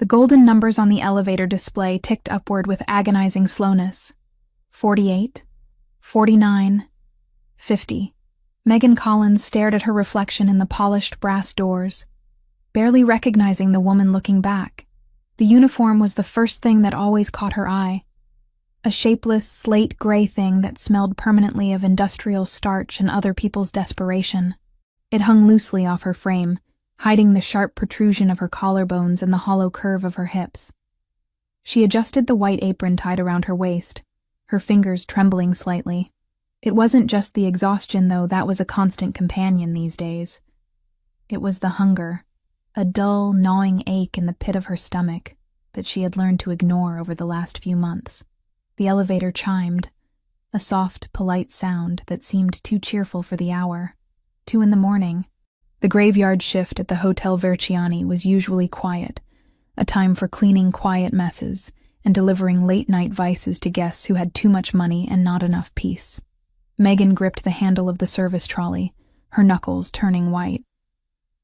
The golden numbers on the elevator display ticked upward with agonizing slowness. 48, 49, 50. Megan Collins stared at her reflection in the polished brass doors, barely recognizing the woman looking back. The uniform was the first thing that always caught her eye. A shapeless, slate-gray thing that smelled permanently of industrial starch and other people's desperation. It hung loosely off her frame, hiding the sharp protrusion of her collarbones and the hollow curve of her hips. She adjusted the white apron tied around her waist, her fingers trembling slightly. It wasn't just the exhaustion, though, that was a constant companion these days. It was the hunger, a dull, gnawing ache in the pit of her stomach that she had learned to ignore over the last few months. The elevator chimed, a soft, polite sound that seemed too cheerful for the hour. 2 a.m. The graveyard shift at the Hotel Verciani was usually quiet, a time for cleaning quiet messes and delivering late-night vices to guests who had too much money and not enough peace. Megan gripped the handle of the service trolley, her knuckles turning white.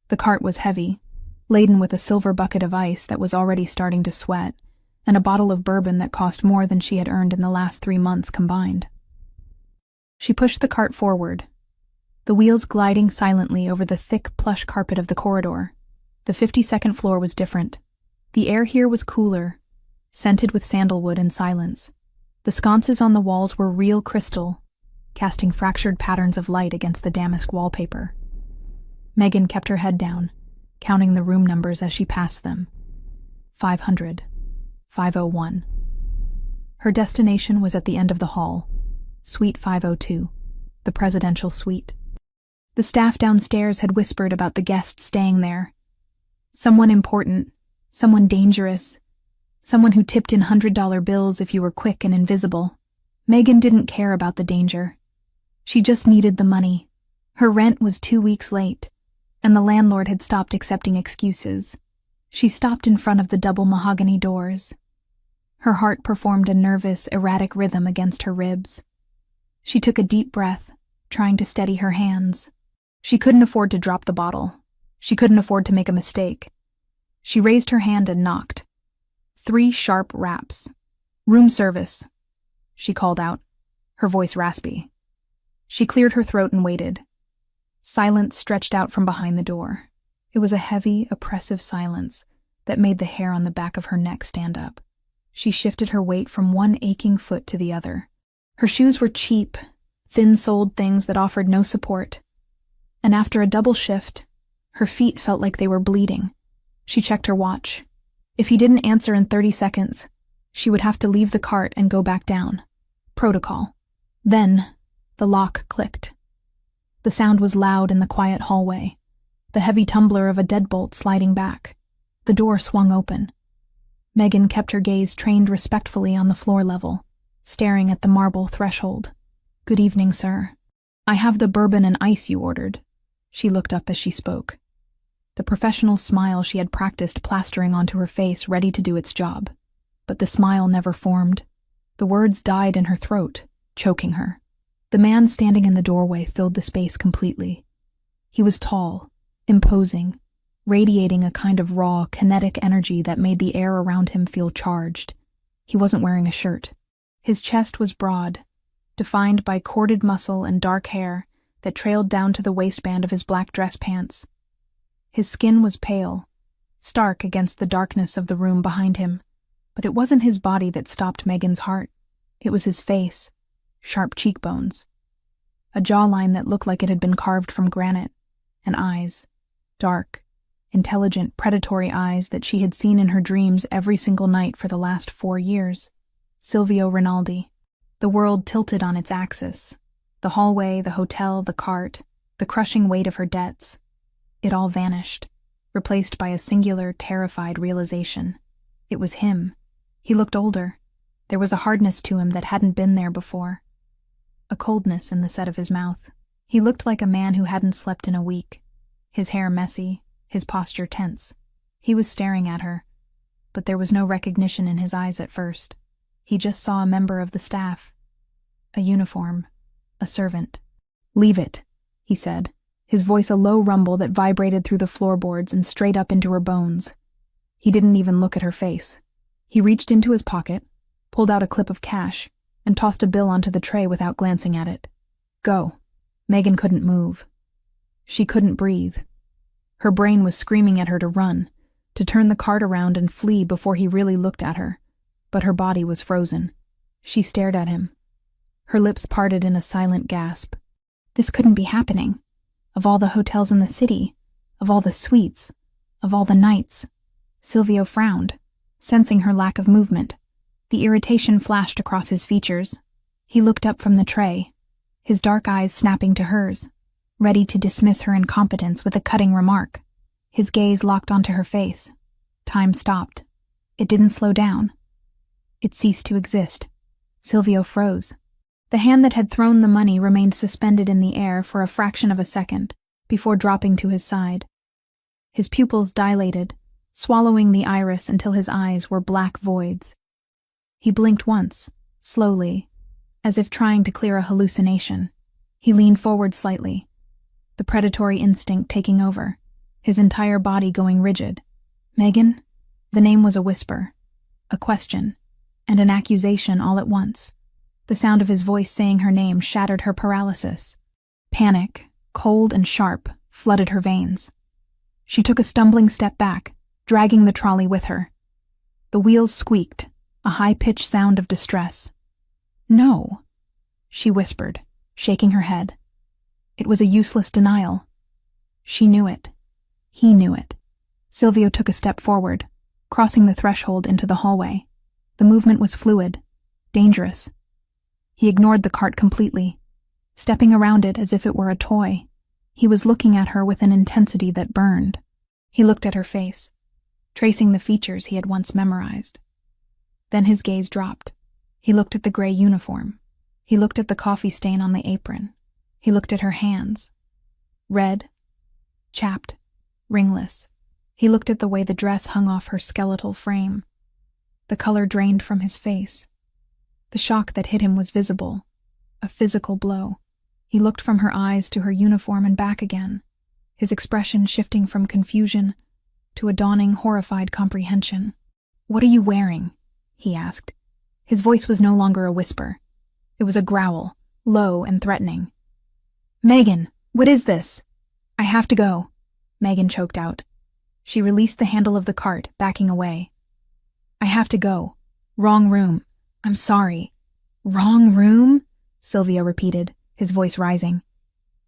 The cart was heavy, laden with a silver bucket of ice that was already starting to sweat, and a bottle of bourbon that cost more than she had earned in the last 3 months combined. She pushed the cart forward, the wheels gliding silently over the thick plush carpet of the corridor. The 52nd floor was different. The air here was cooler, scented with sandalwood and silence. The sconces on the walls were real crystal, casting fractured patterns of light against the damask wallpaper. Megan kept her head down, counting the room numbers as she passed them. 500, 501. Her destination was at the end of the hall, Suite 502, the presidential suite. The staff downstairs had whispered about the guests staying there. Someone important, someone dangerous, someone who tipped in $100 bills if you were quick and invisible. Megan didn't care about the danger. She just needed the money. Her rent was 2 weeks late, and the landlord had stopped accepting excuses. She stopped in front of the double mahogany doors. Her heart performed a nervous, erratic rhythm against her ribs. She took a deep breath, trying to steady her hands. She couldn't afford to drop the bottle. She couldn't afford to make a mistake. She raised her hand and knocked. 3 sharp raps. "Room service," she called out, her voice raspy. She cleared her throat and waited. Silence stretched out from behind the door. It was a heavy, oppressive silence that made the hair on the back of her neck stand up. She shifted her weight from one aching foot to the other. Her shoes were cheap, thin-soled things that offered no support. And after a double shift, her feet felt like they were bleeding. She checked her watch. If he didn't answer in 30 seconds, she would have to leave the cart and go back down. Protocol. Then, the lock clicked. The sound was loud in the quiet hallway, the heavy tumbler of a deadbolt sliding back. The door swung open. Megan kept her gaze trained respectfully on the floor level, staring at the marble threshold. "Good evening, sir. I have the bourbon and ice you ordered." She looked up as she spoke. The professional smile she had practiced plastering onto her face ready to do its job. But the smile never formed. The words died in her throat, choking her. The man standing in the doorway filled the space completely. He was tall, imposing, radiating a kind of raw, kinetic energy that made the air around him feel charged. He wasn't wearing a shirt. His chest was broad, defined by corded muscle and dark hair that trailed down to the waistband of his black dress pants. His skin was pale, stark against the darkness of the room behind him, but it wasn't his body that stopped Megan's heart. It was his face, sharp cheekbones, a jawline that looked like it had been carved from granite, and eyes, dark, intelligent, predatory eyes that she had seen in her dreams every single night for the last 4 years. Silvio Rinaldi. The world tilted on its axis. The hallway, the hotel, the cart, the crushing weight of her debts. It all vanished, replaced by a singular, terrified realization. It was him. He looked older. There was a hardness to him that hadn't been there before. A coldness in the set of his mouth. He looked like a man who hadn't slept in a week. His hair messy, his posture tense. He was staring at her, but there was no recognition in his eyes at first. He just saw a member of the staff. A uniform. A servant. "Leave it," he said, his voice a low rumble that vibrated through the floorboards and straight up into her bones. He didn't even look at her face. He reached into his pocket, pulled out a clip of cash, and tossed a bill onto the tray without glancing at it. Go. Megan couldn't move. She couldn't breathe. Her brain was screaming at her to run, to turn the cart around and flee before he really looked at her, but her body was frozen. She stared at him. Her lips parted in a silent gasp. This couldn't be happening. Of all the hotels in the city, of all the suites, of all the nights. Silvio frowned, sensing her lack of movement. The irritation flashed across his features. He looked up from the tray, his dark eyes snapping to hers, ready to dismiss her incompetence with a cutting remark. His gaze locked onto her face. Time stopped. It didn't slow down. It ceased to exist. Silvio froze. The hand that had thrown the money remained suspended in the air for a fraction of a second, before dropping to his side. His pupils dilated, swallowing the iris until his eyes were black voids. He blinked once, slowly, as if trying to clear a hallucination. He leaned forward slightly, the predatory instinct taking over, his entire body going rigid. Megan? The name was a whisper, a question, and an accusation all at once. The sound of his voice saying her name shattered her paralysis. Panic, cold and sharp, flooded her veins. She took a stumbling step back, dragging the trolley with her. The wheels squeaked, a high-pitched sound of distress. No, she whispered, shaking her head. It was a useless denial. She knew it. He knew it. Silvio took a step forward, crossing the threshold into the hallway. The movement was fluid, dangerous. He ignored the cart completely, stepping around it as if it were a toy. He was looking at her with an intensity that burned. He looked at her face, tracing the features he had once memorized. Then his gaze dropped. He looked at the gray uniform. He looked at the coffee stain on the apron. He looked at her hands. Red, chapped, ringless. He looked at the way the dress hung off her skeletal frame. The color drained from his face. The shock that hit him was visible, a physical blow. He looked from her eyes to her uniform and back again, his expression shifting from confusion to a dawning, horrified comprehension. "What are you wearing?" he asked. His voice was no longer a whisper. It was a growl, low and threatening. "Megan, what is this?" "I have to go," Megan choked out. She released the handle of the cart, backing away. "I have to go. Wrong room. I'm sorry." "Wrong room?" Silvio repeated, his voice rising.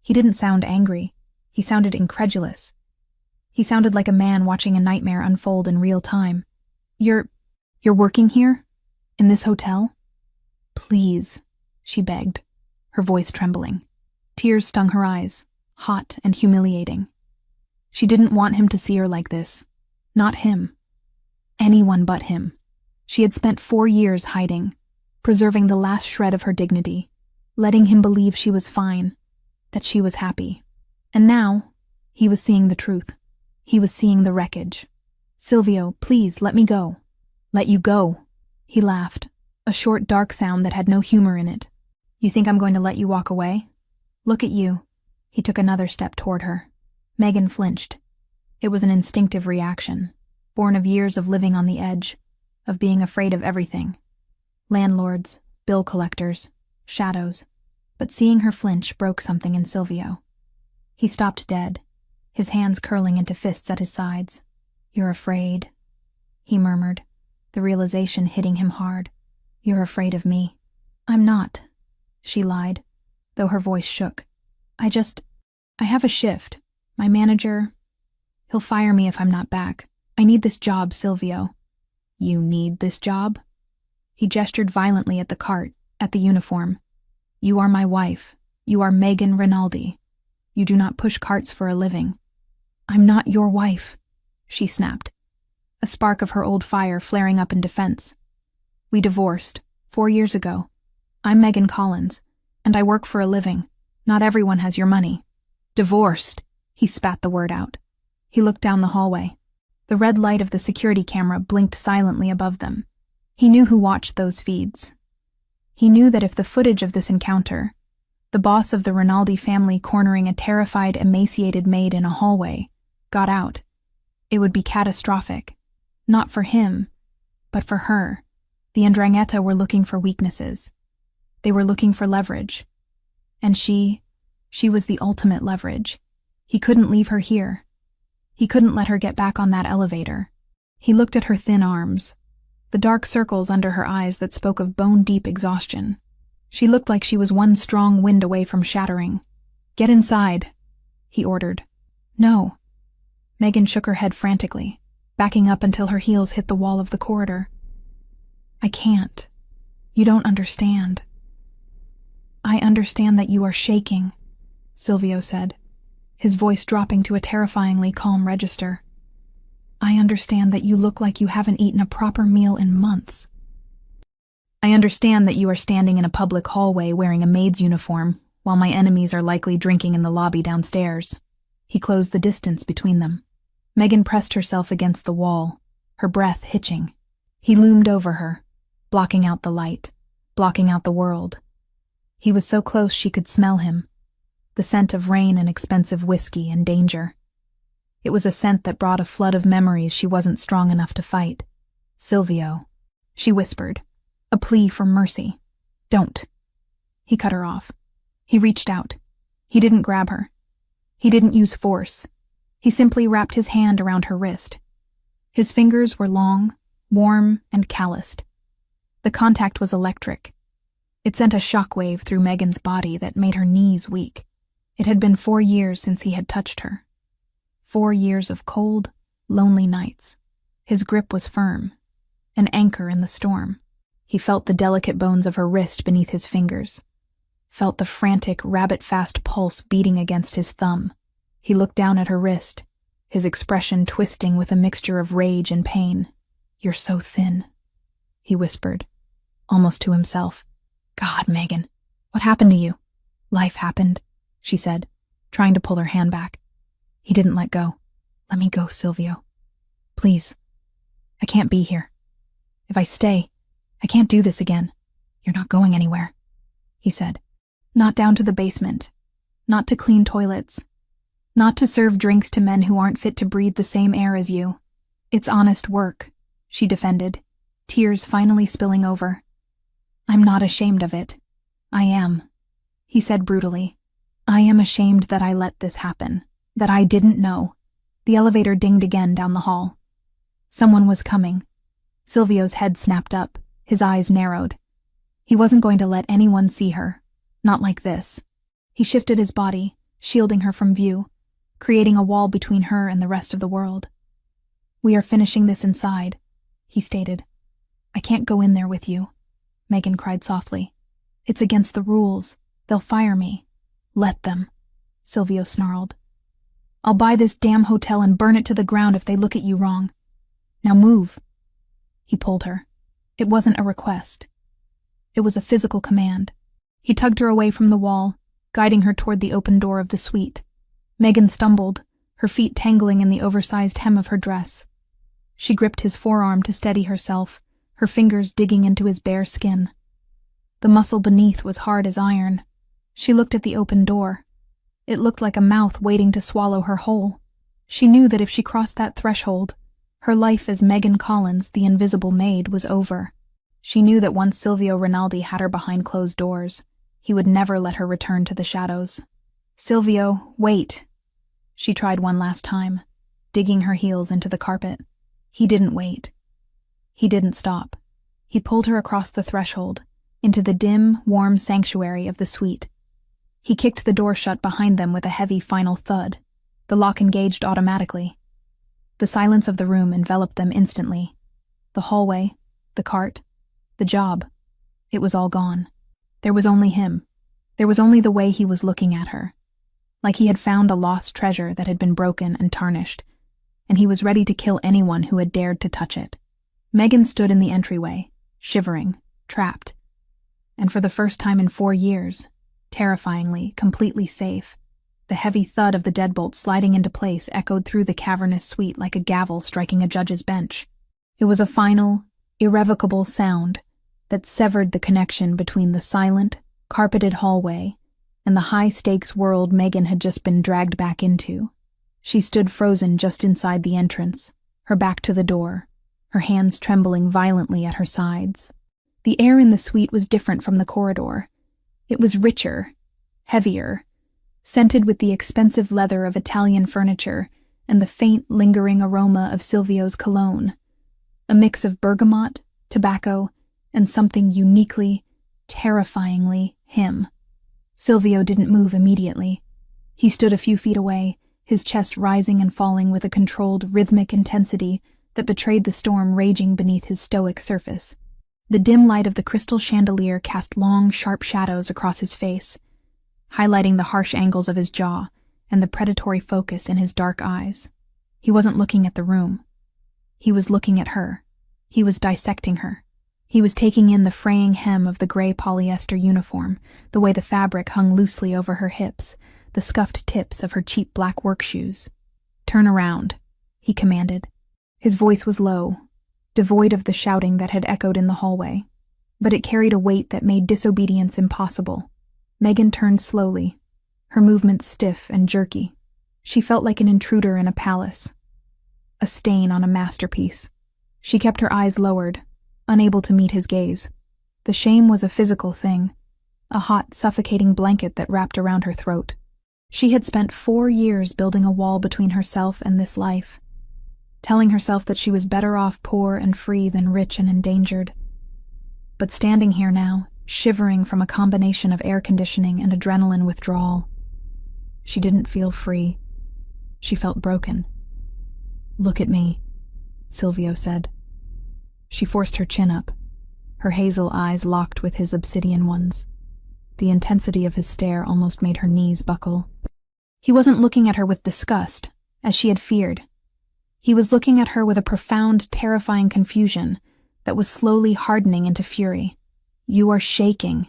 He didn't sound angry. He sounded incredulous. He sounded like a man watching a nightmare unfold in real time. You're working here? In this hotel?" "Please," she begged, her voice trembling. Tears stung her eyes, hot and humiliating. She didn't want him to see her like this. Not him. Anyone but him. She had spent 4 years hiding, preserving the last shred of her dignity, letting him believe she was fine, that she was happy. And now, he was seeing the truth. He was seeing the wreckage. "Silvio, please, let me go." "Let you go?" He laughed, a short, dark sound that had no humor in it. "You think I'm going to let you walk away? Look at you." He took another step toward her. Megan flinched. It was an instinctive reaction, born of years of living on the edge, of being afraid of everything. Landlords, bill collectors, shadows. But seeing her flinch broke something in Silvio. He stopped dead, his hands curling into fists at his sides. "You're afraid," he murmured, the realization hitting him hard. "You're afraid of me." "I'm not," she lied, though her voice shook. I have a shift. My manager, he'll fire me if I'm not back. I need this job, Silvio." "You need this job?" He gestured violently at the cart, at the uniform. "You are my wife. You are Megan Rinaldi. You do not push carts for a living." "I'm not your wife," she snapped, a spark of her old fire flaring up in defense. "We divorced 4 years ago. I'm Megan Collins, and I work for a living. Not everyone has your money." "Divorced," he spat the word out. He looked down the hallway. The red light of the security camera blinked silently above them. He knew who watched those feeds. He knew that if the footage of this encounter, the boss of the Rinaldi family cornering a terrified, emaciated maid in a hallway, got out, it would be catastrophic. Not for him, but for her. The Ndrangheta were looking for weaknesses. They were looking for leverage. And she was the ultimate leverage. He couldn't leave her here. He couldn't let her get back on that elevator. He looked at her thin arms, the dark circles under her eyes that spoke of bone-deep exhaustion. She looked like she was one strong wind away from shattering. "Get inside," he ordered. "No." Megan shook her head frantically, backing up until her heels hit the wall of the corridor. "I can't. You don't understand." "I understand that you are shaking," Silvio said, his voice dropping to a terrifyingly calm register. "I understand that you look like you haven't eaten a proper meal in months. I understand that you are standing in a public hallway wearing a maid's uniform, while my enemies are likely drinking in the lobby downstairs." He closed the distance between them. Megan pressed herself against the wall, her breath hitching. He loomed over her, blocking out the light, blocking out the world. He was so close she could smell him, the scent of rain and expensive whiskey and danger. It was a scent that brought a flood of memories she wasn't strong enough to fight. "Silvio," she whispered, a plea for mercy. "Don't." He cut her off. He reached out. He didn't grab her. He didn't use force. He simply wrapped his hand around her wrist. His fingers were long, warm, and calloused. The contact was electric. It sent a shockwave through Megan's body that made her knees weak. It had been 4 years since he had touched her. 4 years of cold, lonely nights. His grip was firm, an anchor in the storm. He felt the delicate bones of her wrist beneath his fingers, felt the frantic, rabbit-fast pulse beating against his thumb. He looked down at her wrist, his expression twisting with a mixture of rage and pain. "You're so thin," he whispered, almost to himself. "God, Megan, what happened to you?" "Life happened," she said, trying to pull her hand back. He didn't let go. "Let me go, Silvio. Please. I can't be here. If I stay, I can't do this again." "You're not going anywhere," he said. "Not down to the basement. Not to clean toilets. Not to serve drinks to men who aren't fit to breathe the same air as you. It's honest work," she defended, tears finally spilling over. "I'm not ashamed of it. I am," he said brutally. "I am ashamed that I let this happen, that I didn't know." The elevator dinged again down the hall. Someone was coming. Silvio's head snapped up, his eyes narrowed. He wasn't going to let anyone see her, not like this. He shifted his body, shielding her from view, creating a wall between her and the rest of the world. "We are finishing this inside," he stated. "I can't go in there with you," Megan cried softly. "It's against the rules. They'll fire me." "Let them," Silvio snarled. "I'll buy this damn hotel and burn it to the ground if they look at you wrong. Now move." He pulled her. It wasn't a request. It was a physical command. He tugged her away from the wall, guiding her toward the open door of the suite. Megan stumbled, her feet tangling in the oversized hem of her dress. She gripped his forearm to steady herself, her fingers digging into his bare skin. The muscle beneath was hard as iron. She looked at the open door. It looked like a mouth waiting to swallow her whole. She knew that if she crossed that threshold, her life as Megan Collins, the invisible maid, was over. She knew that once Silvio Rinaldi had her behind closed doors, he would never let her return to the shadows. "Silvio, wait." She tried one last time, digging her heels into the carpet. He didn't wait. He didn't stop. He pulled her across the threshold, into the dim, warm sanctuary of the suite. He kicked the door shut behind them with a heavy final thud. The lock engaged automatically. The silence of the room enveloped them instantly. The hallway, the cart, the job. It was all gone. There was only him. There was only the way he was looking at her. Like he had found a lost treasure that had been broken and tarnished, and he was ready to kill anyone who had dared to touch it. Megan stood in the entryway, shivering, trapped. And for the first time in 4 years, terrifyingly, completely safe, the heavy thud of the deadbolt sliding into place echoed through the cavernous suite like a gavel striking a judge's bench. It was a final, irrevocable sound that severed the connection between the silent, carpeted hallway and the high-stakes world Megan had just been dragged back into. She stood frozen just inside the entrance, her back to the door, her hands trembling violently at her sides. The air in the suite was different from the corridor. It was richer, heavier, scented with the expensive leather of Italian furniture and the faint, lingering aroma of Silvio's cologne, a mix of bergamot, tobacco, and something uniquely, terrifyingly him. Silvio didn't move immediately. He stood a few feet away, his chest rising and falling with a controlled, rhythmic intensity that betrayed the storm raging beneath his stoic surface. The dim light of the crystal chandelier cast long, sharp shadows across his face, highlighting the harsh angles of his jaw and the predatory focus in his dark eyes. He wasn't looking at the room. He was looking at her. He was dissecting her. He was taking in the fraying hem of the gray polyester uniform, the way the fabric hung loosely over her hips, the scuffed tips of her cheap black work shoes. "Turn around," he commanded. His voice was low, devoid of the shouting that had echoed in the hallway, but it carried a weight that made disobedience impossible. Megan turned slowly, her movements stiff and jerky. She felt like an intruder in a palace, a stain on a masterpiece. She kept her eyes lowered, unable to meet his gaze. The shame was a physical thing, a hot, suffocating blanket that wrapped around her throat. She had spent 4 years building a wall between herself and this life, telling herself that she was better off poor and free than rich and endangered. But standing here now, shivering from a combination of air conditioning and adrenaline withdrawal, she didn't feel free. She felt broken. "Look at me," Silvio said. She forced her chin up, her hazel eyes locked with his obsidian ones. The intensity of his stare almost made her knees buckle. He wasn't looking at her with disgust, as she had feared. He was looking at her with a profound, terrifying confusion that was slowly hardening into fury. "You are shaking,"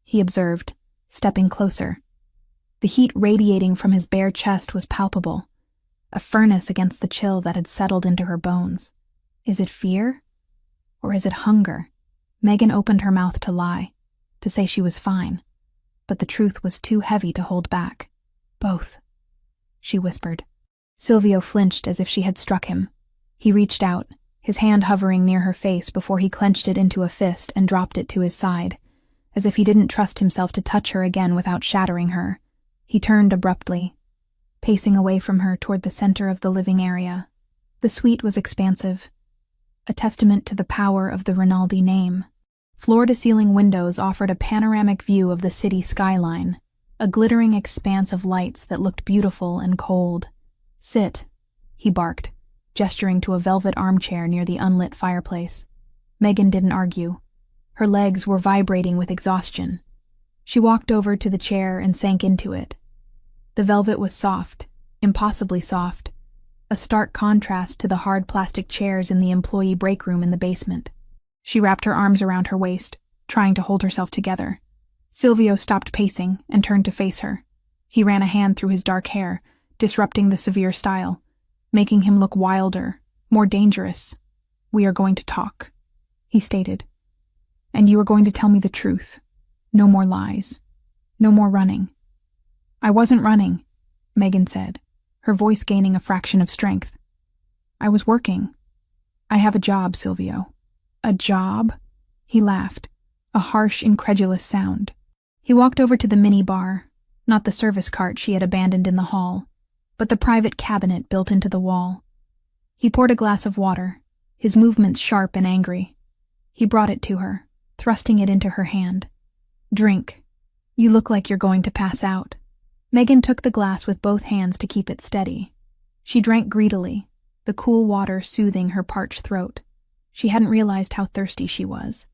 he observed, stepping closer. The heat radiating from his bare chest was palpable, a furnace against the chill that had settled into her bones. Is it fear? Or is it hunger? Megan opened her mouth to lie, to say she was fine, but the truth was too heavy to hold back. "Both," she whispered. Silvio flinched as if she had struck him. He reached out, his hand hovering near her face before he clenched it into a fist and dropped it to his side, as if he didn't trust himself to touch her again without shattering her. He turned abruptly, pacing away from her toward the center of the living area. The suite was expansive, a testament to the power of the Rinaldi name. Floor-to-ceiling windows offered a panoramic view of the city skyline, a glittering expanse of lights that looked beautiful and cold. "Sit," he barked, gesturing to a velvet armchair near the unlit fireplace. Megan didn't argue. Her legs were vibrating with exhaustion. She walked over to the chair and sank into it. The velvet was soft, impossibly soft, a stark contrast to the hard plastic chairs in the employee break room in the basement. She wrapped her arms around her waist, trying to hold herself together. Silvio stopped pacing and turned to face her. He ran a hand through his dark hair, disrupting the severe style, making him look wilder, more dangerous. "We are going to talk," he stated. "And you are going to tell me the truth. No more lies. No more running." "I wasn't running," Megan said, her voice gaining a fraction of strength. "I was working. I have a job, Silvio." "A job?" He laughed, a harsh, incredulous sound. He walked over to the mini-bar, not the service cart she had abandoned in the hall, but the private cabinet built into the wall. He poured a glass of water, his movements sharp and angry. He brought it to her, thrusting it into her hand. "Drink. You look like you're going to pass out." Megan took the glass with both hands to keep it steady. She drank greedily, the cool water soothing her parched throat. She hadn't realized how thirsty she was.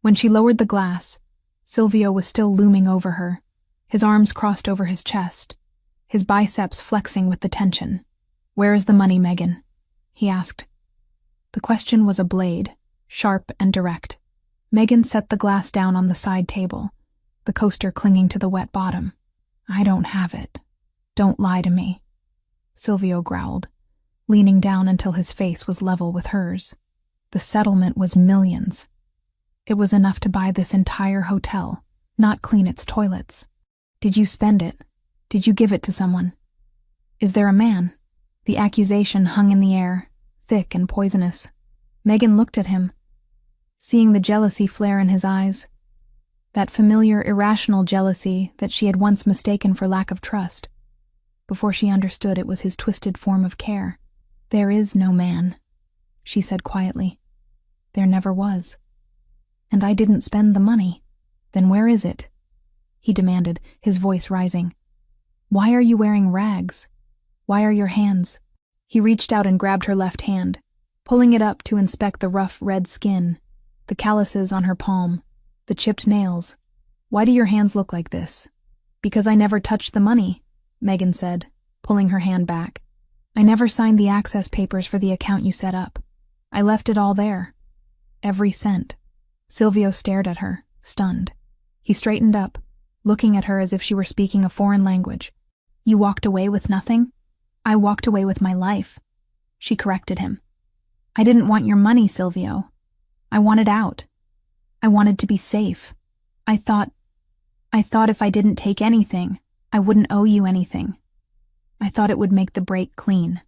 When she lowered the glass, Silvio was still looming over her, his arms crossed over his chest, his biceps flexing with the tension. "Where is the money, Megan?" he asked. The question was a blade, sharp and direct. Megan set the glass down on the side table, the coaster clinging to the wet bottom. "I don't have it. Don't lie to me," Silvio growled, leaning down until his face was level with hers. The settlement was millions. It was enough to buy this entire hotel, not clean its toilets. "Did you spend it? Did you give it to someone? Is there a man?" The accusation hung in the air, thick and poisonous. Megan looked at him, seeing the jealousy flare in his eyes. That familiar, irrational jealousy that she had once mistaken for lack of trust, before she understood it was his twisted form of care. "There is no man," she said quietly. "There never was. And I didn't spend the money. Then where is it?" he demanded, his voice rising. "Why are you wearing rags? Why are your hands?" He reached out and grabbed her left hand, pulling it up to inspect the rough red skin, the calluses on her palm, the chipped nails. "Why do your hands look like this?" "Because I never touched the money," Megan said, pulling her hand back. "I never signed the access papers for the account you set up. I left it all there. Every cent." Silvio stared at her, stunned. He straightened up, looking at her as if she were speaking a foreign language. "You walked away with nothing?" "I walked away with my life," she corrected him. "I didn't want your money, Silvio. I wanted out. I wanted to be safe. I thought if I didn't take anything, I wouldn't owe you anything. I thought it would make the break clean."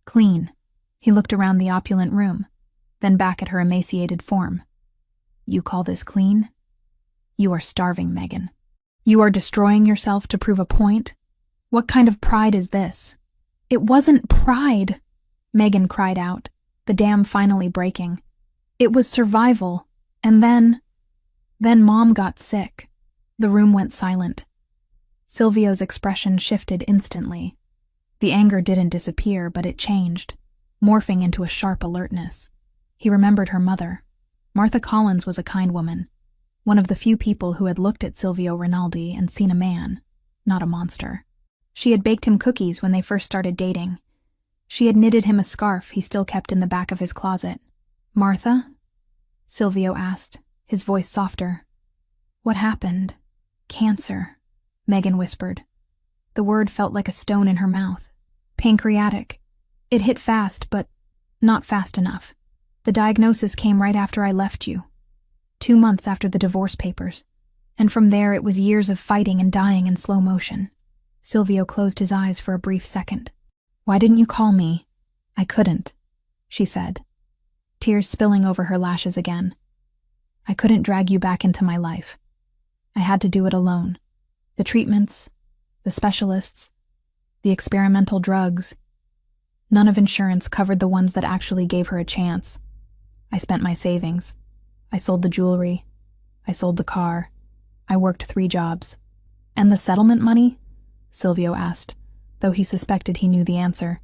Clean. He looked around the opulent room, then back at her emaciated form. "You call this clean? You are starving, Megan. You are destroying yourself to prove a point? What kind of pride is this?" "It wasn't pride," Megan cried out, the dam finally breaking. "It was survival, and then Mom got sick." The room went silent. Silvio's expression shifted instantly. The anger didn't disappear, but it changed, morphing into a sharp alertness. He remembered her mother. Martha Collins was a kind woman, one of the few people who had looked at Silvio Rinaldi and seen a man, not a monster. She had baked him cookies when they first started dating. She had knitted him a scarf he still kept in the back of his closet. "Martha?" Silvio asked, his voice softer. "What happened?" "Cancer," Megan whispered. The word felt like a stone in her mouth. "Pancreatic. It hit fast, but not fast enough. The diagnosis came right after I left you, 2 months after the divorce papers, and from there it was years of fighting and dying in slow motion." Silvio closed his eyes for a brief second. "Why didn't you call me?" "I couldn't," she said, tears spilling over her lashes again. "I couldn't drag you back into my life. I had to do it alone. The treatments, the specialists, the experimental drugs. None of insurance covered the ones that actually gave her a chance. I spent my savings. I sold the jewelry. I sold the car. I worked 3 jobs." "And the settlement money?" Silvio asked, though he suspected he knew the answer.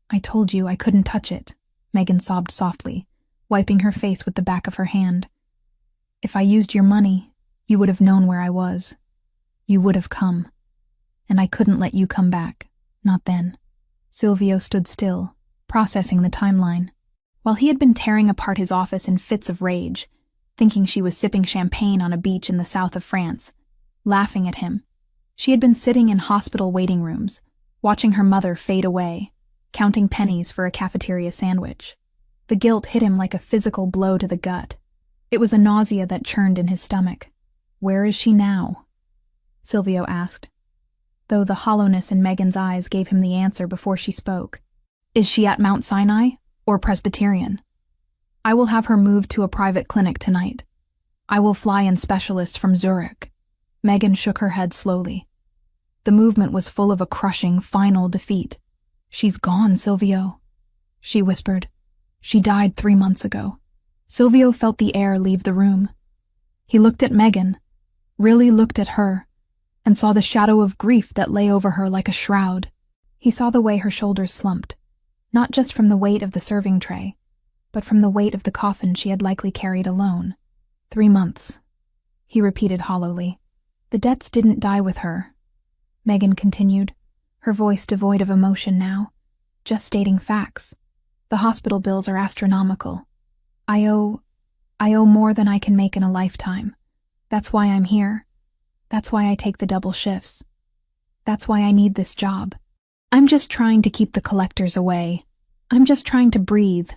"I told you I couldn't touch it," Megan sobbed softly, wiping her face with the back of her hand. "If I used your money, you would have known where I was. You would have come. And I couldn't let you come back. Not then." Silvio stood still, processing the timeline. While he had been tearing apart his office in fits of rage, thinking she was sipping champagne on a beach in the south of France, laughing at him, she had been sitting in hospital waiting rooms, watching her mother fade away, counting pennies for a cafeteria sandwich. The guilt hit him like a physical blow to the gut. It was a nausea that churned in his stomach. "Where is she now?" Silvio asked, though the hollowness in Megan's eyes gave him the answer before she spoke. "Is she at Mount Sinai or Presbyterian? I will have her moved to a private clinic tonight. I will fly in specialists from Zurich." Megan shook her head slowly. The movement was full of a crushing, final defeat. "She's gone, Silvio," she whispered. "She died 3 months ago." Silvio felt the air leave the room. He looked at Megan, really looked at her, and saw the shadow of grief that lay over her like a shroud. He saw the way her shoulders slumped, not just from the weight of the serving tray, but from the weight of the coffin she had likely carried alone. 3 months, he repeated hollowly. "The debts didn't die with her," Megan continued, her voice devoid of emotion now, just stating facts. "The hospital bills are astronomical. I owe more than I can make in a lifetime. That's why I'm here. That's why I take the double shifts. That's why I need this job. I'm just trying to keep the collectors away. I'm just trying to breathe."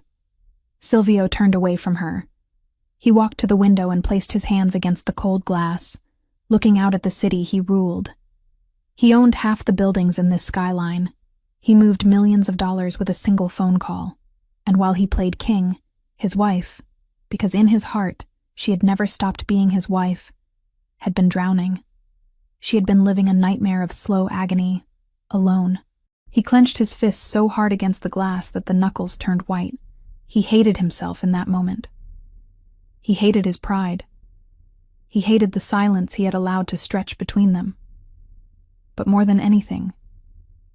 Silvio turned away from her. He walked to the window and placed his hands against the cold glass, looking out at the city he ruled. He owned half the buildings in this skyline. He moved millions of dollars with a single phone call. And while he played king, His wife, because in his heart she had never stopped being his wife, had been drowning. She had been living a nightmare of slow agony, alone. He clenched his fists so hard against the glass that the knuckles turned white. He hated himself in that moment. He hated his pride. He hated the silence he had allowed to stretch between them. But more than anything,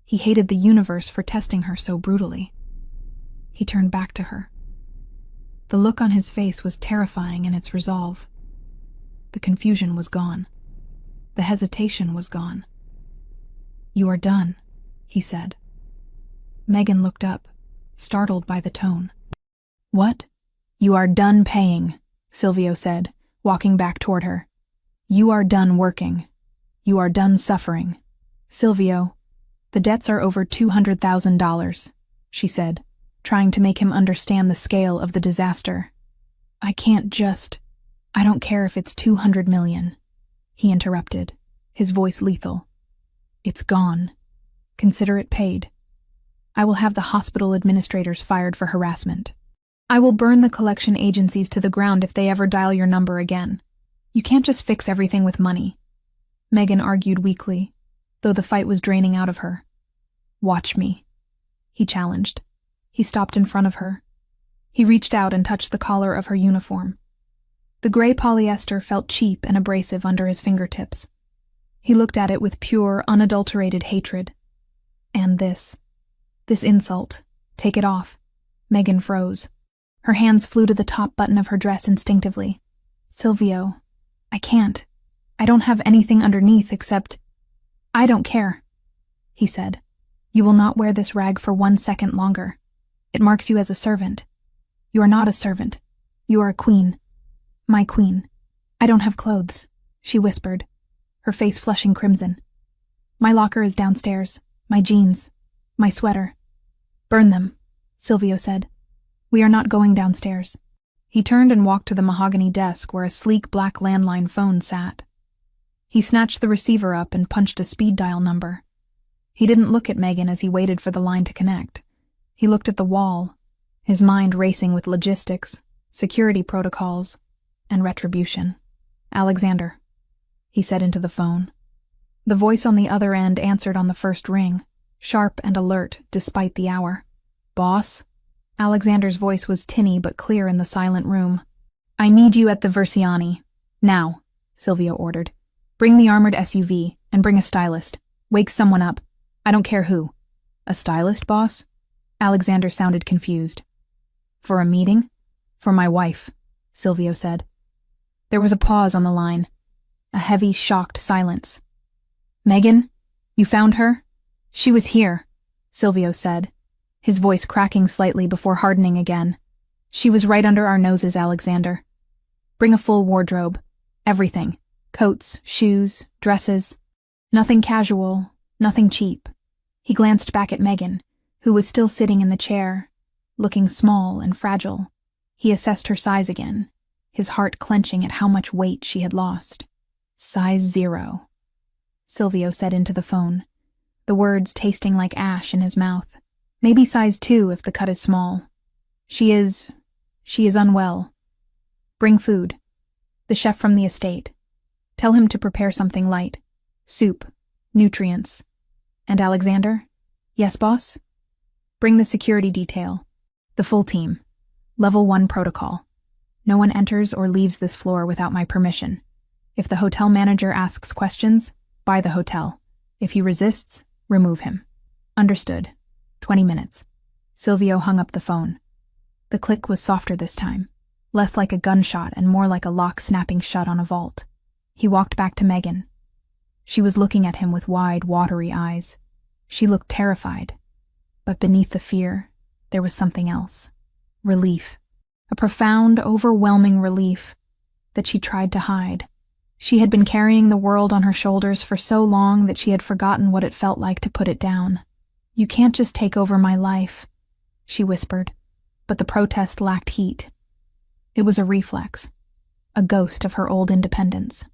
he hated the universe for testing her so brutally. He turned back to her. The look on his face was terrifying in its resolve. The confusion was gone. The hesitation was gone. "You are done," he said. Megan looked up, startled by the tone. "What?" "You are done paying," Silvio said, walking back toward her. "You are done working. You are done suffering." "Silvio, the debts are over $200,000, she said, trying to make him understand the scale of the disaster. "I don't care if it's 200 million, he interrupted, his voice lethal. "It's gone. Consider it paid. I will have the hospital administrators fired for harassment. I will burn the collection agencies to the ground if they ever dial your number again. You can't just fix everything with money." Megan argued weakly, though the fight was draining out of her. "Watch me," he challenged. He stopped in front of her. He reached out and touched the collar of her uniform. The gray polyester felt cheap and abrasive under his fingertips. He looked at it with pure, unadulterated hatred. "And this insult. Take it off." Megan froze. Her hands flew to the top button of her dress instinctively. "Silvio, I can't. I don't have anything underneath except—" "I don't care," he said. "You will not wear this rag for 1 second longer. It marks you as a servant. You are not a servant. You are a queen. My queen." "I don't have clothes," she whispered, her face flushing crimson. "My locker is downstairs. My jeans. My sweater." "Burn them," Silvio said. "We are not going downstairs." He turned and walked to the mahogany desk where a sleek black landline phone sat. He snatched the receiver up and punched a speed dial number. He didn't look at Megan as he waited for the line to connect. He looked at the wall, his mind racing with logistics, security protocols, and retribution. "Alexander," he said into the phone. The voice on the other end answered on the first ring, sharp and alert despite the hour. "Boss?" Alexander's voice was tinny but clear in the silent room. "I need you at the Versiani. Now," Silvio ordered. "Bring the armored SUV, and bring a stylist. Wake someone up. I don't care who." "A stylist, boss?" Alexander sounded confused. "For a meeting?" "For my wife," Silvio said. There was a pause on the line. A heavy, shocked silence. "Megan? You found her?" "She was here," Silvio said, his voice cracking slightly before hardening again. "She was right under our noses, Alexander. Bring a full wardrobe. Everything. Coats, shoes, dresses. Nothing casual, nothing cheap." He glanced back at Megan, who was still sitting in the chair, looking small and fragile. He assessed her size again, his heart clenching at how much weight she had lost. "Size 0, Silvio said into the phone, the words tasting like ash in his mouth. "Maybe size 2 if the cut is small. She is unwell. Bring food. The chef from the estate. Tell him to prepare something light. Soup, nutrients. And Alexander?" "Yes, boss?" "Bring the security detail. The full team. Level 1 protocol. No one enters or leaves this floor without my permission. If the hotel manager asks questions, buy the hotel. If he resists, remove him." "Understood. 20 minutes. Silvio hung up the phone. The click was softer this time, less like a gunshot and more like a lock snapping shut on a vault. He walked back to Megan. She was looking at him with wide, watery eyes. She looked terrified. But beneath the fear, there was something else. Relief. A profound, overwhelming relief that she tried to hide. She had been carrying the world on her shoulders for so long that she had forgotten what it felt like to put it down. "You can't just take over my life," she whispered, but the protest lacked heat. It was a reflex, a ghost of her old independence.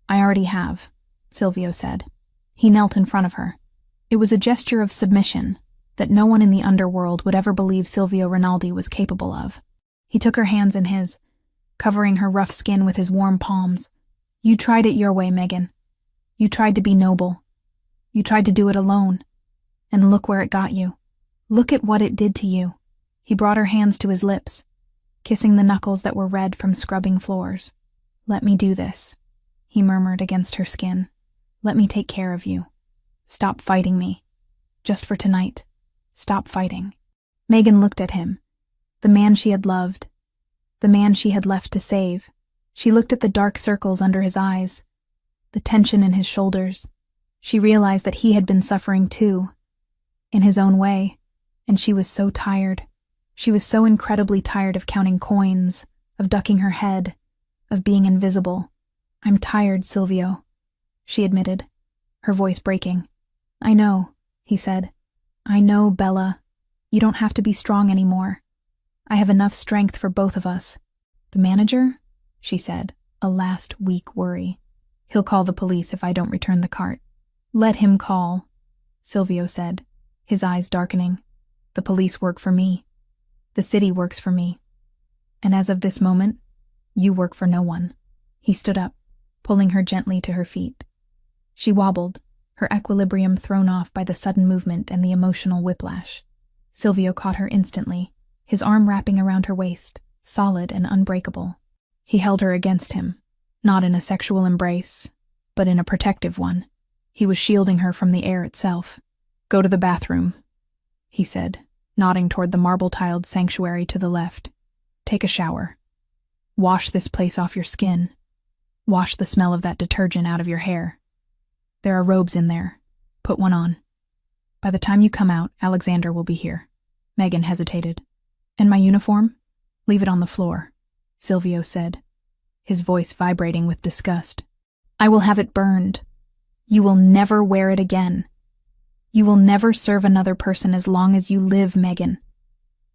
"I already have," Silvio said. He knelt in front of her. It was a gesture of submission that no one in the underworld would ever believe Silvio Rinaldi was capable of. He took her hands in his, covering her rough skin with his warm palms. You tried it your way, Megan. You tried to be noble. You tried to do it alone. And look where it got you. Look at what it did to you. He brought her hands to his lips, kissing the knuckles that were red from scrubbing floors. Let me do this, he murmured against her skin. Let me take care of you. Stop fighting me. Just for tonight. Stop fighting. Megan looked at him, the man she had loved, the man she had left to save. She looked at the dark circles under his eyes, the tension in his shoulders. She realized that he had been suffering too, in his own way, and she was so tired. She was so incredibly tired of counting coins, of ducking her head, of being invisible. I'm tired, Silvio, she admitted, her voice breaking. I know, he said. I know, Bella. You don't have to be strong anymore. I have enough strength for both of us. The manager? She said, a last weak worry. He'll call the police if I don't return the cart. Let him call, Silvio said, his eyes darkening. The police work for me. The city works for me. And as of this moment, you work for no one. He stood up, pulling her gently to her feet. She wobbled, her equilibrium thrown off by the sudden movement and the emotional whiplash. Silvio caught her instantly, his arm wrapping around her waist, solid and unbreakable. He held her against him, not in a sexual embrace, but in a protective one. He was shielding her from the air itself. Go to the bathroom, he said, nodding toward the marble-tiled sanctuary to the left. Take a shower. Wash this place off your skin. Wash the smell of that detergent out of your hair. There are robes in there. Put one on. By the time you come out, Alexander will be here. Megan hesitated. And my uniform? Leave it on the floor, Silvio said, his voice vibrating with disgust. I will have it burned. You will never wear it again. You will never serve another person as long as you live, Megan.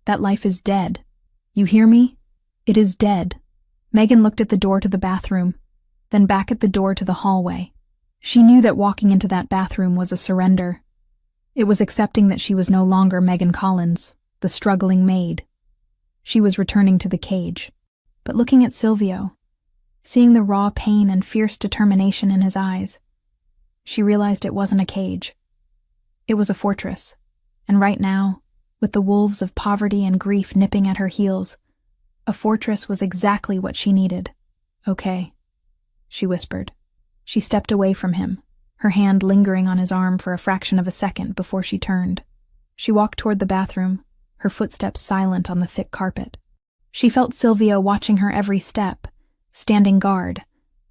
That life is dead. You hear me? It is dead. Megan looked at the door to the bathroom, then back at the door to the hallway. She knew that walking into that bathroom was a surrender. It was accepting that she was no longer Megan Collins, the struggling maid. She was returning to the cage. But looking at Silvio, seeing the raw pain and fierce determination in his eyes, she realized it wasn't a cage. It was a fortress, and right now, with the wolves of poverty and grief nipping at her heels, a fortress was exactly what she needed. Okay, she whispered. She stepped away from him, her hand lingering on his arm for a fraction of a second before she turned. She walked toward the bathroom, her footsteps silent on the thick carpet. She felt Silvio watching her every step, standing guard,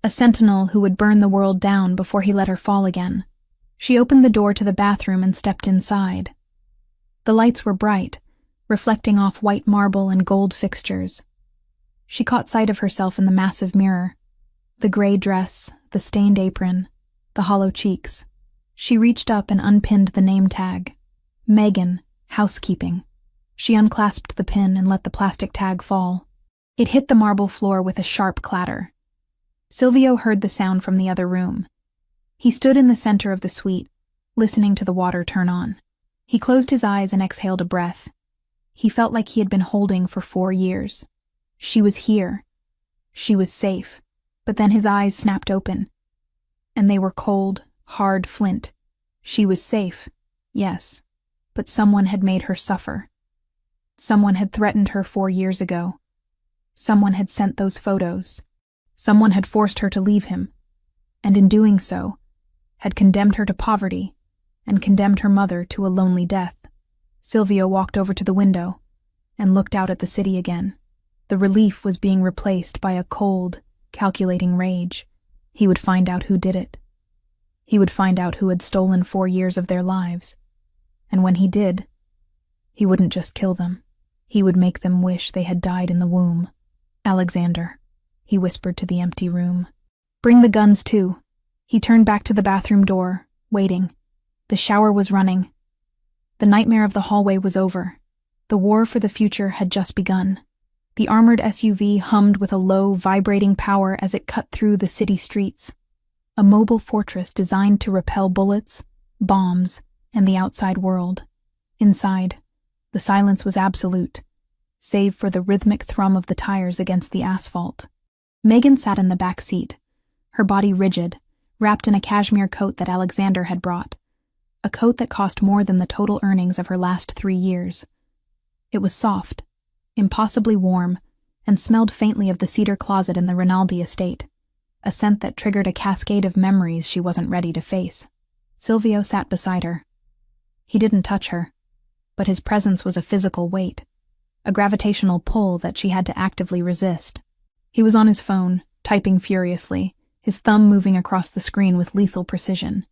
a sentinel who would burn the world down before he let her fall again. She opened the door to the bathroom and stepped inside. The lights were bright, reflecting off white marble and gold fixtures. She caught sight of herself in the massive mirror, the gray dress, the stained apron, the hollow cheeks. She reached up and unpinned the name tag. Megan, housekeeping. She unclasped the pin and let the plastic tag fall. It hit the marble floor with a sharp clatter. Silvio heard the sound from the other room. He stood in the center of the suite, listening to the water turn on. He closed his eyes and exhaled a breath. He felt like he had been holding for 4 years. She was here. She was safe. But then his eyes snapped open, and they were cold, hard flint. She was safe, yes, but someone had made her suffer. Someone had threatened her 4 years ago. Someone had sent those photos. Someone had forced her to leave him, and in doing so, had condemned her to poverty and condemned her mother to a lonely death. Silvio walked over to the window and looked out at the city again. The relief was being replaced by a cold, calculating rage. He would find out who did it. He would find out who had stolen 4 years of their lives. And when he did, he wouldn't just kill them. He would make them wish they had died in the womb. Alexander, he whispered to the empty room. Bring the guns too. He turned back to the bathroom door, waiting. The shower was running. The nightmare of the hallway was over. The war for the future had just begun. The armored SUV hummed with a low, vibrating power as it cut through the city streets. A mobile fortress designed to repel bullets, bombs, and the outside world. Inside, the silence was absolute. save for the rhythmic thrum of the tires against the asphalt. Megan sat in the back seat, her body rigid, wrapped in a cashmere coat that Alexander had brought, a coat that cost more than the total earnings of her last 3 years. It was soft, impossibly warm, and smelled faintly of the cedar closet in the Rinaldi estate, a scent that triggered a cascade of memories she wasn't ready to face. Silvio sat beside her. He didn't touch her, but his presence was a physical weight, a gravitational pull that she had to actively resist. He was on his phone, typing furiously, his thumb moving across the screen with lethal precision.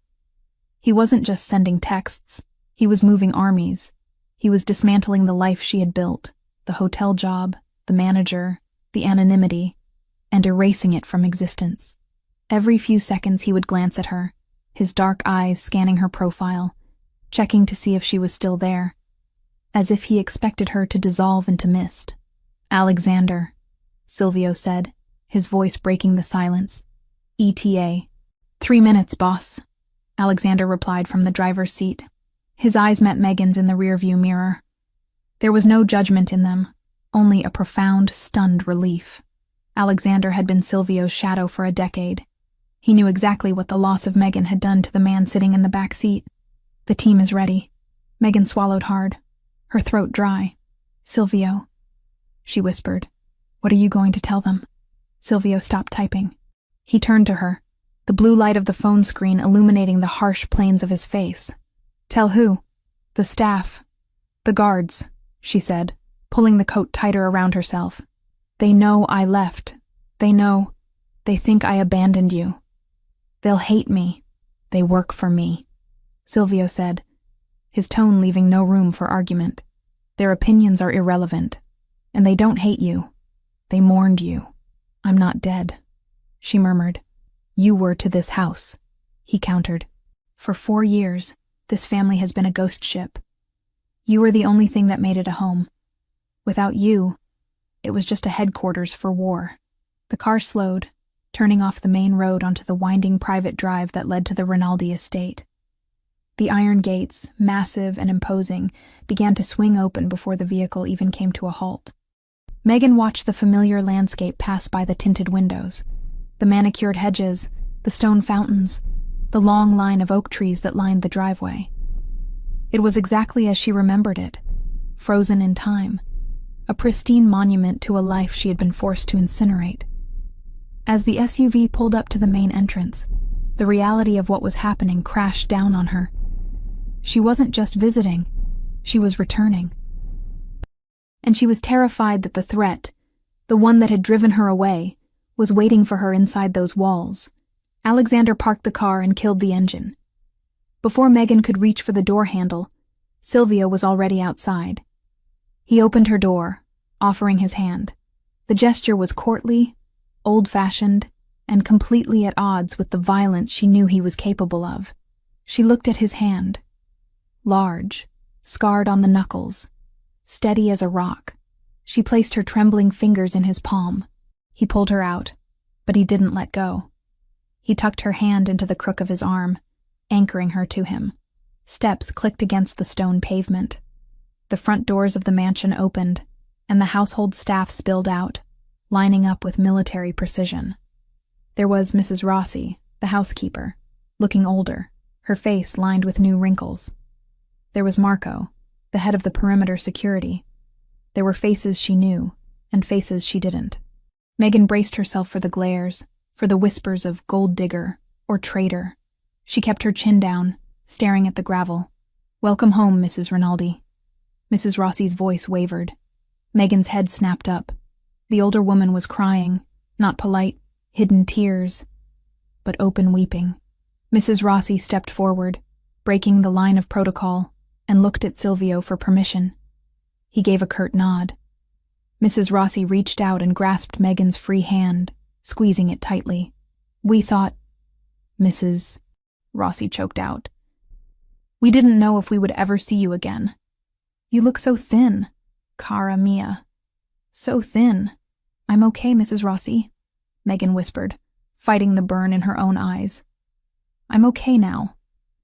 He wasn't just sending texts, he was moving armies. He was dismantling the life she had built, the hotel job, the manager, the anonymity, and erasing it from existence. Every few seconds he would glance at her, his dark eyes scanning her profile, checking to see if she was still there, as if he expected her to dissolve into mist. "Alexander," Silvio said, his voice breaking the silence. "ETA. 3 minutes, boss," Alexander replied from the driver's seat. His eyes met Megan's in the rearview mirror. There was no judgment in them, only a profound, stunned relief. Alexander had been Silvio's shadow for a decade. He knew exactly what the loss of Megan had done to the man sitting in the back seat. "The team is ready." Megan swallowed hard, her throat dry. "Silvio," she whispered, "what are you going to tell them?" Silvio stopped typing. He turned to her, the blue light of the phone screen illuminating the harsh planes of his face. "Tell who?" "The staff. The guards," she said, pulling the coat tighter around herself. "They know I left. They know. They think I abandoned you. They'll hate me. They work for me," Silvio said, his tone leaving no room for argument. "Their opinions are irrelevant, and they don't hate you. They mourned you." "I'm not dead," she murmured. "You were to this house," he countered. "For 4 years, this family has been a ghost ship. You were the only thing that made it a home. Without you, it was just a headquarters for war." The car slowed, turning off the main road onto the winding private drive that led to the Rinaldi estate. The iron gates, massive and imposing, began to swing open before the vehicle even came to a halt. Megan watched the familiar landscape pass by the tinted windows, the manicured hedges, the stone fountains, the long line of oak trees that lined the driveway. It was exactly as she remembered it, frozen in time, a pristine monument to a life she had been forced to incinerate. As the SUV pulled up to the main entrance, the reality of what was happening crashed down on her. She wasn't just visiting, she was returning. And she was terrified that the threat, the one that had driven her away, was waiting for her inside those walls. Alexander parked the car and killed the engine. Before Megan could reach for the door handle, Silvio was already outside. He opened her door, offering his hand. The gesture was courtly, old-fashioned, and completely at odds with the violence she knew he was capable of. She looked at his hand. Large, scarred on the knuckles, steady as a rock. She placed her trembling fingers in his palm. He pulled her out, but he didn't let go. He tucked her hand into the crook of his arm, anchoring her to him. Steps clicked against the stone pavement. The front doors of the mansion opened, and the household staff spilled out, lining up with military precision. There was Mrs. Rossi, the housekeeper, looking older, her face lined with new wrinkles. There was Marco, the head of the perimeter security. There were faces she knew, and faces she didn't. Megan braced herself for the glares, for the whispers of gold digger or traitor. She kept her chin down, staring at the gravel. "Welcome home, Mrs. Rinaldi." Mrs. Rossi's voice wavered. Megan's head snapped up. The older woman was crying, not polite, hidden tears, but open weeping. Mrs. Rossi stepped forward, breaking the line of protocol, and looked at Silvio for permission. He gave a curt nod. Mrs. Rossi reached out and grasped Megan's free hand, squeezing it tightly. "We thought..." "Mrs." Rossi choked out. "We didn't know if we would ever see you again. You look so thin, cara mia. So thin." "I'm okay, Mrs. Rossi," Megan whispered, fighting the burn in her own eyes. "I'm okay now.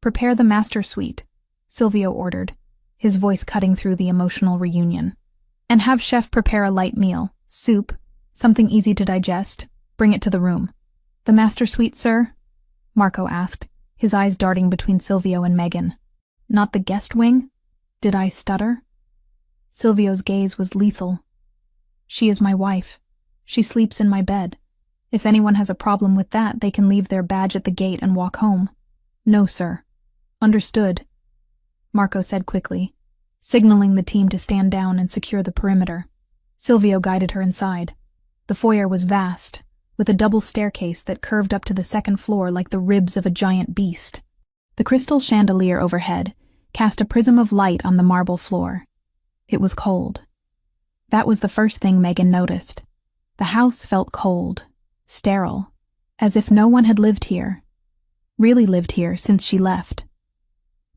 Prepare the master suite," Silvio ordered, his voice cutting through the emotional reunion. And have chef prepare a light meal, soup, something easy to digest. Bring it to the room. The master suite, sir? Marco asked, his eyes darting between Silvio and Megan. Not the guest wing? Did I stutter? Silvio's gaze was lethal. She is my wife. She sleeps in my bed. If anyone has a problem with that, they can leave their badge at the gate and walk home. No, sir. Understood, Marco said quickly, signaling the team to stand down and secure the perimeter. Silvio guided her inside. The foyer was vast, with a double staircase that curved up to the second floor like the ribs of a giant beast. The crystal chandelier overhead cast a prism of light on the marble floor. It was cold. That was the first thing Megan noticed. The house felt cold, sterile, as if no one had lived here, really lived here since she left.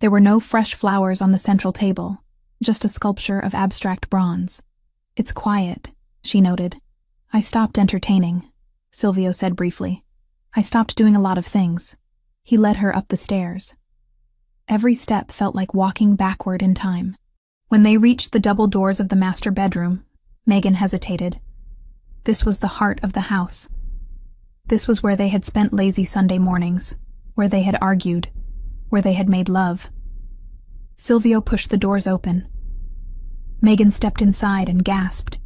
There were no fresh flowers on the central table, just a sculpture of abstract bronze. It's quiet, she noted. I stopped entertaining, Silvio said briefly. I stopped doing a lot of things. He led her up the stairs. Every step felt like walking backward in time. When they reached the double doors of the master bedroom, Megan hesitated. This was the heart of the house. This was where they had spent lazy Sunday mornings, where they had argued, where they had made love. Silvio pushed the doors open. Megan stepped inside and gasped.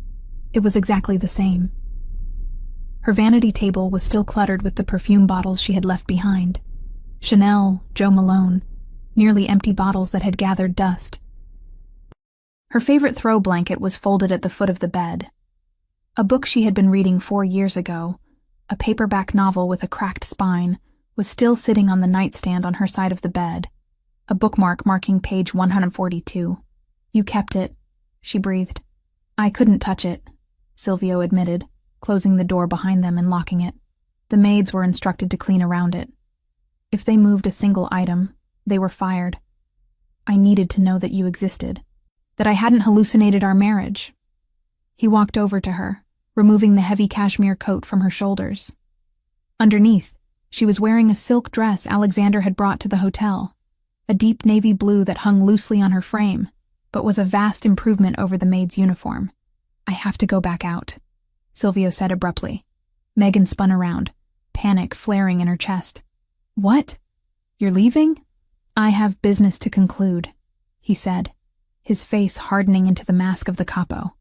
It was exactly the same. Her vanity table was still cluttered with the perfume bottles she had left behind. Chanel, Jo Malone, nearly empty bottles that had gathered dust. Her favorite throw blanket was folded at the foot of the bed. A book she had been reading 4 years ago, a paperback novel with a cracked spine, was still sitting on the nightstand on her side of the bed, a bookmark marking page 142. You kept it, she breathed. I couldn't touch it, Silvio admitted, closing the door behind them and locking it. The maids were instructed to clean around it. If they moved a single item, they were fired. I needed to know that you existed, that I hadn't hallucinated our marriage. He walked over to her, removing the heavy cashmere coat from her shoulders. Underneath, she was wearing a silk dress Alexander had brought to the hotel, a deep navy blue that hung loosely on her frame, but was a vast improvement over the maid's uniform. I have to go back out, Silvio said abruptly. Megan spun around, panic flaring in her chest. What? You're leaving? I have business to conclude, he said, his face hardening into the mask of the capo.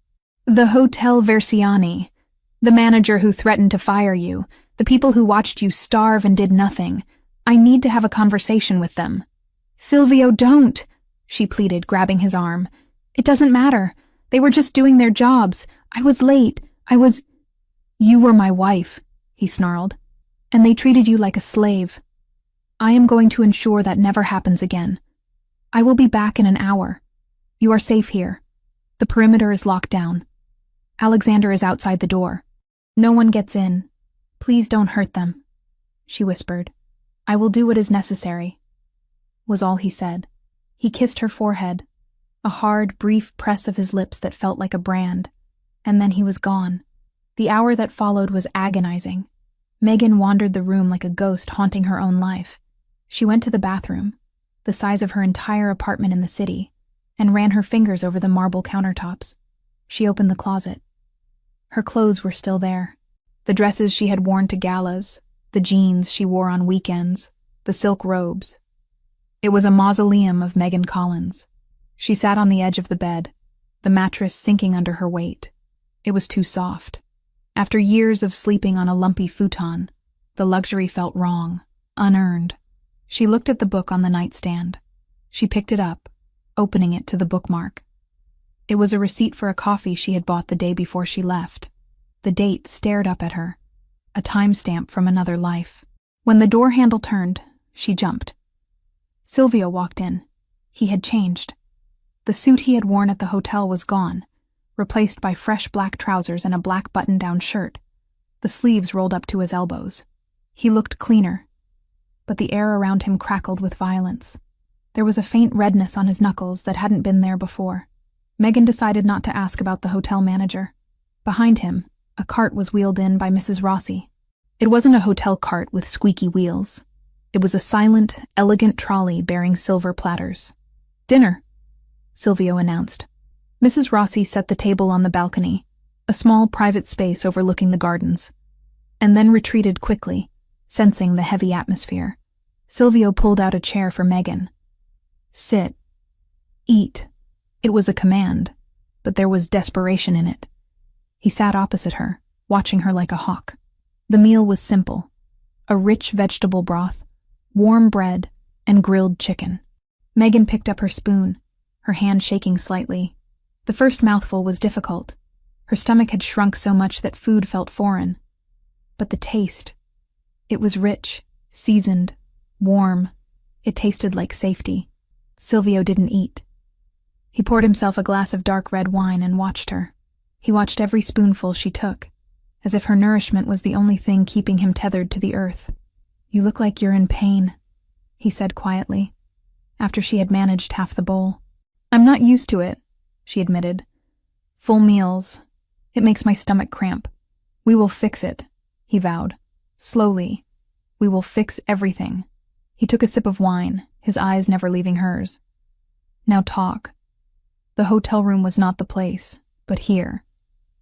The Hotel Versiani, the manager who threatened to fire you, the people who watched you starve and did nothing. I need to have a conversation with them. Silvio, don't, she pleaded, grabbing his arm. It doesn't matter. They were just doing their jobs. I was late. You were my wife, he snarled, and they treated you like a slave. I am going to ensure that never happens again. I will be back in an hour. You are safe here. The perimeter is locked down. Alexander is outside the door. No one gets in. Please don't hurt them, she whispered. I will do what is necessary, was all he said. He kissed her forehead, a hard, brief press of his lips that felt like a brand, and then he was gone. The hour that followed was agonizing. Megan wandered the room like a ghost haunting her own life. She went to the bathroom, the size of her entire apartment in the city, and ran her fingers over the marble countertops. She opened the closet. Her clothes were still there. The dresses she had worn to galas, the jeans she wore on weekends, the silk robes. It was a mausoleum of Megan Collins. She sat on the edge of the bed, the mattress sinking under her weight. It was too soft. After years of sleeping on a lumpy futon, the luxury felt wrong, unearned. She looked at the book on the nightstand. She picked it up, opening it to the bookmark. It was a receipt for a coffee she had bought the day before she left. The date stared up at her, a timestamp from another life. When the door handle turned, she jumped. Silvio walked in. He had changed. The suit he had worn at the hotel was gone, replaced by fresh black trousers and a black button-down shirt, the sleeves rolled up to his elbows. He looked cleaner, but the air around him crackled with violence. There was a faint redness on his knuckles that hadn't been there before. Megan decided not to ask about the hotel manager. Behind him, a cart was wheeled in by Mrs. Rossi. It wasn't a hotel cart with squeaky wheels. It was a silent, elegant trolley bearing silver platters. Dinner, Silvio announced. Mrs. Rossi set the table on the balcony, a small private space overlooking the gardens, and then retreated quickly, sensing the heavy atmosphere. Silvio pulled out a chair for Megan. Sit. Eat. It was a command, but there was desperation in it. He sat opposite her, watching her like a hawk. The meal was simple: a rich vegetable broth, warm bread, and grilled chicken. Megan picked up her spoon, her hand shaking slightly. The first mouthful was difficult. Her stomach had shrunk so much that food felt foreign. But the taste, it was rich, seasoned, warm. It tasted like safety. Silvio didn't eat. He poured himself a glass of dark red wine and watched her. He watched every spoonful she took, as if her nourishment was the only thing keeping him tethered to the earth. "You look like you're in pain," he said quietly, after she had managed half the bowl. "I'm not used to it," she admitted. "Full meals. It makes my stomach cramp. We will fix it," he vowed. Slowly. "We will fix everything." He took a sip of wine, his eyes never leaving hers. "Now talk. The hotel room was not the place, but here.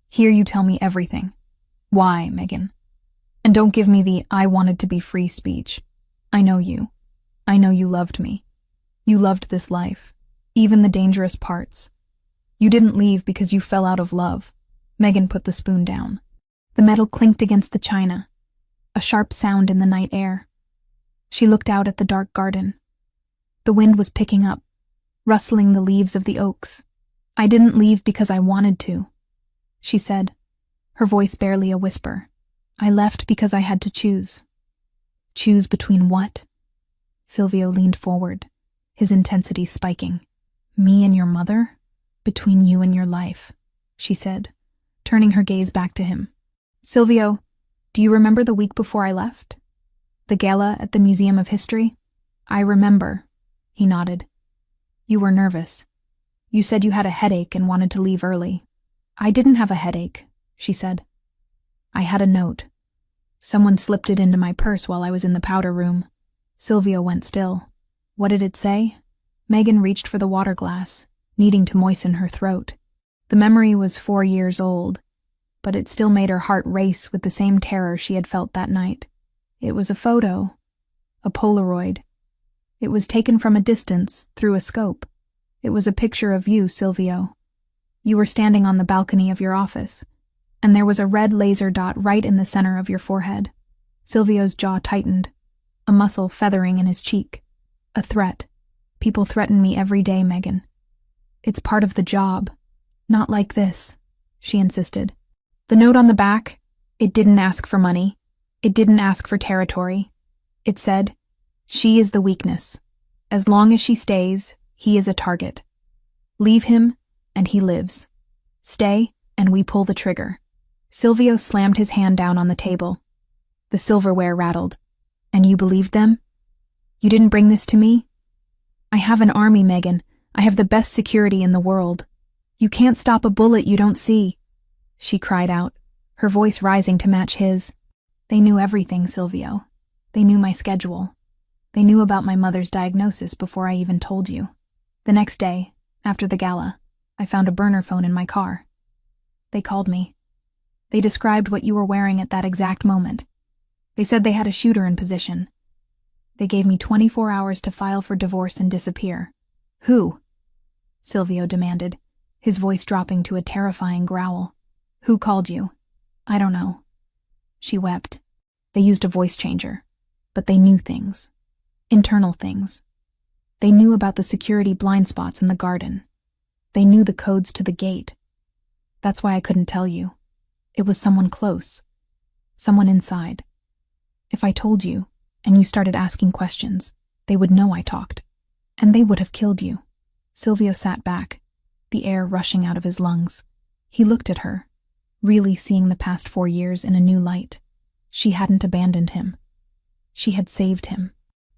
Here you tell me everything. Why, Megan? And don't give me the 'I wanted to be free' speech. I know you. I know you loved me. You loved this life, even the dangerous parts. You didn't leave because you fell out of love." Megan put the spoon down. The metal clinked against the china, a sharp sound in the night air. She looked out at the dark garden. The wind was picking up, rustling the leaves of the oaks. "I didn't leave because I wanted to," she said, her voice barely a whisper. "I left because I had to choose." "Choose between what?" Silvio leaned forward, his intensity spiking. "Me and your mother? Between you and your life," she said, turning her gaze back to him. "Silvio, do you remember the week before I left? The gala at the Museum of History?" "I remember," he nodded. "You were nervous. You said you had a headache and wanted to leave early." "I didn't have a headache," she said. "I had a note. Someone slipped it into my purse while I was in the powder room." Silvio went still. "What did it say?" Megan reached for the water glass, needing to moisten her throat. The memory was 4 years old, but it still made her heart race with the same terror she had felt that night. It was a photo, a Polaroid. It was taken from a distance, through a scope. It was a picture of you, Silvio. You were standing on the balcony of your office, and there was a red laser dot right in the center of your forehead. Silvio's jaw tightened, a muscle feathering in his cheek. "A threat. People threaten me every day, Megan. It's part of the job. Not like this," she insisted. The note on the back, it didn't ask for money. It didn't ask for territory. It said, "She is the weakness. As long as she stays, he is a target. Leave him, and he lives. Stay, and we pull the trigger." Silvio slammed his hand down on the table. The silverware rattled. "And you believed them? You didn't bring this to me? I have an army, Megan. I have the best security in the world. You can't stop a bullet you don't see," she cried out, her voice rising to match his. "They knew everything, Silvio. They knew my schedule. They knew about my mother's diagnosis before I even told you. The next day, after the gala, I found a burner phone in my car. They called me. They described what you were wearing at that exact moment. They said they had a shooter in position. They gave me 24 hours to file for divorce and disappear." "Who?" Silvio demanded, his voice dropping to a terrifying growl. "Who called you?" "I don't know." She wept. "They used a voice changer, but they knew things. Internal things. They knew about the security blind spots in the garden. They knew the codes to the gate. That's why I couldn't tell you. It was someone close. Someone inside. If I told you, and you started asking questions, they would know I talked. And they would have killed you." Silvio sat back, the air rushing out of his lungs. He looked at her, really seeing the past 4 years in a new light. She hadn't abandoned him. She had saved him.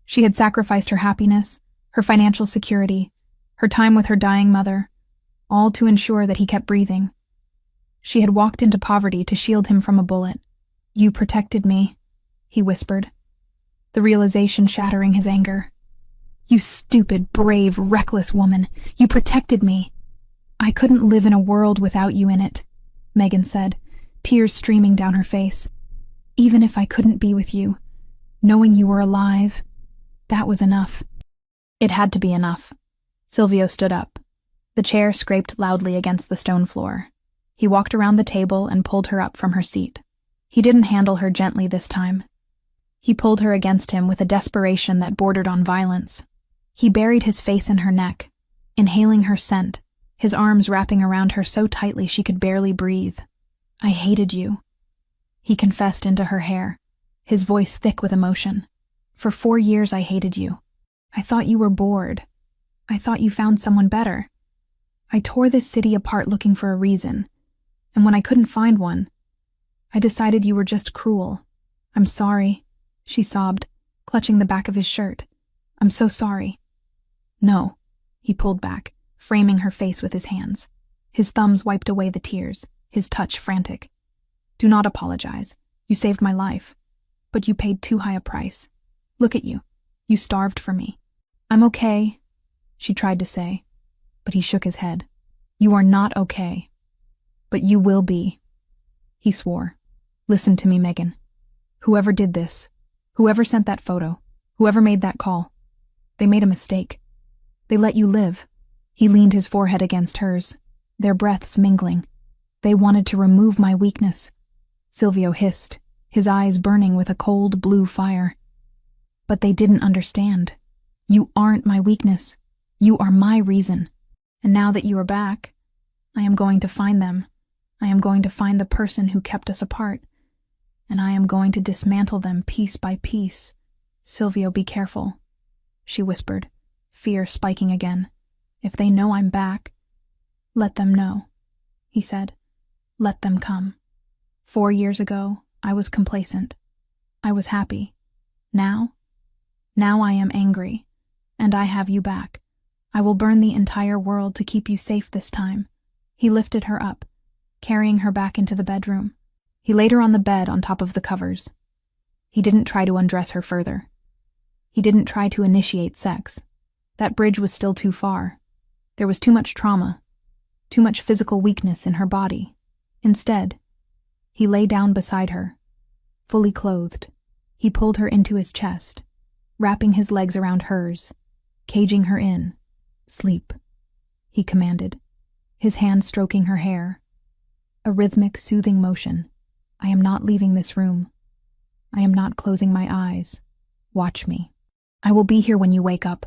She had sacrificed her happiness, her financial security, her time with her dying mother, all to ensure that he kept breathing. She had walked into poverty to shield him from a bullet. "You protected me," he whispered, the realization shattering his anger. "You stupid, brave, reckless woman. You protected me." I couldn't live in a world without you in it, Megan said, tears streaming down her face. Even if I couldn't be with you, knowing you were alive, that was enough. It had to be enough. Silvio stood up. The chair scraped loudly against the stone floor. He walked around the table and pulled her up from her seat. He didn't handle her gently this time. He pulled her against him with a desperation that bordered on violence. He buried his face in her neck, inhaling her scent, his arms wrapping around her so tightly she could barely breathe. I hated you, he confessed into her hair, his voice thick with emotion. For 4 years I hated you. I thought you were bored. I thought you found someone better. I tore this city apart looking for a reason, and when I couldn't find one, I decided you were just cruel. I'm sorry, she sobbed, clutching the back of his shirt. I'm so sorry. No, he pulled back, framing her face with his hands. His thumbs wiped away the tears, his touch frantic. Do not apologize. You saved my life. But you paid too high a price. Look at you. You starved for me. I'm okay, she tried to say, but he shook his head. You are not okay. But you will be. He swore. Listen to me, Megan. Whoever did this, whoever sent that photo, whoever made that call, they made a mistake. They let you live. He leaned his forehead against hers, their breaths mingling. They wanted to remove my weakness. Silvio hissed, his eyes burning with a cold blue fire. But they didn't understand. You aren't my weakness. You are my reason. And now that you are back, I am going to find them. I am going to find the person who kept us apart. And I am going to dismantle them piece by piece. Silvio, be careful, she whispered, fear spiking again. If they know I'm back, let them know, he said. Let them come. 4 years ago, I was complacent. I was happy. Now I am angry, and I have you back. I will burn the entire world to keep you safe this time. He lifted her up, carrying her back into the bedroom. He laid her on the bed on top of the covers. He didn't try to undress her further. He didn't try to initiate sex. That bridge was still too far. There was too much trauma, too much physical weakness in her body. Instead, he lay down beside her, fully clothed. He pulled her into his chest, wrapping his legs around hers, caging her in. Sleep, he commanded, his hand stroking her hair. A rhythmic, soothing motion. I am not leaving this room. I am not closing my eyes. Watch me. I will be here when you wake up.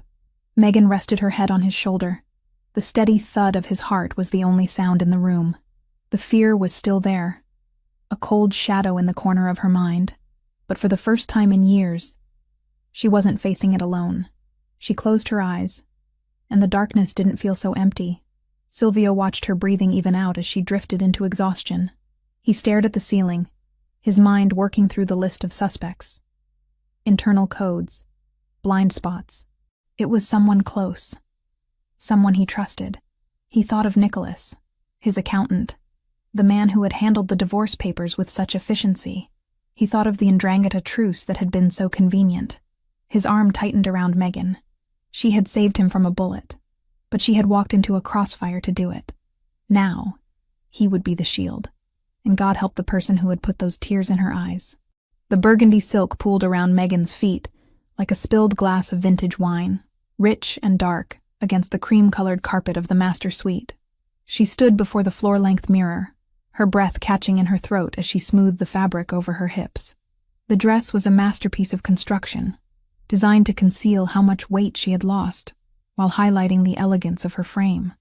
Megan rested her head on his shoulder. The steady thud of his heart was the only sound in the room. The fear was still there, a cold shadow in the corner of her mind. But for the first time in years, she wasn't facing it alone. She closed her eyes, and the darkness didn't feel so empty. Silvio watched her breathing even out as she drifted into exhaustion. He stared at the ceiling, his mind working through the list of suspects. Internal codes, blind spots. It was someone close, someone he trusted. He thought of Nicholas, his accountant, the man who had handled the divorce papers with such efficiency. He thought of the Ndrangheta truce that had been so convenient. His arm tightened around Megan. She had saved him from a bullet, but she had walked into a crossfire to do it. Now, he would be the shield. And God help the person who had put those tears in her eyes. The burgundy silk pooled around Megan's feet, like a spilled glass of vintage wine, rich and dark, against the cream-colored carpet of the master suite. She stood before the floor-length mirror, her breath catching in her throat as she smoothed the fabric over her hips. The dress was a masterpiece of construction, designed to conceal how much weight she had lost, while highlighting the elegance of her frame.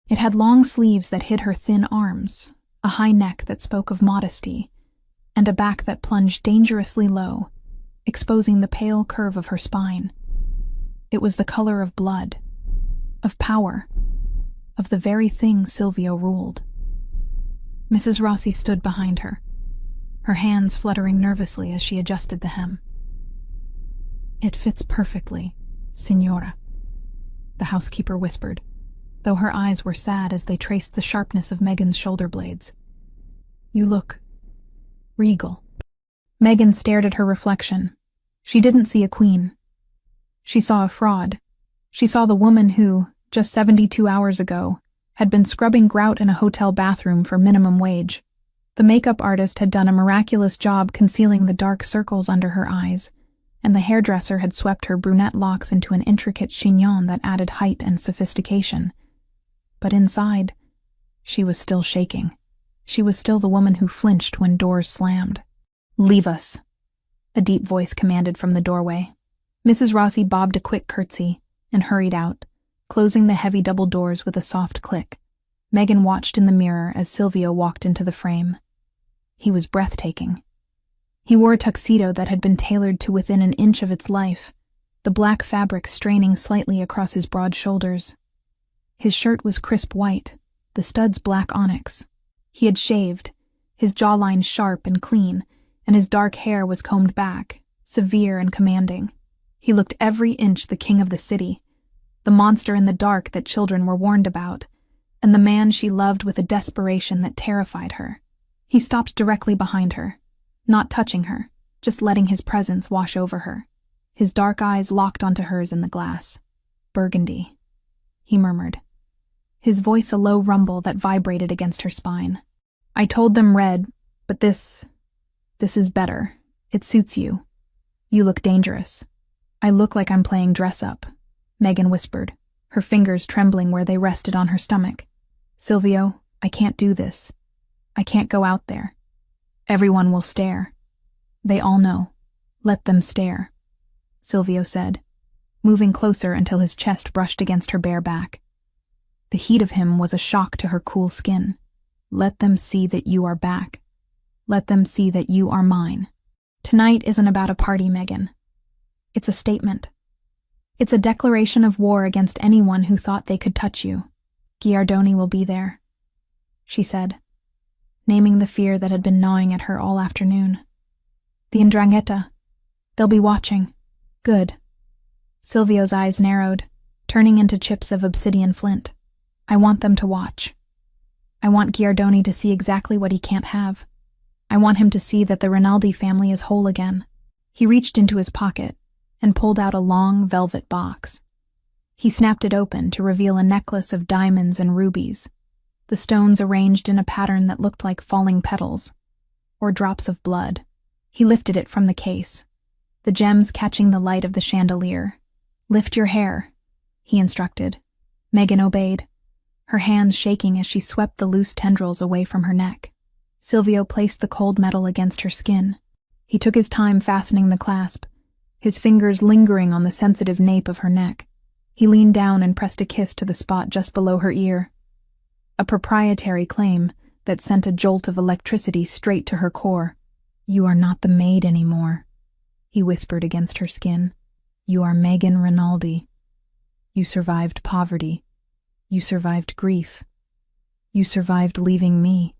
It had long sleeves that hid her thin arms, a high neck that spoke of modesty, and a back that plunged dangerously low, exposing the pale curve of her spine. It was the color of blood, of power, of the very thing Silvio ruled. Mrs. Rossi stood behind her, her hands fluttering nervously as she adjusted the hem. It fits perfectly, Signora, the housekeeper whispered, though her eyes were sad as they traced the sharpness of Megan's shoulder blades. You look regal. Megan stared at her reflection. She didn't see a queen. She saw a fraud. She saw the woman who, just 72 hours ago, had been scrubbing grout in a hotel bathroom for minimum wage. The makeup artist had done a miraculous job concealing the dark circles under her eyes, and the hairdresser had swept her brunette locks into an intricate chignon that added height and sophistication. But inside, she was still shaking. She was still the woman who flinched when doors slammed. "Leave us," a deep voice commanded from the doorway. Mrs. Rossi bobbed a quick curtsy and hurried out, closing the heavy double doors with a soft click. Megan watched in the mirror as Silvio walked into the frame. He was breathtaking. He wore a tuxedo that had been tailored to within an inch of its life, the black fabric straining slightly across his broad shoulders. His shirt was crisp white, the studs black onyx. He had shaved, his jawline sharp and clean, and his dark hair was combed back, severe and commanding. He looked every inch the king of the city, the monster in the dark that children were warned about, and the man she loved with a desperation that terrified her. He stopped directly behind her, not touching her, just letting his presence wash over her. His dark eyes locked onto hers in the glass. "Burgundy," he murmured, his voice a low rumble that vibrated against her spine. "I told them red, but this is better. It suits you. You look dangerous." "I look like I'm playing dress-up," Megan whispered, her fingers trembling where they rested on her stomach. "Silvio, I can't do this. I can't go out there. Everyone will stare. They all know. Let them stare," Silvio said, moving closer until his chest brushed against her bare back. The heat of him was a shock to her cool skin. "Let them see that you are back. Let them see that you are mine. Tonight isn't about a party, Megan. It's a statement. It's a declaration of war against anyone who thought they could touch you. Giardoni will be there," she said, naming the fear that had been gnawing at her all afternoon. "The 'Ndrangheta. They'll be watching." "Good." Silvio's eyes narrowed, turning into chips of obsidian flint. "I want them to watch. I want Giardoni to see exactly what he can't have. I want him to see that the Rinaldi family is whole again." He reached into his pocket and pulled out a long velvet box. He snapped it open to reveal a necklace of diamonds and rubies, the stones arranged in a pattern that looked like falling petals, or drops of blood. He lifted it from the case, the gems catching the light of the chandelier. "Lift your hair," he instructed. Megan obeyed, her hands shaking as she swept the loose tendrils away from her neck. Silvio placed the cold metal against her skin. He took his time fastening the clasp, his fingers lingering on the sensitive nape of her neck. He leaned down and pressed a kiss to the spot just below her ear. A proprietary claim that sent a jolt of electricity straight to her core. "You are not the maid anymore," he whispered against her skin. "You are Megan Rinaldi. You survived poverty. You survived grief. You survived leaving me.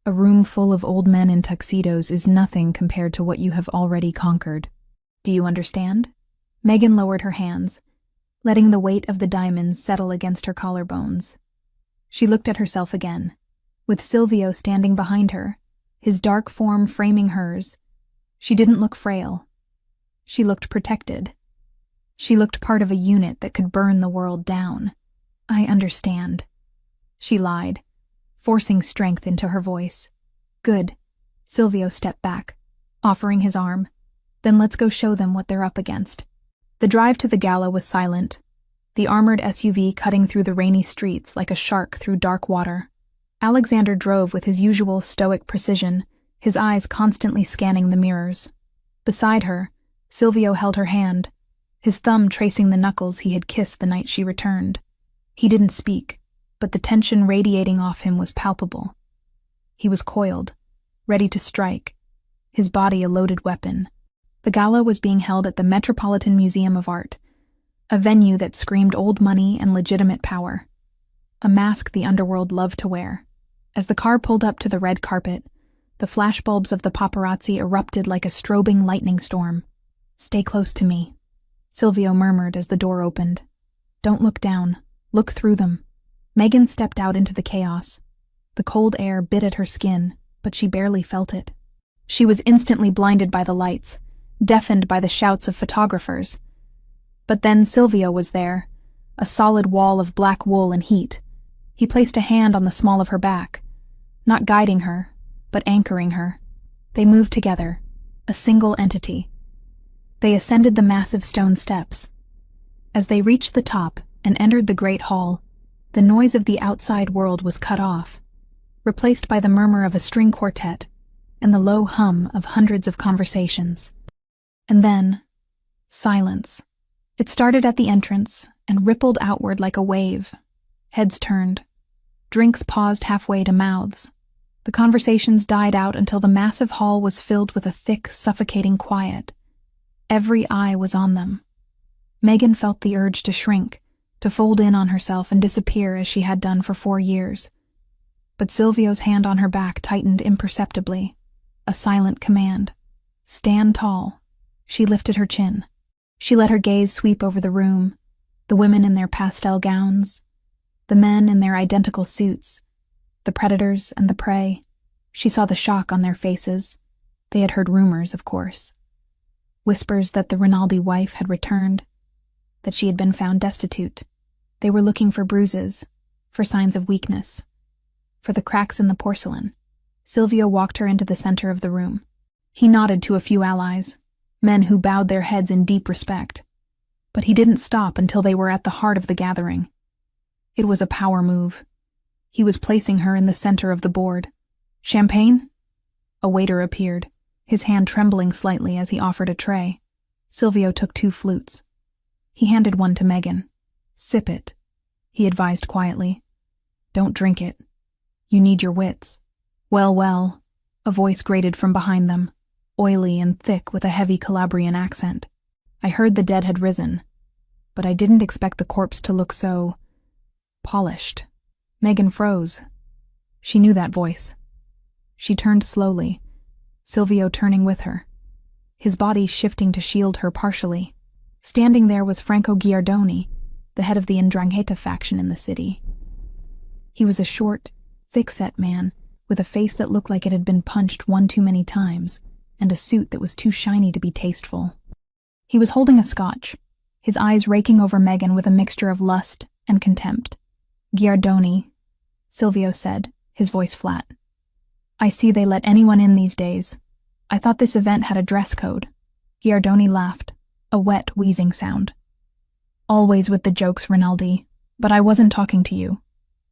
A room full of old men in tuxedos is nothing compared to what you have already conquered. Do you understand?" Megan lowered her hands, letting the weight of the diamonds settle against her collarbones. She looked at herself again, with Silvio standing behind her, his dark form framing hers. She didn't look frail. She looked protected. She looked part of a unit that could burn the world down. "I understand," she lied, forcing strength into her voice. "Good." Silvio stepped back, offering his arm. "Then let's go show them what they're up against." The drive to the gala was silent, the armored SUV cutting through the rainy streets like a shark through dark water. Alexander drove with his usual stoic precision, his eyes constantly scanning the mirrors. Beside her, Silvio held her hand, his thumb tracing the knuckles he had kissed the night she returned. He didn't speak, but the tension radiating off him was palpable. He was coiled, ready to strike, his body a loaded weapon. The gala was being held at the Metropolitan Museum of Art, a venue that screamed old money and legitimate power, a mask the underworld loved to wear. As the car pulled up to the red carpet, the flashbulbs of the paparazzi erupted like a strobing lightning storm. "Stay close to me," Silvio murmured as the door opened. "Don't look down. Look through them." Megan stepped out into the chaos. The cold air bit at her skin, but she barely felt it. She was instantly blinded by the lights, deafened by the shouts of photographers. But then Silvio was there, a solid wall of black wool and heat. He placed a hand on the small of her back, not guiding her, but anchoring her. They moved together, a single entity. They ascended the massive stone steps. As they reached the top and entered the great hall, the noise of the outside world was cut off, replaced by the murmur of a string quartet and the low hum of hundreds of conversations. And then, silence. It started at the entrance and rippled outward like a wave. Heads turned. Drinks paused halfway to mouths. The conversations died out until the massive hall was filled with a thick, suffocating quiet. Every eye was on them. Megan felt the urge to shrink, to fold in on herself and disappear as she had done for 4 years. But Silvio's hand on her back tightened imperceptibly, a silent command. Stand tall. She lifted her chin. She let her gaze sweep over the room, the women in their pastel gowns, the men in their identical suits, the predators and the prey. She saw the shock on their faces. They had heard rumors, of course. Whispers that the Rinaldi wife had returned, that she had been found destitute. They were looking for bruises, for signs of weakness, for the cracks in the porcelain. Silvio walked her into the center of the room. He nodded to a few allies, men who bowed their heads in deep respect. But he didn't stop until they were at the heart of the gathering. It was a power move. He was placing her in the center of the board. Champagne? A waiter appeared, his hand trembling slightly as he offered a tray. Silvio took 2 flutes. He handed one to Megan. Sip it, he advised quietly. Don't drink it. You need your wits. Well, a voice grated from behind them, oily and thick with a heavy Calabrian accent. I heard the dead had risen, but I didn't expect the corpse to look so polished. Megan froze. She knew that voice. She turned slowly, Silvio turning with her, his body shifting to shield her partially. Standing there was Franco Giardoni, the head of the 'Ndrangheta faction in the city. He was a short, thick-set man with a face that looked like it had been punched 1 too many times and a suit that was too shiny to be tasteful. He was holding a scotch, his eyes raking over Megan with a mixture of lust and contempt. Giardoni, Silvio said, his voice flat. I see they let anyone in these days. I thought this event had a dress code. Giardoni laughed, a wet, wheezing sound. Always with the jokes, Rinaldi, but I wasn't talking to you.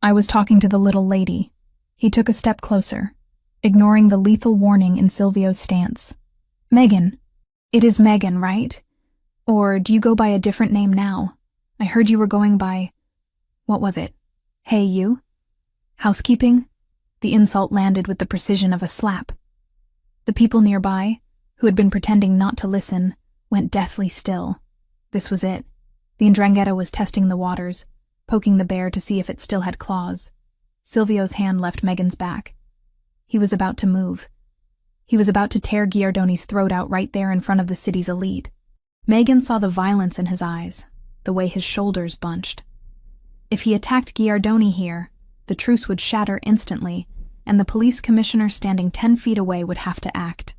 I was talking to the little lady. He took a step closer, ignoring the lethal warning in Silvio's stance. Megan. It is Megan, right? Or do you go by a different name now? I heard you were going by... What was it? Hey, you? Housekeeping? The insult landed with the precision of a slap. The people nearby, who had been pretending not to listen, went deathly still. This was it. The 'Ndrangheta was testing the waters, poking the bear to see if it still had claws. Silvio's hand left Megan's back. He was about to move. He was about to tear Giardoni's throat out right there in front of the city's elite. Megan saw the violence in his eyes, the way his shoulders bunched. If he attacked Giardoni here, the truce would shatter instantly, and the police commissioner standing 10 feet away would have to act.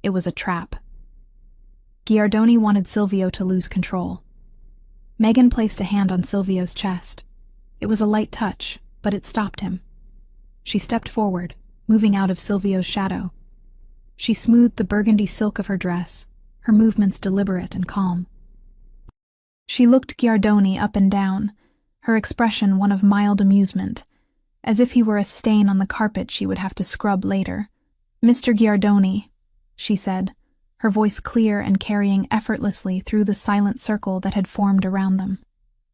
It was a trap. Giardoni wanted Silvio to lose control. Megan placed a hand on Silvio's chest. It was a light touch, but it stopped him. She stepped forward, moving out of Silvio's shadow. She smoothed the burgundy silk of her dress, her movements deliberate and calm. She looked Giardoni up and down, her expression one of mild amusement, as if he were a stain on the carpet she would have to scrub later. Mr. Giardoni, she said, her voice clear and carrying effortlessly through the silent circle that had formed around them.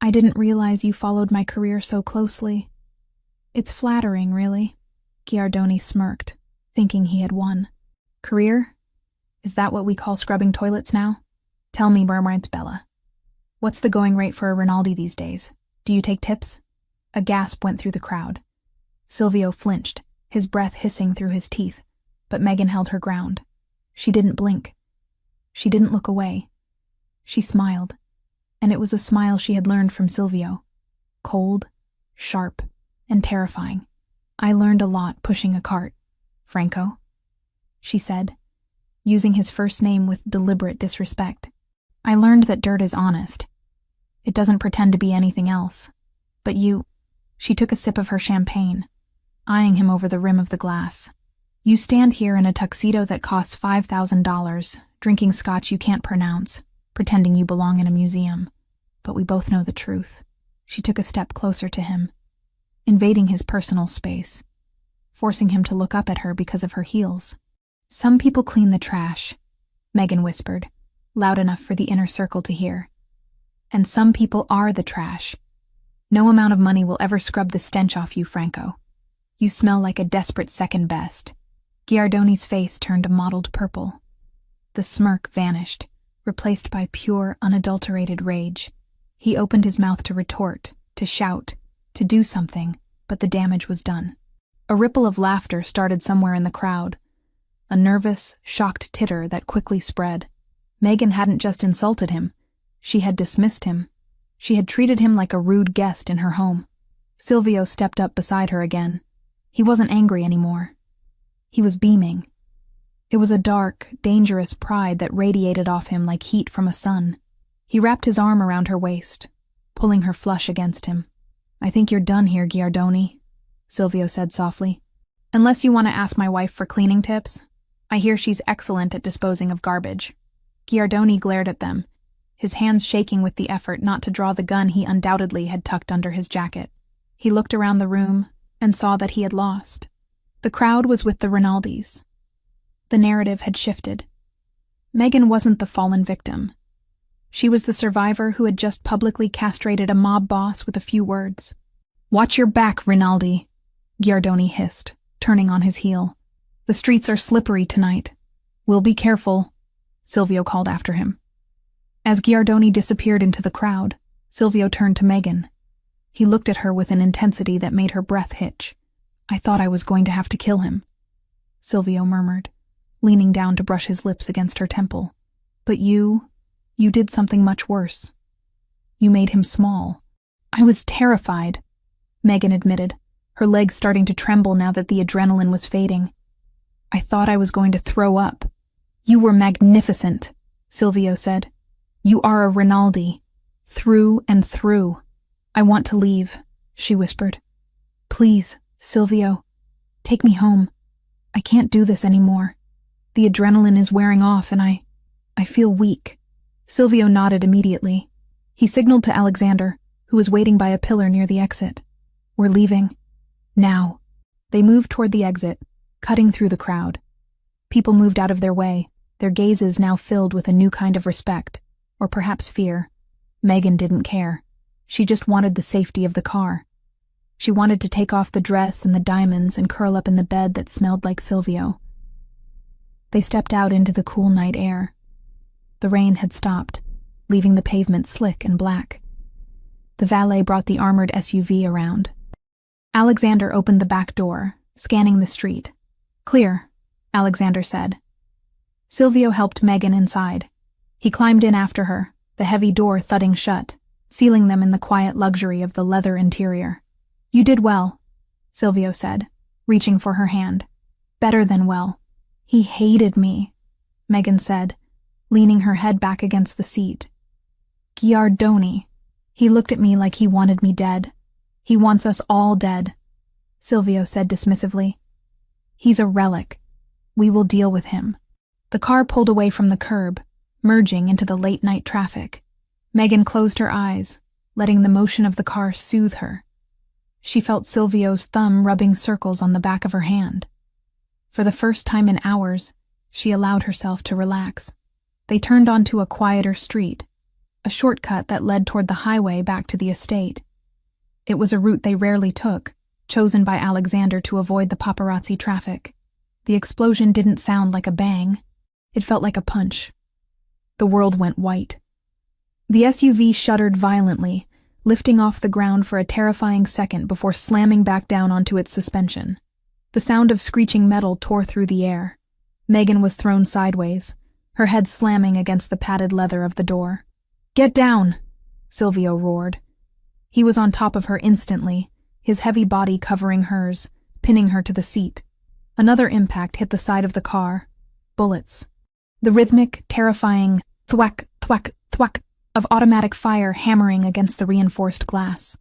I didn't realize you followed my career so closely. It's flattering, really. Giardoni smirked, thinking he had won. Career? Is that what we call scrubbing toilets now? Tell me, murmured Bella. What's the going rate for a Rinaldi these days? Do you take tips? A gasp went through the crowd. Silvio flinched, his breath hissing through his teeth, but Megan held her ground. She didn't blink. She didn't look away. She smiled, and it was a smile she had learned from Silvio. Cold, sharp, and terrifying. I learned a lot pushing a cart, Franco, she said, using his first name with deliberate disrespect. I learned that dirt is honest. It doesn't pretend to be anything else. But you... She took a sip of her champagne, eyeing him over the rim of the glass. You stand here in a tuxedo that costs $5,000, drinking scotch you can't pronounce, pretending you belong in a museum. But we both know the truth. She took a step closer to him, invading his personal space, forcing him to look up at her because of her heels. Some people clean the trash, Megan whispered, loud enough for the inner circle to hear. And some people are the trash. No amount of money will ever scrub the stench off you, Franco. You smell like a desperate second best. Giardoni's face turned a mottled purple. The smirk vanished, replaced by pure, unadulterated rage. He opened his mouth to retort, to shout, to do something, but the damage was done. A ripple of laughter started somewhere in the crowd, a nervous, shocked titter that quickly spread. Megan hadn't just insulted him. She had dismissed him. She had treated him like a rude guest in her home. Silvio stepped up beside her again. He wasn't angry anymore. He was beaming. It was a dark, dangerous pride that radiated off him like heat from a sun. He wrapped his arm around her waist, pulling her flush against him. I think you're done here, Giardoni, Silvio said softly. Unless you want to ask my wife for cleaning tips. I hear she's excellent at disposing of garbage. Giardoni glared at them, his hands shaking with the effort not to draw the gun he undoubtedly had tucked under his jacket. He looked around the room and saw that he had lost. The crowd was with the Rinaldis. The narrative had shifted. Megan wasn't the fallen victim. She was the survivor who had just publicly castrated a mob boss with a few words. Watch your back, Rinaldi, Giardoni hissed, turning on his heel. The streets are slippery tonight. We'll be careful, Silvio called after him. As Giardoni disappeared into the crowd, Silvio turned to Megan. He looked at her with an intensity that made her breath hitch. I thought I was going to have to kill him, Silvio murmured, leaning down to brush his lips against her temple. But you did something much worse. You made him small. I was terrified, Megan admitted, her legs starting to tremble now that the adrenaline was fading. I thought I was going to throw up. You were magnificent, Silvio said. You are a Rinaldi, through and through. I want to leave, she whispered. Please, Silvio, take me home. I can't do this anymore. The adrenaline is wearing off and I feel weak. Silvio nodded immediately. He signaled to Alexander, who was waiting by a pillar near the exit. We're leaving. Now. They moved toward the exit, cutting through the crowd. People moved out of their way, their gazes now filled with a new kind of respect, or perhaps fear. Megan didn't care. She just wanted the safety of the car. She wanted to take off the dress and the diamonds and curl up in the bed that smelled like Silvio. They stepped out into the cool night air. The rain had stopped, leaving the pavement slick and black. The valet brought the armored SUV around. Alexander opened the back door, scanning the street. Clear, Alexander said. Silvio helped Megan inside. He climbed in after her, the heavy door thudding shut, sealing them in the quiet luxury of the leather interior. You did well, Silvio said, reaching for her hand. Better than well. He hated me, Megan said, leaning her head back against the seat. Giardoni. He looked at me like he wanted me dead. He wants us all dead, Silvio said dismissively. He's a relic. We will deal with him. The car pulled away from the curb, merging into the late-night traffic. Megan closed her eyes, letting the motion of the car soothe her. She felt Silvio's thumb rubbing circles on the back of her hand. For the first time in hours, she allowed herself to relax. They turned onto a quieter street, a shortcut that led toward the highway back to the estate. It was a route they rarely took, chosen by Alexander to avoid the paparazzi traffic. The explosion didn't sound like a bang. It felt like a punch. The world went white. The SUV shuddered violently, lifting off the ground for a terrifying second before slamming back down onto its suspension. The sound of screeching metal tore through the air. Megan was thrown sideways, her head slamming against the padded leather of the door. Get down, Silvio roared. He was on top of her instantly, his heavy body covering hers, pinning her to the seat. Another impact hit the side of the car. Bullets. The rhythmic, terrifying thwack, thwack, thwack of automatic fire hammering against the reinforced glass.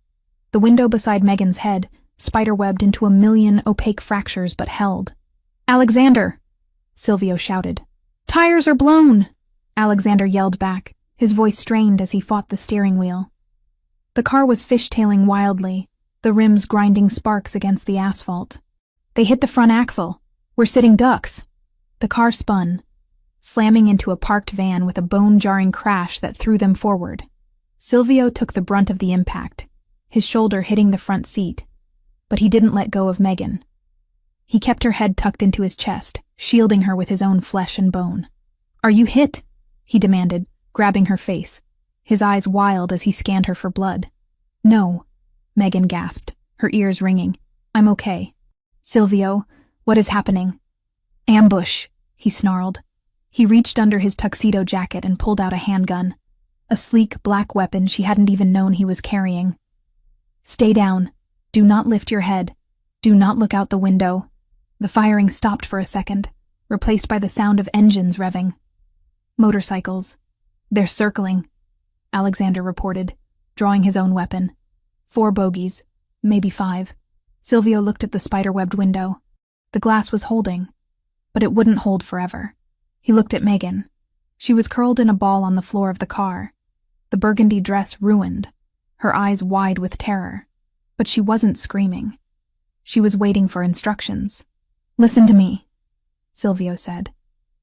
The window beside Megan's head spiderwebbed into a million opaque fractures but held. "Alexander!" Silvio shouted. "Tires are blown!" Alexander yelled back, his voice strained as he fought the steering wheel. The car was fishtailing wildly, the rims grinding sparks against the asphalt. "They hit the front axle. We're sitting ducks." The car spun, slamming into a parked van with a bone-jarring crash that threw them forward. Silvio took the brunt of the impact, his shoulder hitting the front seat, but he didn't let go of Megan. He kept her head tucked into his chest, shielding her with his own flesh and bone. "Are you hit?" he demanded, grabbing her face, his eyes wild as he scanned her for blood. "No," Megan gasped, her ears ringing. "I'm okay." "Silvio, what is happening?" "Ambush," he snarled. He reached under his tuxedo jacket and pulled out a handgun, a sleek black weapon she hadn't even known he was carrying. "Stay down. Do not lift your head. Do not look out the window." The firing stopped for a second, replaced by the sound of engines revving. "Motorcycles. They're circling," Alexander reported, drawing his own weapon. 4 bogies, maybe 5. Silvio looked at the spider-webbed window. The glass was holding, but it wouldn't hold forever. He looked at Megan. She was curled in a ball on the floor of the car, the burgundy dress ruined, her eyes wide with terror. But she wasn't screaming. She was waiting for instructions. "Listen to me," Silvio said,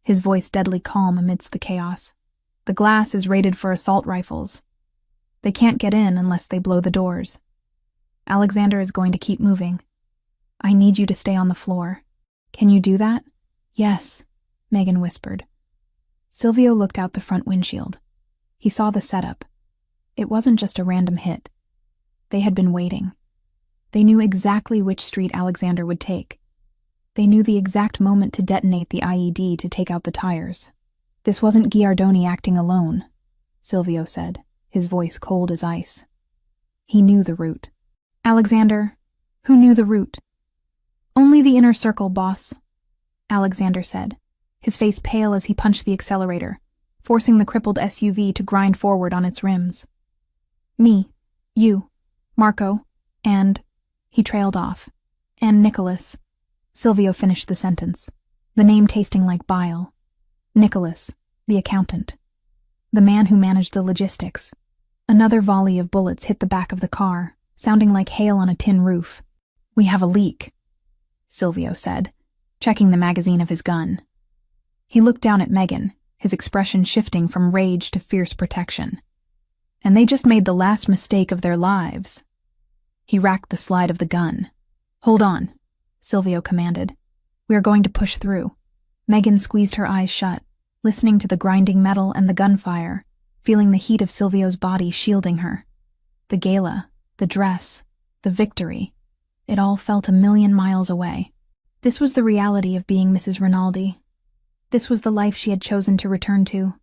his voice deadly calm amidst the chaos. "The glass is rated for assault rifles. They can't get in unless they blow the doors. Alexander is going to keep moving. I need you to stay on the floor. Can you do that?" "Yes," Megan whispered. Silvio looked out the front windshield. He saw the setup. It wasn't just a random hit. They had been waiting. They knew exactly which street Alexander would take. They knew the exact moment to detonate the IED to take out the tires. "This wasn't Giardoni acting alone," Silvio said, his voice cold as ice. "He knew the route." "Alexander, who knew the route?" "Only the inner circle, boss," Alexander said, his face pale as he punched the accelerator, forcing the crippled SUV to grind forward on its rims. "Me, you, Marco, and..." He trailed off. "And Nicholas." Silvio finished the sentence, the name tasting like bile. Nicholas, the accountant. The man who managed the logistics. Another volley of bullets hit the back of the car, sounding like hail on a tin roof. "We have a leak," Silvio said, checking the magazine of his gun. He looked down at Megan, his expression shifting from rage to fierce protection. "And they just made the last mistake of their lives." He racked the slide of the gun. "Hold on," Silvio commanded. "We are going to push through." Megan squeezed her eyes shut, listening to the grinding metal and the gunfire, feeling the heat of Silvio's body shielding her. The gala, the dress, the victory, it all felt a million miles away. This was the reality of being Mrs. Rinaldi. This was the life she had chosen to return to.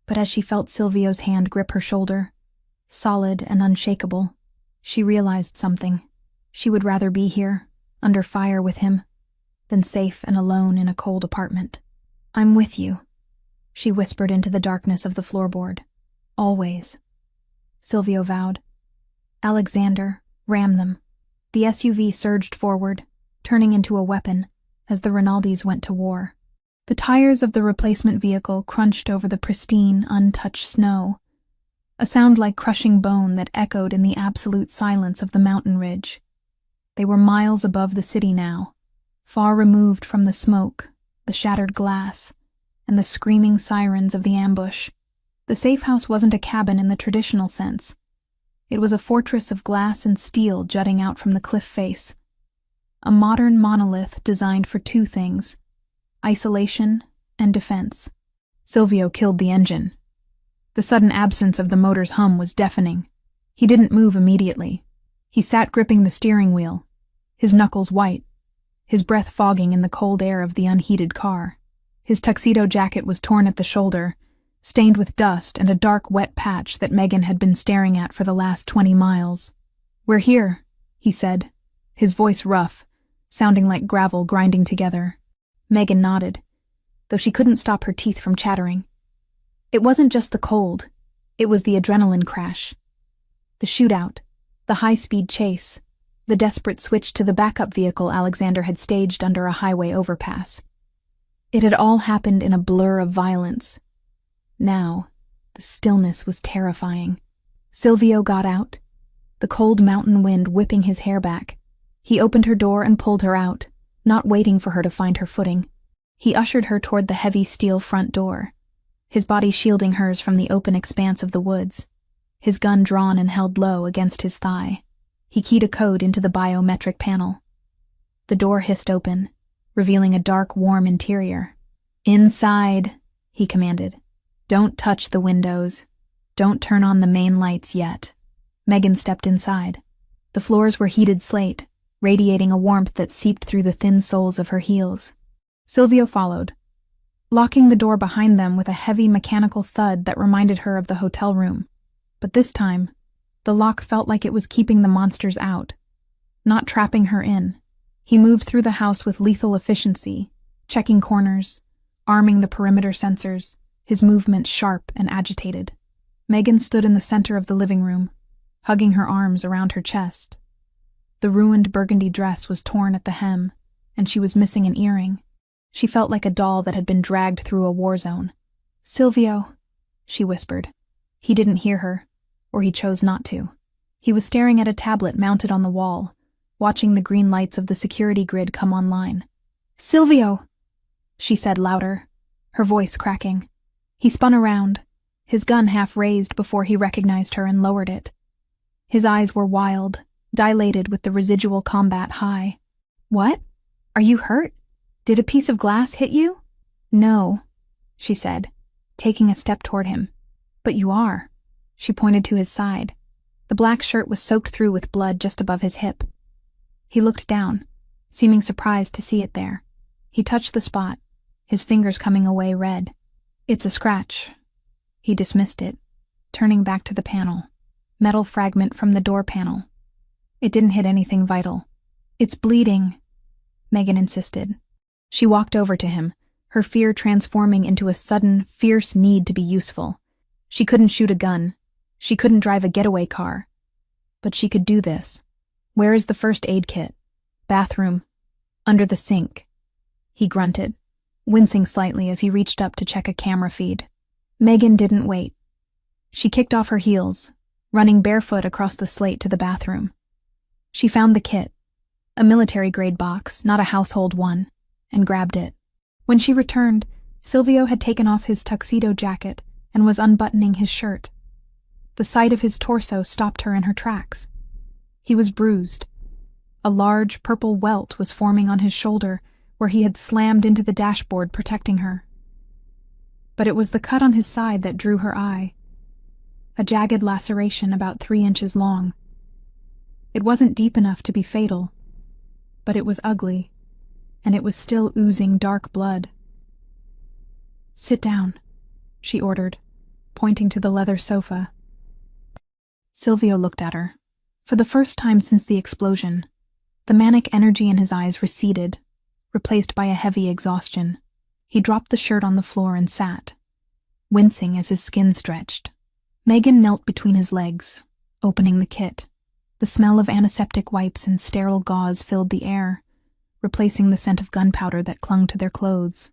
But as she felt Silvio's hand grip her shoulder, solid and unshakable, she realized something. She would rather be here, under fire with him, than safe and alone in a cold apartment. "I'm with you," she whispered into the darkness of the floorboard. "Always." Silvio vowed. Alexander, ram them. The SUV surged forward, turning into a weapon, as the Rinaldis went to war. The tires of the replacement vehicle crunched over the pristine, untouched snow, a sound like crushing bone that echoed in the absolute silence of the mountain ridge. They were miles above the city now, far removed from the smoke, the shattered glass, and the screaming sirens of the ambush. The safe house wasn't a cabin in the traditional sense. It was a fortress of glass and steel jutting out from the cliff face. A modern monolith designed for 2 things: isolation and defense. Silvio killed the engine. The sudden absence of the motor's hum was deafening. He didn't move immediately. He sat gripping the steering wheel, his knuckles white, his breath fogging in the cold air of the unheated car. His tuxedo jacket was torn at the shoulder, stained with dust and a dark wet patch that Megan had been staring at for the last 20 miles. "We're here," he said, his voice rough, sounding like gravel grinding together. Megan nodded, though she couldn't stop her teeth from chattering. It wasn't just the cold, it was the adrenaline crash. The shootout, The high-speed chase, the desperate switch to the backup vehicle Alexander had staged under a highway overpass. It had all happened in a blur of violence. Now, the stillness was terrifying. Silvio got out, the cold mountain wind whipping his hair back. He opened her door and pulled her out, not waiting for her to find her footing. He ushered her toward the heavy steel front door, his body shielding hers from the open expanse of the woods, his gun drawn and held low against his thigh. He keyed a code into the biometric panel. The door hissed open, revealing a dark, warm interior. "Inside," he commanded. "Don't touch the windows. Don't turn on the main lights yet." Megan stepped inside. The floors were heated slate, radiating a warmth that seeped through the thin soles of her heels. Silvio followed, locking the door behind them with a heavy mechanical thud that reminded her of the hotel room. But this time, the lock felt like it was keeping the monsters out, not trapping her in. He moved through the house with lethal efficiency, checking corners, arming the perimeter sensors, his movements sharp and agitated. Megan stood in the center of the living room, hugging her arms around her chest. The ruined burgundy dress was torn at the hem, and she was missing an earring. She felt like a doll that had been dragged through a war zone. "Silvio," she whispered. He didn't hear her, or he chose not to. He was staring at a tablet mounted on the wall, watching the green lights of the security grid come online. "Silvio," she said louder, her voice cracking. He spun around, his gun half raised before he recognized her and lowered it. His eyes were wild, dilated with the residual combat high. "What? Are you hurt? Did a piece of glass hit you?" "No," she said, taking a step toward him. "But you are." She pointed to his side. The black shirt was soaked through with blood just above his hip. He looked down, seeming surprised to see it there. He touched the spot, his fingers coming away red. "It's a scratch." He dismissed it, turning back to the panel. Metal fragment from the door panel. "It didn't hit anything vital." "It's bleeding," Megan insisted. She walked over to him, her fear transforming into a sudden, fierce need to be useful. She couldn't shoot a gun. She couldn't drive a getaway car. But she could do this. "Where is the first aid kit?" "Bathroom. Under the sink." He grunted, wincing slightly as he reached up to check a camera feed. Megan didn't wait. She kicked off her heels, running barefoot across the slate to the bathroom. She found the kit, a military-grade box, not a household one, and grabbed it. When she returned, Silvio had taken off his tuxedo jacket and was unbuttoning his shirt. The sight of his torso stopped her in her tracks. He was bruised. A large purple welt was forming on his shoulder where he had slammed into the dashboard protecting her. But it was the cut on his side that drew her eye. A jagged laceration about 3 inches long. It wasn't deep enough to be fatal, but it was ugly, and it was still oozing dark blood. "Sit down," she ordered, pointing to the leather sofa. Silvio looked at her. For the first time since the explosion, the manic energy in his eyes receded, replaced by a heavy exhaustion. He dropped the shirt on the floor and sat, wincing as his skin stretched. Megan knelt between his legs, opening the kit. The smell of antiseptic wipes and sterile gauze filled the air, replacing the scent of gunpowder that clung to their clothes.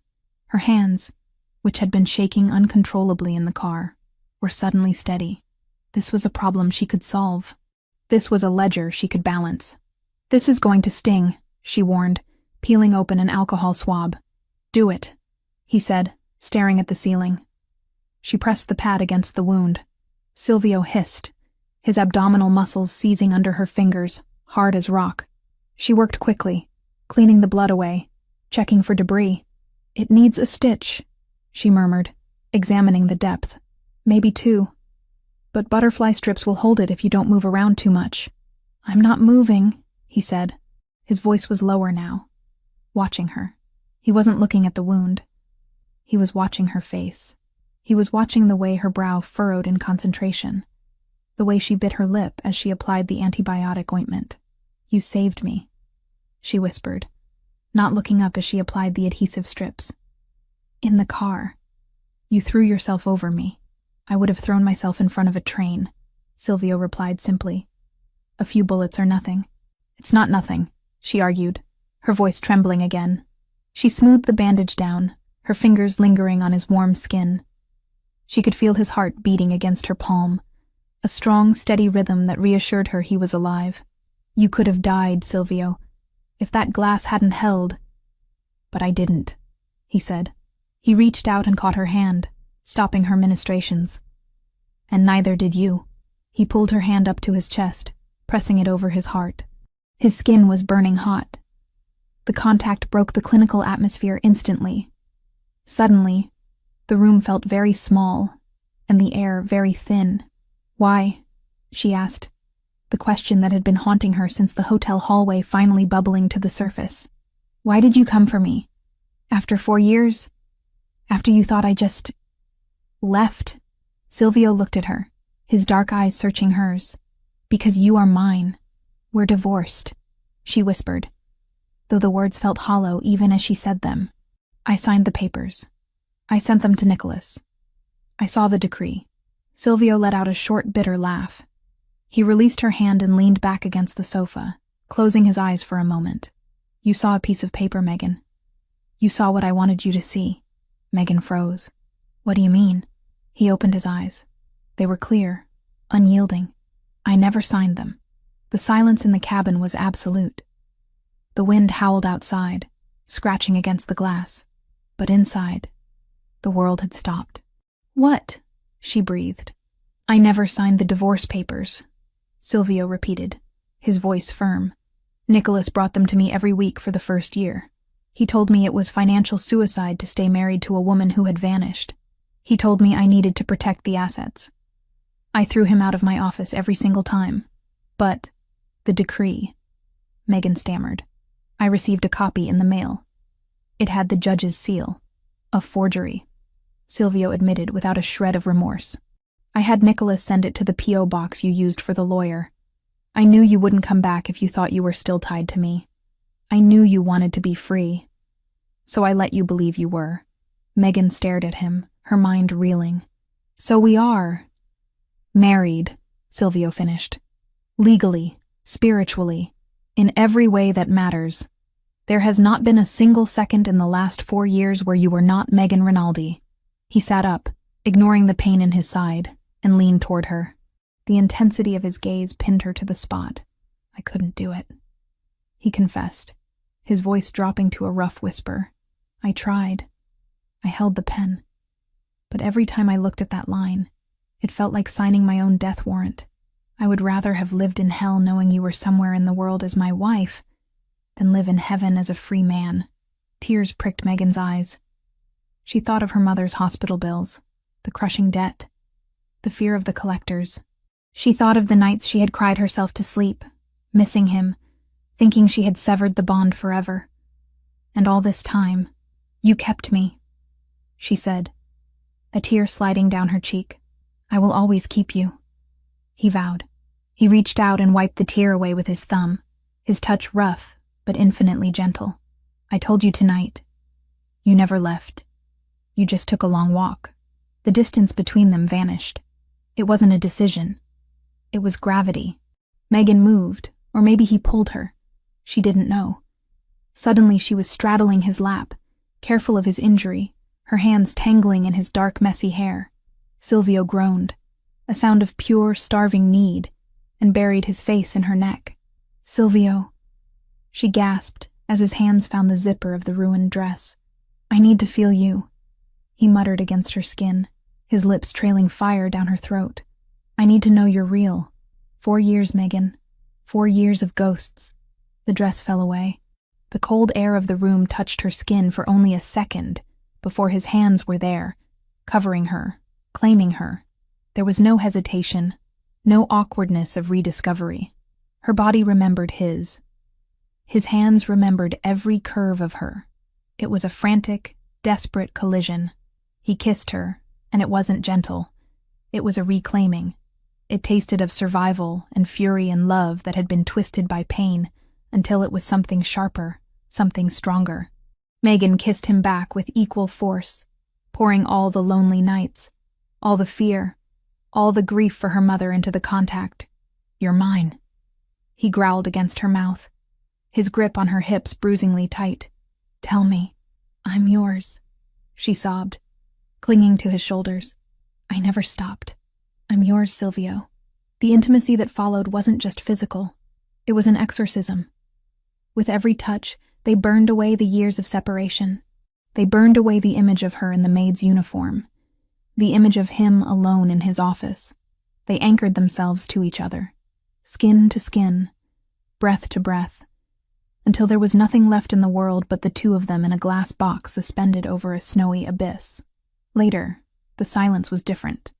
Her hands, which had been shaking uncontrollably in the car, were suddenly steady. This was a problem she could solve. This was a ledger she could balance. "This is going to sting," she warned, peeling open an alcohol swab. "Do it," he said, staring at the ceiling. She pressed the pad against the wound. Silvio hissed, his abdominal muscles seizing under her fingers, hard as rock. She worked quickly, cleaning the blood away, checking for debris. "It needs a stitch," she murmured, examining the depth. "Maybe 2. But butterfly strips will hold it if you don't move around too much." "I'm not moving," he said. His voice was lower now, watching her. He wasn't looking at the wound. He was watching her face. He was watching the way her brow furrowed in concentration, the way she bit her lip as she applied the antibiotic ointment. "You saved me," she whispered, not looking up as she applied the adhesive strips. "In the car. You threw yourself over me. I would have thrown myself in front of a train," Silvio replied simply. A few bullets are nothing. It's not nothing, she argued, her voice trembling again. She smoothed the bandage down, her fingers lingering on his warm skin. She could feel his heart beating against her palm, a strong, steady rhythm that reassured her he was alive. You could have died, Silvio, if that glass hadn't held. But I didn't, he said. He reached out and caught her hand, stopping her ministrations. And neither did you. He pulled her hand up to his chest, pressing it over his heart. His skin was burning hot. The contact broke the clinical atmosphere instantly. Suddenly, the room felt very small, and the air very thin. Why? She asked, the question that had been haunting her since the hotel hallway finally bubbling to the surface. Why did you come for me? After 4 years? After you thought I just left? Silvio looked at her, his dark eyes searching hers. Because you are mine. We're divorced, she whispered, though the words felt hollow even as she said them. I signed the papers. I sent them to Nicholas. I saw the decree. Silvio let out a short, bitter laugh. He released her hand and leaned back against the sofa, closing his eyes for a moment. You saw a piece of paper, Megan. You saw what I wanted you to see. Megan froze. What do you mean? He opened his eyes. They were clear, unyielding. I never signed them. The silence in the cabin was absolute. The wind howled outside, scratching against the glass. But inside, the world had stopped. What? She breathed. I never signed the divorce papers, Silvio repeated, his voice firm. Nicholas brought them to me every week for the first year. He told me it was financial suicide to stay married to a woman who had vanished. He told me I needed to protect the assets. I threw him out of my office every single time. But the decree, Megan stammered. I received a copy in the mail. It had the judge's seal. A forgery, Silvio admitted without a shred of remorse. I had Nicholas send it to the P.O. box you used for the lawyer. I knew you wouldn't come back if you thought you were still tied to me. I knew you wanted to be free. So I let you believe you were. Megan stared at him, her mind reeling. So we are married, Silvio finished. Legally, spiritually, in every way that matters. There has not been a single second in the last 4 years where you were not Megan Rinaldi. He sat up, ignoring the pain in his side, and leaned toward her. The intensity of his gaze pinned her to the spot. I couldn't do it, he confessed, his voice dropping to a rough whisper. I tried. I held the pen. But every time I looked at that line, it felt like signing my own death warrant. I would rather have lived in hell knowing you were somewhere in the world as my wife than live in heaven as a free man. Tears pricked Megan's eyes. She thought of her mother's hospital bills, the crushing debt, the fear of the collectors. She thought of the nights she had cried herself to sleep, missing him, thinking she had severed the bond forever. And all this time, you kept me, she said, a tear sliding down her cheek. I will always keep you, he vowed. He reached out and wiped the tear away with his thumb, his touch rough but infinitely gentle. I told you tonight. You never left. You just took a long walk. The distance between them vanished. It wasn't a decision. It was gravity. Megan moved, or maybe he pulled her. She didn't know. Suddenly she was straddling his lap, careful of his injury, her hands tangling in his dark, messy hair. Silvio groaned, a sound of pure, starving need, and buried his face in her neck. Silvio, she gasped as his hands found the zipper of the ruined dress. I need to feel you, he muttered against her skin, his lips trailing fire down her throat. I need to know you're real. 4 years, Megan. 4 years of ghosts. The dress fell away. The cold air of the room touched her skin for only a second before his hands were there, covering her, claiming her. There was no hesitation, no awkwardness of rediscovery. Her body remembered his. His hands remembered every curve of her. It was a frantic, desperate collision. He kissed her, and it wasn't gentle. It was a reclaiming. It tasted of survival and fury and love that had been twisted by pain until it was something sharper, something stronger. Megan kissed him back with equal force, pouring all the lonely nights, all the fear, all the grief for her mother into the contact. You're mine, He growled against her mouth, his grip on her hips bruisingly tight. "Tell me, I'm yours," she sobbed, clinging to his shoulders. "I never stopped. I'm yours, Silvio." The intimacy that followed wasn't just physical. It was an exorcism. With every touch, they burned away the years of separation. They burned away the image of her in the maid's uniform, the image of him alone in his office. They anchored themselves to each other, skin to skin, breath to breath, until there was nothing left in the world but the two of them in a glass box suspended over a snowy abyss. Later, the silence was different.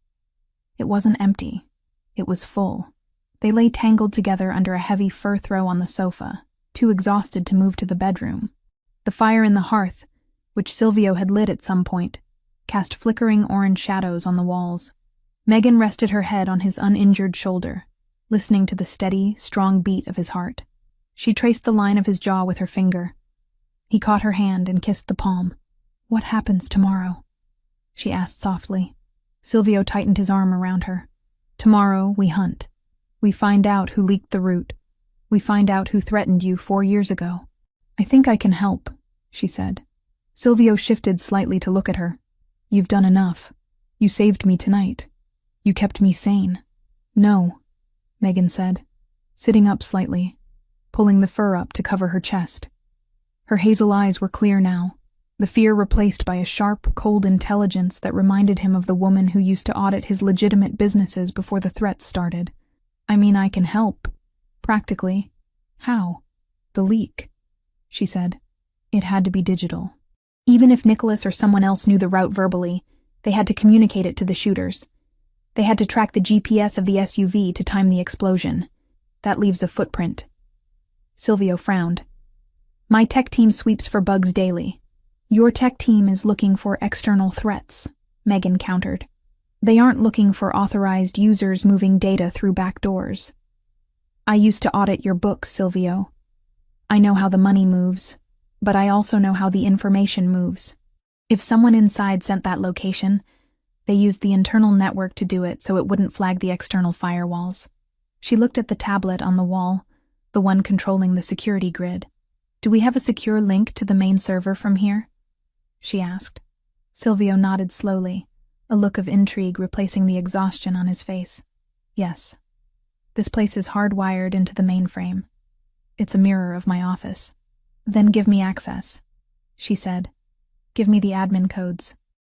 It wasn't empty. It was full. They lay tangled together under a heavy fur throw on the sofa, too exhausted to move to the bedroom. The fire in the hearth, which Silvio had lit at some point, cast flickering orange shadows on the walls. Megan rested her head on his uninjured shoulder, listening to the steady, strong beat of his heart. She traced the line of his jaw with her finger. He caught her hand and kissed the palm. "What happens tomorrow?" she asked softly. Silvio tightened his arm around her. "Tomorrow we hunt. We find out who leaked the root. We find out who threatened you 4 years ago." "I think I can help," she said. Silvio shifted slightly to look at her. "You've done enough. You saved me tonight. You kept me sane." "No," Megan said, sitting up slightly, pulling the fur up to cover her chest. Her hazel eyes were clear now, the fear replaced by a sharp, cold intelligence that reminded him of the woman who used to audit his legitimate businesses before the threats started. "I mean, I can help. Practically." "How?" "The leak," she said. "It had to be digital. Even if Nicholas or someone else knew the route verbally, they had to communicate it to the shooters. They had to track the GPS of the SUV to time the explosion. That leaves a footprint." Silvio frowned. "My tech team sweeps for bugs daily. Your tech team is looking for external threats," Megan countered. "They aren't looking for authorized users moving data through back doors. I used to audit your books, Silvio. I know how the money moves, but I also know how the information moves. If someone inside sent that location, they used the internal network to do it so it wouldn't flag the external firewalls." She looked at the tablet on the wall, the one controlling the security grid. "Do we have a secure link to the main server from here?" she asked. Silvio nodded slowly, a look of intrigue replacing the exhaustion on his face. "Yes. This place is hardwired into the mainframe. It's a mirror of my office." "Then give me access," she said. "Give me the admin codes.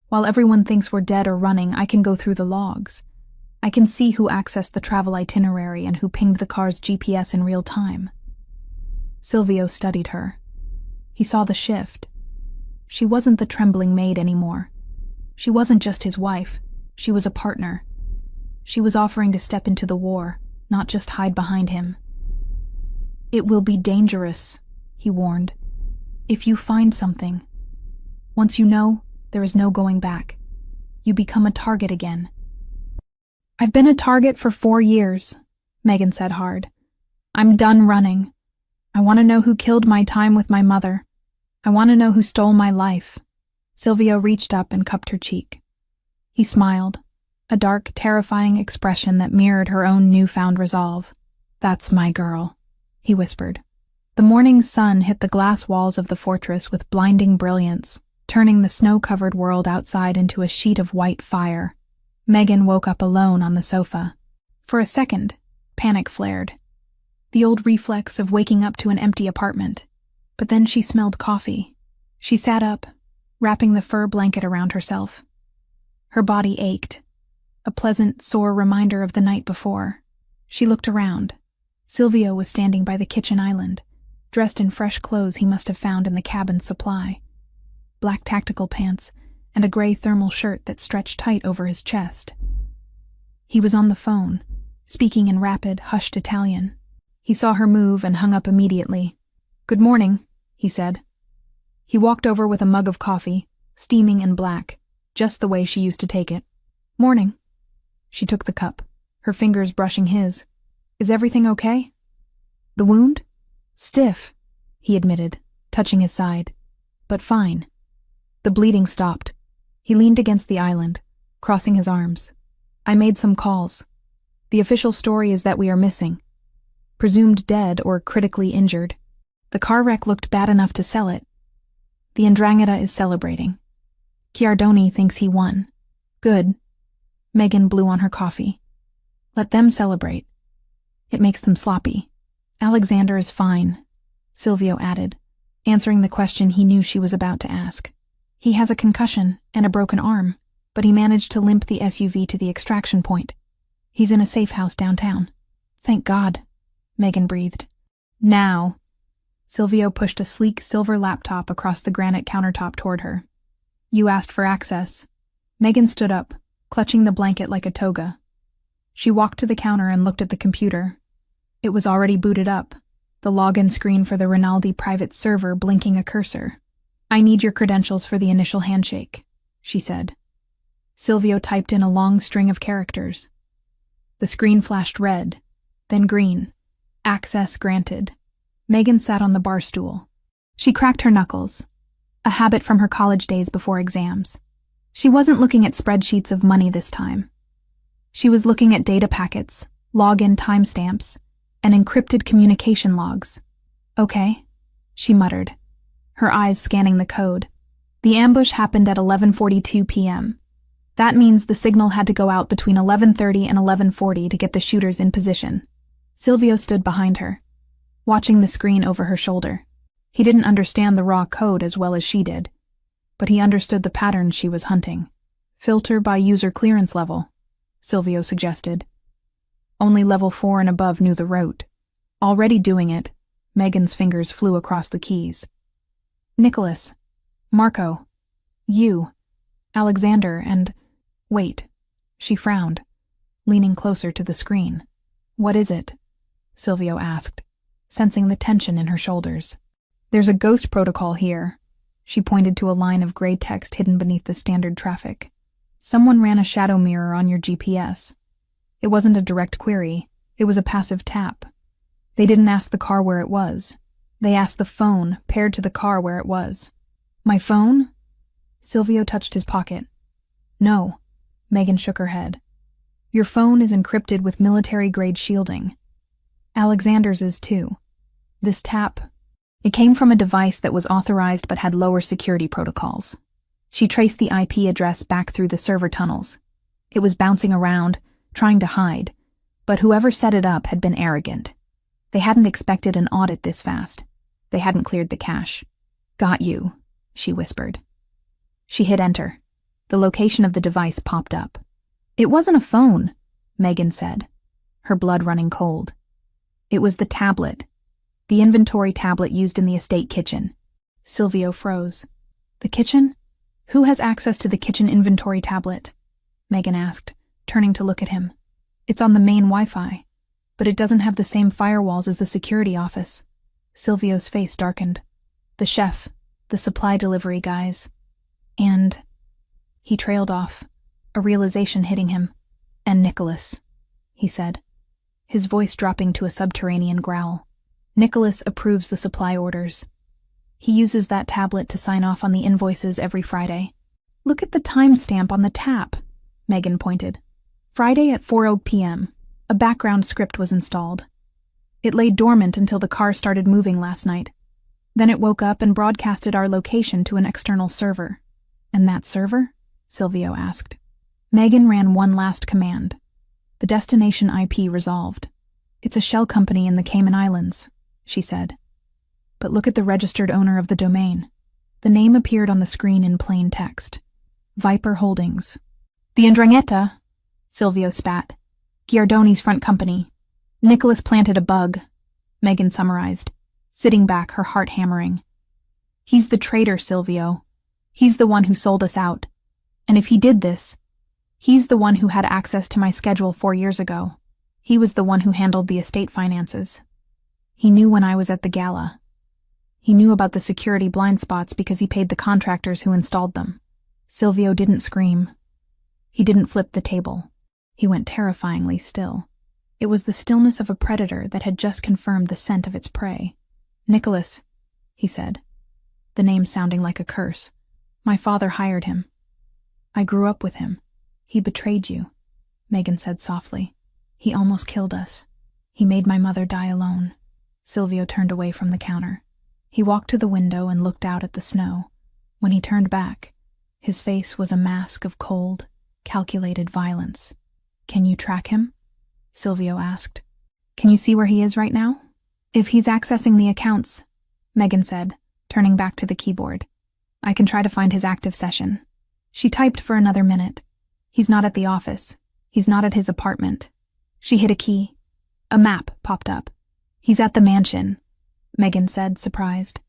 While everyone thinks we're dead or running, I can go through the logs. I can see who accessed the travel itinerary and who pinged the car's GPS in real time." Silvio studied her. He saw the shift. She wasn't the trembling maid anymore. She wasn't just his wife. She was a partner. She was offering to step into the war, not just hide behind him. "It will be dangerous," he warned. "If you find something. Once you know, there is no going back. You become a target again." "I've been a target for 4 years," Megan said hard. "I'm done running. I want to know who killed my time with my mother. I want to know who stole my life." Silvio reached up and cupped her cheek. He smiled, a dark, terrifying expression that mirrored her own newfound resolve. "That's my girl," he whispered. The morning sun hit the glass walls of the fortress with blinding brilliance, turning the snow-covered world outside into a sheet of white fire. Megan woke up alone on the sofa. For a second, panic flared. The old reflex of waking up to an empty apartment. But then she smelled coffee. She sat up, wrapping the fur blanket around herself. Her body ached, a pleasant, sore reminder of the night before. She looked around. Silvio was standing by the kitchen island, dressed in fresh clothes he must have found in the cabin's supply. Black tactical pants and a gray thermal shirt that stretched tight over his chest. He was on the phone, speaking in rapid, hushed Italian. He saw her move and hung up immediately. "Good morning," he said. He walked over with a mug of coffee, steaming and black, just the way she used to take it. "Morning." She took the cup, her fingers brushing his. "Is everything okay?" "The wound? Stiff," he admitted, touching his side. "But fine." The bleeding stopped. He leaned against the island, crossing his arms. "I made some calls. The official story is that we are missing. presumed dead or critically injured. The car wreck looked bad enough to sell it. The 'Ndrangheta is celebrating. Chiardoni thinks he won. Good. Megan blew on her coffee. Let them celebrate. It makes them sloppy. Alexander is fine, Silvio added, answering the question he knew she was about to ask. He has a concussion and a broken arm, but he managed to limp the SUV to the extraction point. He's in a safe house downtown. Thank God, Megan breathed. Now. Silvio pushed a sleek silver laptop across the granite countertop toward her. You asked for access. Megan stood up, clutching the blanket like a toga. She walked to the counter and looked at the computer. It was already booted up, the login screen for the Rinaldi private server blinking a cursor. I need your credentials for the initial handshake, she said. Silvio typed in a long string of characters. The screen flashed red, then green. Access granted. Megan sat on the bar stool. She cracked her knuckles, a habit from her college days before exams. She wasn't looking at spreadsheets of money this time. She was looking at data packets, login timestamps, and encrypted communication logs. Okay, she muttered, her eyes scanning the code. The ambush happened at 11:42 p.m. That means the signal had to go out between 11:30 and 11:40 to get the shooters in position. Silvio stood behind her, watching the screen over her shoulder. He didn't understand the raw code as well as she did, but he understood the patterns she was hunting. Filter by user clearance level, Silvio suggested. Only level 4 and above knew the route. Already doing it, Megan's fingers flew across the keys. Nicholas, Marco, you, Alexander, and... Wait, she frowned, leaning closer to the screen. What is it? Silvio asked, sensing the tension in her shoulders. There's a ghost protocol here. She pointed to a line of gray text hidden beneath the standard traffic. Someone ran a shadow mirror on your GPS. It wasn't a direct query, it was a passive tap. They didn't ask the car where it was. They asked the phone paired to the car where it was. My phone? Silvio touched his pocket. No, Megan shook her head. Your phone is encrypted with military-grade shielding. Alexander's is too. This tap, it came from a device that was authorized but had lower security protocols. She traced the IP address back through the server tunnels. It was bouncing around, trying to hide, but whoever set it up had been arrogant. They hadn't expected an audit this fast. They hadn't cleared the cache. Got you, she whispered. She hit enter. The location of the device popped up. It wasn't a phone, Megan said, her blood running cold. It was the tablet, the inventory tablet used in the estate kitchen. Silvio froze. The kitchen? Who has access to the kitchen inventory tablet? Megan asked, turning to look at him. It's on the main Wi-Fi, but it doesn't have the same firewalls as the security office. Silvio's face darkened. The chef, the supply delivery guys, and... He trailed off, a realization hitting him. And Nicholas, he said, his voice dropping to a subterranean growl. Nicholas approves the supply orders. He uses that tablet to sign off on the invoices every Friday. Look at the timestamp on the tap, Megan pointed. Friday at 4:00 p.m. A background script was installed. It lay dormant until the car started moving last night. Then it woke up and broadcasted our location to an external server. And that server? Silvio asked. Megan ran one last command. The destination IP resolved. It's a shell company in the Cayman Islands, she said. But look at the registered owner of the domain. The name appeared on the screen in plain text. Viper Holdings. The 'Ndrangheta, Silvio spat. Chiardoni's front company. Nicholas planted a bug, Megan summarized, sitting back, her heart hammering. He's the traitor, Silvio. He's the one who sold us out. And if he did this, he's the one who had access to my schedule 4 years ago. He was the one who handled the estate finances. He knew when I was at the gala. He knew about the security blind spots because he paid the contractors who installed them. Silvio didn't scream. He didn't flip the table. He went terrifyingly still. It was the stillness of a predator that had just confirmed the scent of its prey. Nicholas, he said, the name sounding like a curse. My father hired him. I grew up with him. He betrayed you, Megan said softly. He almost killed us. He made my mother die alone. Silvio turned away from the counter. He walked to the window and looked out at the snow. When he turned back, his face was a mask of cold, calculated violence. Can you track him? Silvio asked. Can you see where he is right now? If he's accessing the accounts, Megan said, turning back to the keyboard. I can try to find his active session. She typed for another minute. He's not at the office. He's not at his apartment. She hit a key. A map popped up. He's at the mansion, Megan said, surprised.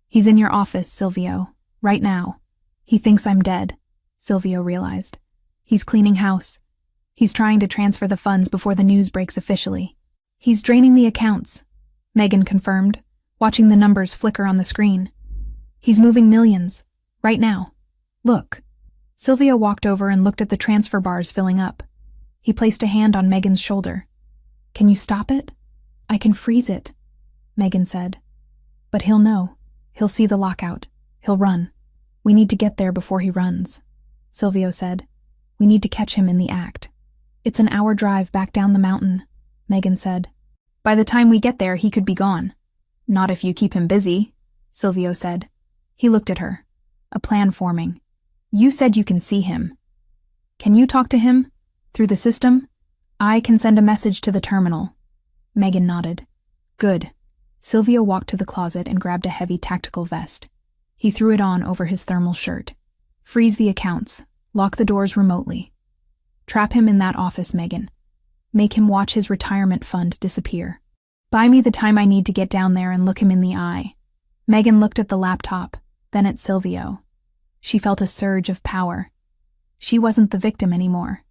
He's in your office, Silvio, right now. He thinks I'm dead, Silvio realized. He's cleaning house. He's trying to transfer the funds before the news breaks officially. He's draining the accounts, Megan confirmed, watching the numbers flicker on the screen. He's moving millions, right now. Look. Silvio walked over and looked at the transfer bars filling up. He placed a hand on Megan's shoulder. Can you stop it? I can freeze it, Megan said. But he'll know. He'll see the lockout. He'll run. We need to get there before he runs, Silvio said. We need to catch him in the act. It's an hour drive back down the mountain, Megan said. By the time we get there, he could be gone. Not if you keep him busy, Silvio said. He looked at her. A plan forming. You said you can see him. Can you talk to him? Through the system? I can send a message to the terminal. Megan nodded. Good. Silvio walked to the closet and grabbed a heavy tactical vest. He threw it on over his thermal shirt. Freeze the accounts. Lock the doors remotely. Trap him in that office, Megan. Make him watch his retirement fund disappear. Buy me the time I need to get down there and look him in the eye. Megan looked at the laptop, then at Silvio. She felt a surge of power. She wasn't the victim anymore.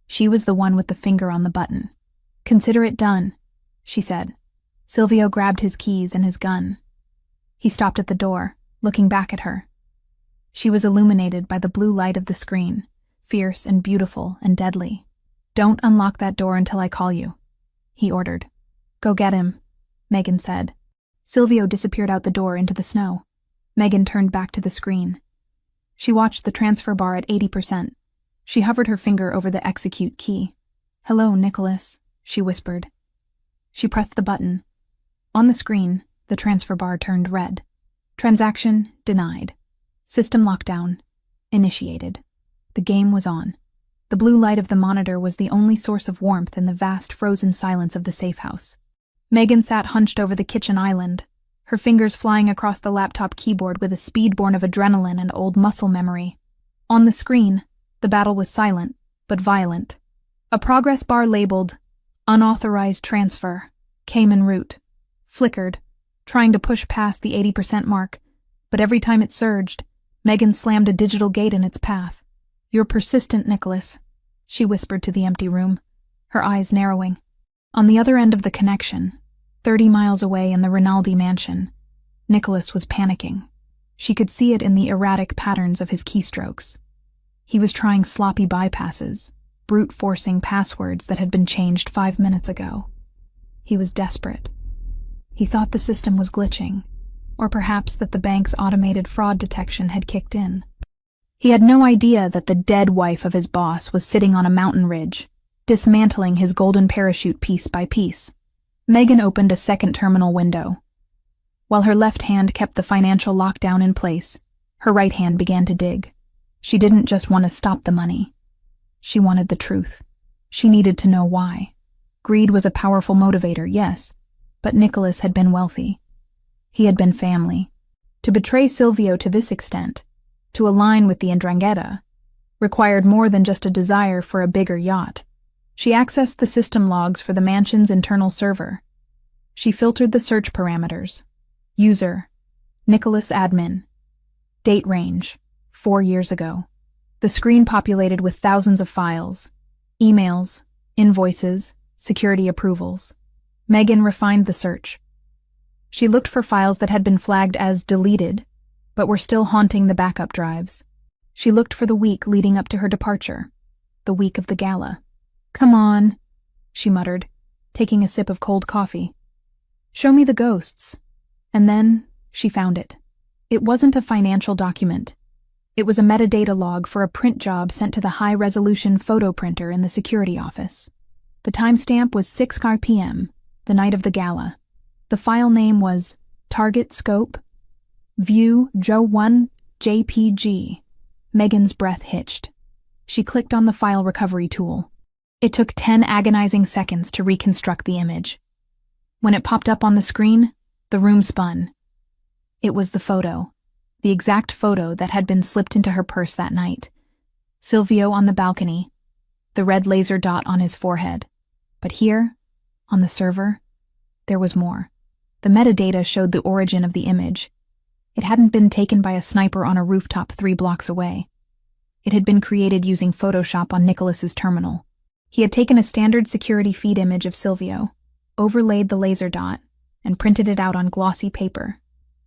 She was the one with the finger on the button. Consider it done, she said. Silvio grabbed his keys and his gun. He stopped at the door, looking back at her. She was illuminated by the blue light of the screen, fierce and beautiful and deadly. Don't unlock that door until I call you, he ordered. Go get him, Megan said. Silvio disappeared out the door into the snow. Megan turned back to the screen. She watched the transfer bar at 80%. She hovered her finger over the execute key. Hello, Nicholas, she whispered. She pressed the button. On the screen, the transfer bar turned red. Transaction denied. System lockdown initiated. The game was on. The blue light of the monitor was the only source of warmth in the vast frozen silence of the safe house. Megan sat hunched over the kitchen island, her fingers flying across the laptop keyboard with a speed born of adrenaline and old muscle memory. On the screen, the battle was silent, but violent. A progress bar labeled Unauthorized Transfer came en route, flickered, trying to push past the 80% mark, but every time it surged, Megan slammed a digital gate in its path. You're persistent, Nicholas, she whispered to the empty room, her eyes narrowing. On the other end of the connection, 30 miles away in the Rinaldi mansion, Nicholas was panicking. She could see it in the erratic patterns of his keystrokes. He was trying sloppy bypasses, brute-forcing passwords that had been changed 5 minutes ago. He was desperate. He thought the system was glitching, or perhaps that the bank's automated fraud detection had kicked in. He had no idea that the dead wife of his boss was sitting on a mountain ridge, dismantling his golden parachute piece by piece. Megan opened a second terminal window. While her left hand kept the financial lockdown in place, her right hand began to dig. She didn't just want to stop the money. She wanted the truth. She needed to know why. Greed was a powerful motivator, yes, but Nicholas had been wealthy. He had been family. To betray Silvio to this extent, to align with the 'Ndrangheta, required more than just a desire for a bigger yacht. She accessed the system logs for the mansion's internal server. She filtered the search parameters. User, Nicholas admin. Date range, 4 years ago. The screen populated with thousands of files. Emails, invoices, security approvals. Megan refined the search. She looked for files that had been flagged as deleted, but were still haunting the backup drives. She looked for the week leading up to her departure, the week of the gala. Come on, she muttered, taking a sip of cold coffee. Show me the ghosts. And then she found it. It wasn't a financial document. It was a metadata log for a print job sent to the high-resolution photo printer in the security office. The timestamp was 6 p.m., the night of the gala. The file name was Target Scope, View Joe 1 JPG. Megan's breath hitched. She clicked on the file recovery tool. It took 10 agonizing seconds to reconstruct the image. When it popped up on the screen, the room spun. It was the photo, the exact photo that had been slipped into her purse that night. Silvio on the balcony, the red laser dot on his forehead. But here, on the server, there was more. The metadata showed the origin of the image. It hadn't been taken by a sniper on a rooftop 3 blocks away. It had been created using Photoshop on Nicholas's terminal. He had taken a standard security feed image of Silvio, overlaid the laser dot, and printed it out on glossy paper.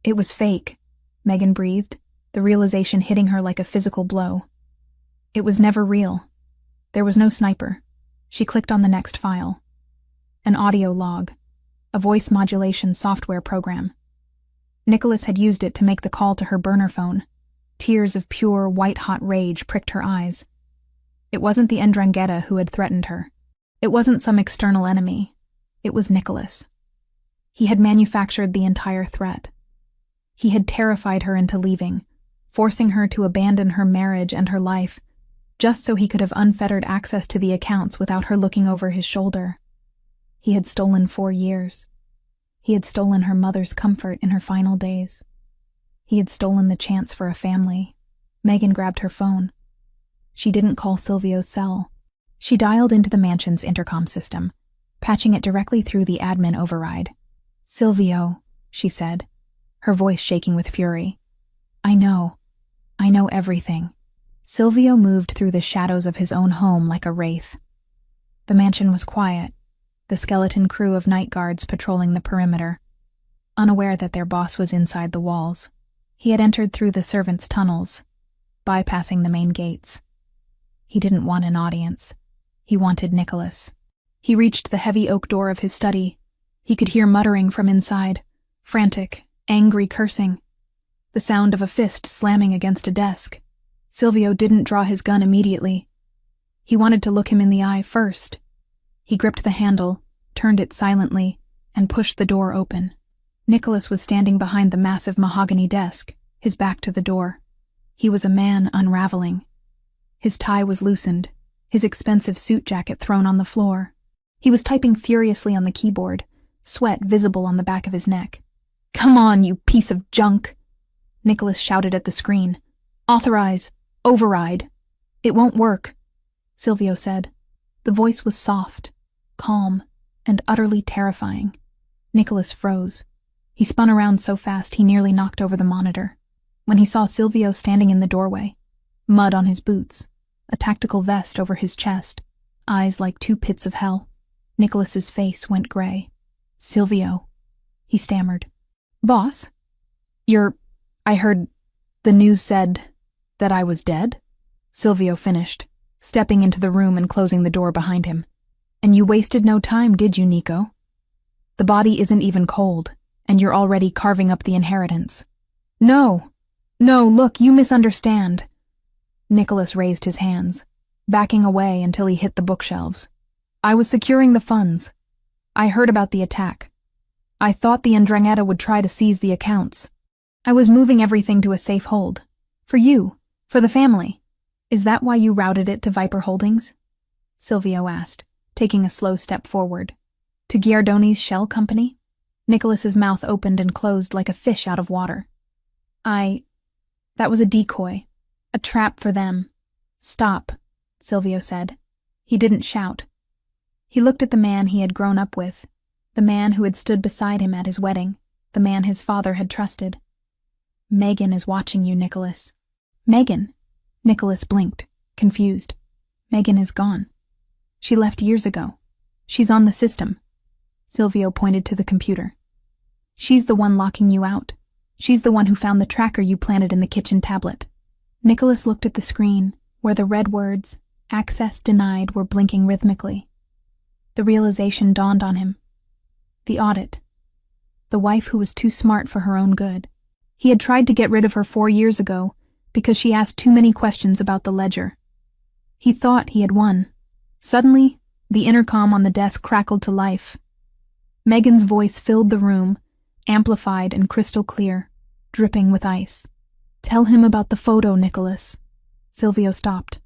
It was fake, Megan breathed, the realization hitting her like a physical blow. It was never real. There was no sniper. She clicked on the next file. An audio log, a voice modulation software program. Nicholas had used it to make the call to her burner phone. Tears of pure, white-hot rage pricked her eyes. It wasn't the Ndrangheta who had threatened her. It wasn't some external enemy. It was Nicholas. He had manufactured the entire threat. He had terrified her into leaving, forcing her to abandon her marriage and her life, just so he could have unfettered access to the accounts without her looking over his shoulder. He had stolen 4 years. He had stolen her mother's comfort in her final days. He had stolen the chance for a family. Megan grabbed her phone. She didn't call Silvio's cell. She dialed into the mansion's intercom system, patching it directly through the admin override. "Silvio," she said, her voice shaking with fury. I know everything." Silvio moved through the shadows of his own home like a wraith. The mansion was quiet, the skeleton crew of night guards patrolling the perimeter, unaware that their boss was inside the walls. He had entered through the servants' tunnels, bypassing the main gates. He didn't want an audience. He wanted Nicholas. He reached the heavy oak door of his study. He could hear muttering from inside, frantic, angry cursing, the sound of a fist slamming against a desk. Silvio didn't draw his gun immediately. He wanted to look him in the eye first. He gripped the handle, turned it silently, and pushed the door open. Nicholas was standing behind the massive mahogany desk, his back to the door. He was a man unraveling. His tie was loosened, his expensive suit jacket thrown on the floor. He was typing furiously on the keyboard, sweat visible on the back of his neck. "Come on, you piece of junk!" Nicholas shouted at the screen. "Authorize! Override!" "It won't work," Silvio said. The voice was soft, calm, and utterly terrifying. Nicholas froze. He spun around so fast he nearly knocked over the monitor. When he saw Silvio standing in the doorway, mud on his boots, a tactical vest over his chest, eyes like 2 pits of hell, Nicholas's face went gray. "Silvio," he stammered. "Boss? I heard the news said that I was dead?" Silvio finished, stepping into the room and closing the door behind him. "And you wasted no time, did you, Nico? The body isn't even cold, and you're already carving up the inheritance." No, look, you misunderstand." Nicholas raised his hands, backing away until he hit the bookshelves. "I was securing the funds. I heard about the attack. I thought the Ndrangheta would try to seize the accounts. I was moving everything to a safe hold. For you, for the family. Is that why you routed it to Viper Holdings?" Silvio asked, taking a slow step forward. "To Giardoni's shell company?" Nicholas's mouth opened and closed like a fish out of water. That was a decoy. A trap for them." "Stop," Silvio said. He didn't shout. He looked at the man he had grown up with, the man who had stood beside him at his wedding, the man his father had trusted. "Megan is watching you, Nicholas." "Megan?" Nicholas blinked, confused. "Megan is gone. She left years ago. She's on the system." Silvio pointed to the computer. "She's the one locking you out. She's the one who found the tracker you planted in the kitchen tablet." Nicholas looked at the screen, where the red words, "Access denied," were blinking rhythmically. The realization dawned on him. The audit. The wife who was too smart for her own good. He had tried to get rid of her 4 years ago because she asked too many questions about the ledger. He thought he had won. Suddenly, The intercom on the desk crackled to life. Megan's voice filled the room, amplified and crystal clear, dripping with ice. "Tell him about the photo, Nicholas." Silvio stopped.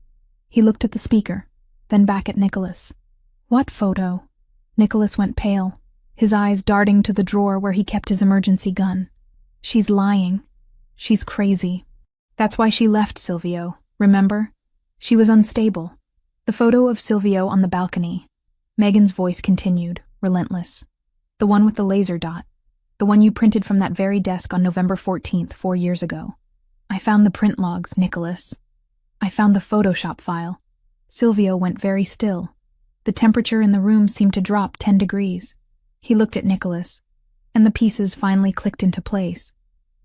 He looked at the speaker, then back at Nicholas. "What photo?" Nicholas went pale, his eyes darting to the drawer where he kept his emergency gun. "She's lying. She's crazy. That's why she left, Silvio, remember? She was unstable." The photo of Silvio on the balcony. Megan's voice continued, relentless. "The one with the laser dot. The one you printed from that very desk on November 14th, 4 years ago. I found the print logs, Nicholas. I found the Photoshop file." Silvio went very still. The temperature in the room seemed to drop 10 degrees. He looked at Nicholas, and the pieces finally clicked into place.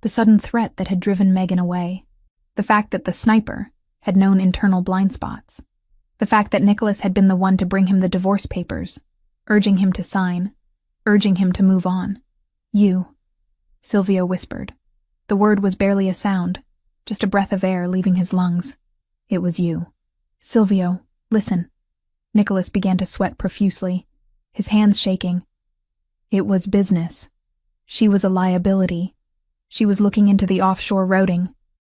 The sudden threat that had driven Megan away. The fact that the sniper had known internal blind spots. The fact that Nicholas had been the one to bring him the divorce papers, urging him to sign, urging him to move on. "You," Silvio whispered. The word was barely a sound, just a breath of air leaving his lungs. "It was you." "Silvio, listen." Nicholas began to sweat profusely, his hands shaking. "It was business. She was a liability. She was looking into the offshore routing.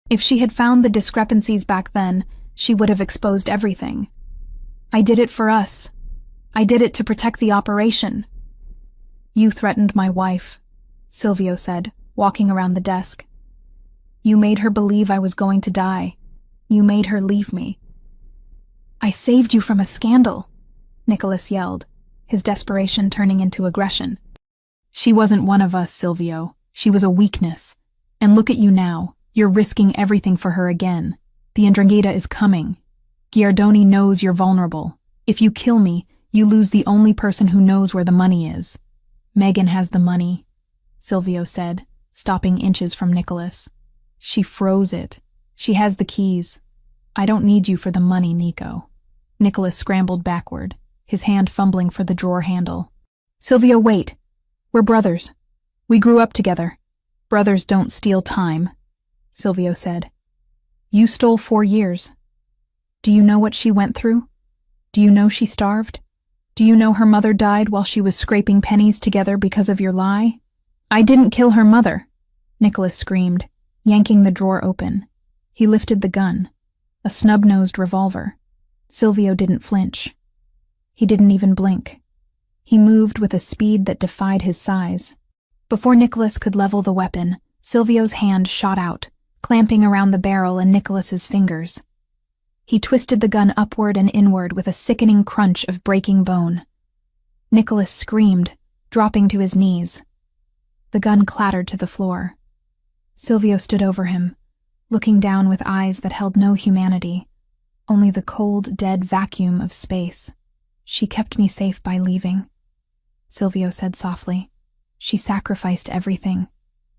If she had found the discrepancies back then, she would have exposed everything. I did it for us. I did it to protect the operation." "You threatened my wife," Silvio said, walking around the desk. "You made her believe I was going to die. You made her leave me." "I saved you from a scandal," Nicholas yelled, his desperation turning into aggression. "She wasn't one of us, Silvio. She was a weakness. And look at you now. You're risking everything for her again. The Ndrangheta is coming. Giardoni knows you're vulnerable. If you kill me, you lose the only person who knows where the money is." "Megan has the money," Silvio said, stopping inches from Nicholas. "She froze it. She has the keys. I don't need you for the money, Nico." Nicholas scrambled backward, his hand fumbling for the drawer handle. "Silvio, wait. We're brothers. We grew up together. Brothers don't steal time," Silvio said. "You stole 4 years. Do you know what she went through? Do you know she starved? Do you know her mother died while she was scraping pennies together because of your lie?" "I didn't kill her mother," Nicholas screamed, yanking the drawer open. He lifted the gun, a snub-nosed revolver. Silvio didn't flinch. He didn't even blink. He moved with a speed that defied his size. Before Nicholas could level the weapon, Silvio's hand shot out, clamping around the barrel and Nicholas's fingers. He twisted the gun upward and inward with a sickening crunch of breaking bone. Nicholas screamed, dropping to his knees. The gun clattered to the floor. Silvio stood over him, looking down with eyes that held no humanity, only the cold, dead vacuum of space. "She kept me safe by leaving," Silvio said softly. "She sacrificed everything,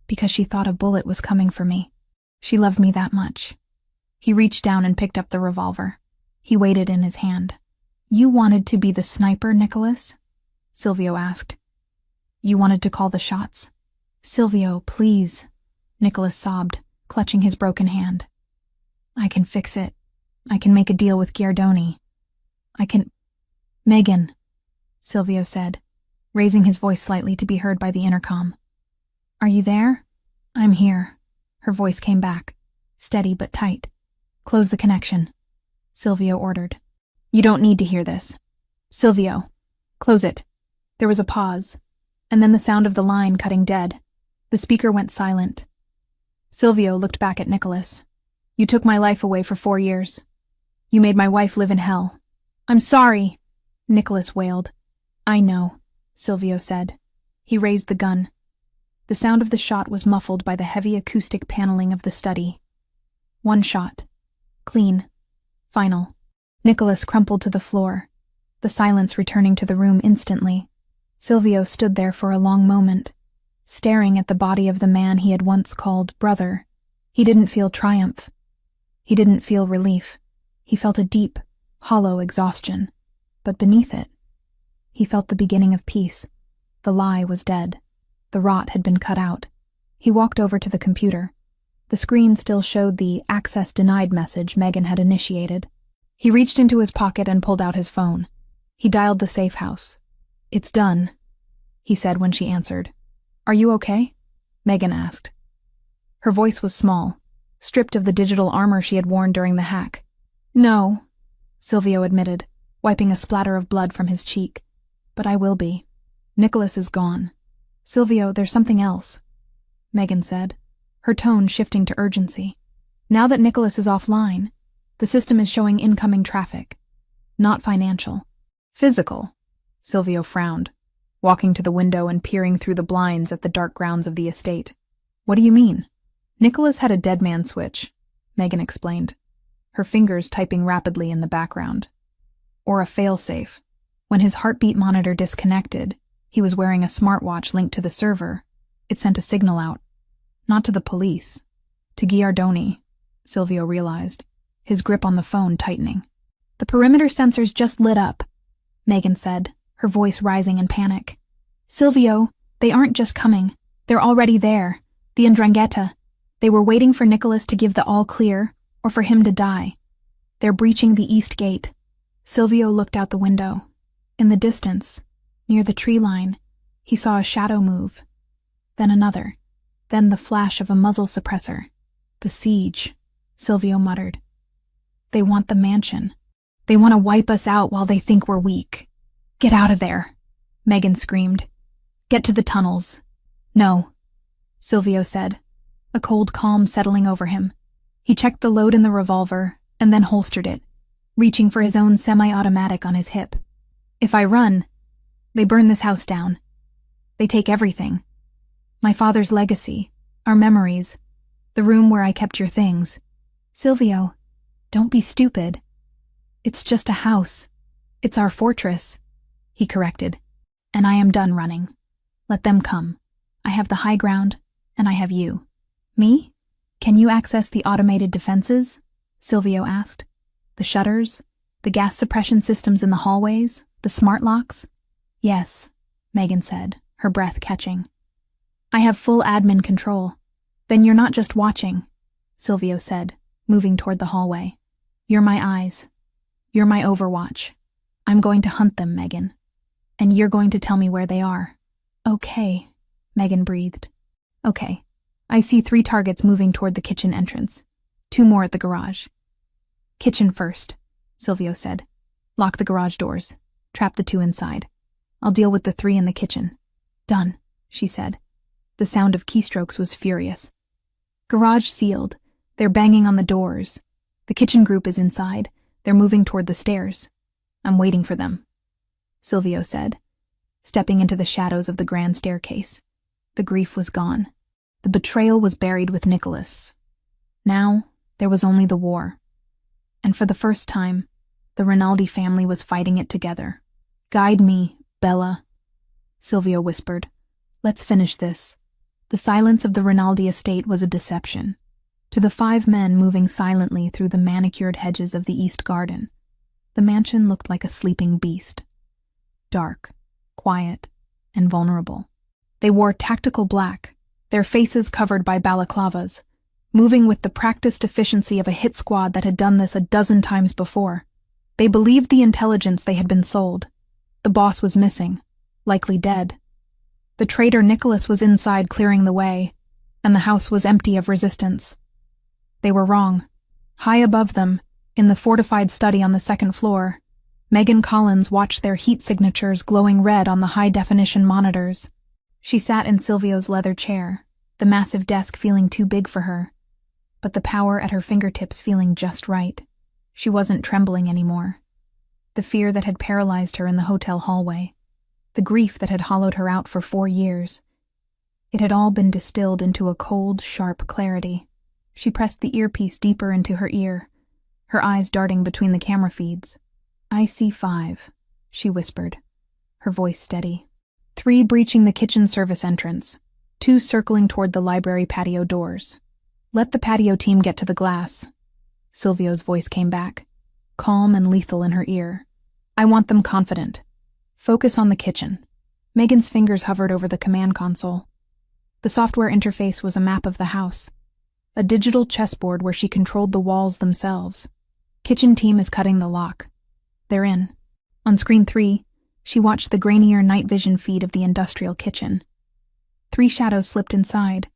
because she thought a bullet was coming for me. She loved me that much." He reached down and picked up the revolver. He weighed it in his hand. "You wanted to be the sniper, Nicholas?" Silvio asked. "You wanted to call the shots?" "Silvio, please," Nicholas sobbed, clutching his broken hand. "I can fix it. I can make a deal with Giardoni. I can—" "Megan," Silvio said, raising his voice slightly to be heard by the intercom. "Are you there?" "I'm here." Her voice came back, steady but tight. "Close the connection," Silvio ordered. "You don't need to hear this." "Silvio, close it." There was a pause, and then the sound of the line cutting dead. The speaker went silent. Silvio looked back at Nicholas. "You took my life away for 4 years. You made my wife live in hell." "I'm sorry," Nicholas wailed. "I know," Silvio said. He raised the gun. The sound of the shot was muffled by the heavy acoustic paneling of the study. One shot. Clean. Final. Nicholas crumpled to the floor, the silence returning to the room instantly. Silvio stood there for a long moment, staring at the body of the man he had once called brother. He didn't feel triumph. He didn't feel relief. He felt a deep, hollow exhaustion. But beneath it, he felt the beginning of peace. The lie was dead. The rot had been cut out. He walked over to the computer. The screen still showed the access denied message Megan had initiated. He reached into his pocket and pulled out his phone. He dialed the safe house. "It's done," he said when she answered. "Are you okay?" Megan asked. Her voice was small, stripped of the digital armor she had worn during the hack. "No," Silvio admitted, wiping a splatter of blood from his cheek. "But I will be. Nicholas is gone." "Silvio, there's something else," Megan said, her tone shifting to urgency. "Now that Nicholas is offline, the system is showing incoming traffic. Not financial. Physical." Silvio frowned, walking to the window and peering through the blinds at the dark grounds of the estate. "What do you mean?" "Nicholas had a dead man switch," Megan explained, her fingers typing rapidly in the background. "Or a failsafe. When his heartbeat monitor disconnected, he was wearing a smartwatch linked to the server. It sent a signal out. Not to the police. To Giardoni," Silvio realized, his grip on the phone tightening. "The perimeter sensors just lit up," Megan said, her voice rising in panic. "Silvio, they aren't just coming. They're already there. The 'Ndrangheta. They were waiting for Nicholas to give the all clear, or for him to die. They're breaching the east gate." Silvio looked out the window. In the distance, near the tree line, he saw a shadow move. Then another. Then the flash of a muzzle suppressor. "The siege," Silvio muttered. "They want the mansion. They want to wipe us out while they think we're weak." "Get out of there," Megan screamed. "Get to the tunnels." "No," Silvio said, a cold calm settling over him. He checked the load in the revolver and then holstered it, reaching for his own semi-automatic on his hip. "If I run, they burn this house down. They take everything. My father's legacy, our memories, the room where I kept your things. Silvio, don't be stupid. It's just a house. It's our fortress," he corrected. "And I am done running. Let them come. I have the high ground, and I have you." "Me? Can you access the automated defenses?" Silvio asked. "The shutters, the gas suppression systems in the hallways, the smart locks?" "Yes," Megan said, her breath catching. "I have full admin control." "Then you're not just watching," Silvio said, moving toward the hallway. "You're my eyes. You're my overwatch. I'm going to hunt them, Megan. And you're going to tell me where they are." "Okay," Megan breathed. "Okay. I see 3 targets moving toward the kitchen entrance. 2 more at the garage." "Kitchen first," Silvio said. "Lock the garage doors. Trap the 2 inside. I'll deal with the 3 in the kitchen." "Done," she said. The sound of keystrokes was furious. "Garage sealed. They're banging on the doors. The kitchen group is inside. They're moving toward the stairs. I'm waiting for them," Silvio said, stepping into the shadows of the grand staircase. The grief was gone. The betrayal was buried with Nicholas. Now, there was only the war. And for the first time, the Rinaldi family was fighting it together. "Guide me, Bella," Silvio whispered. "Let's finish this." The silence of the Rinaldi estate was a deception. To the 5 men moving silently through the manicured hedges of the east garden, the mansion looked like a sleeping beast. Dark, quiet, and vulnerable. They wore tactical black, their faces covered by balaclavas, moving with the practiced efficiency of a hit squad that had done this a dozen times before. They believed the intelligence they had been sold. The boss was missing, likely dead. The traitor Nicholas was inside clearing the way, and the house was empty of resistance. They were wrong. High above them, in the fortified study on the 2nd floor, Megan Collins watched their heat signatures glowing red on the high-definition monitors. She sat in Silvio's leather chair, the massive desk feeling too big for her, but the power at her fingertips feeling just right. She wasn't trembling anymore. The fear that had paralyzed her in the hotel hallway, the grief that had hollowed her out for 4 years, it had all been distilled into a cold, sharp clarity. She pressed the earpiece deeper into her ear, her eyes darting between the camera feeds. "I see 5, she whispered, her voice steady. 3 breaching the kitchen service entrance, 2 circling toward the library patio doors. Let the patio team get to the glass." Silvio's voice came back, calm and lethal in her ear. "I want them confident. Focus on the kitchen." Megan's fingers hovered over the command console. The software interface was a map of the house, a digital chessboard where she controlled the walls themselves. "Kitchen team is cutting the lock. They're in." On screen 3, she watched the grainier night vision feed of the industrial kitchen. 3 shadows slipped inside,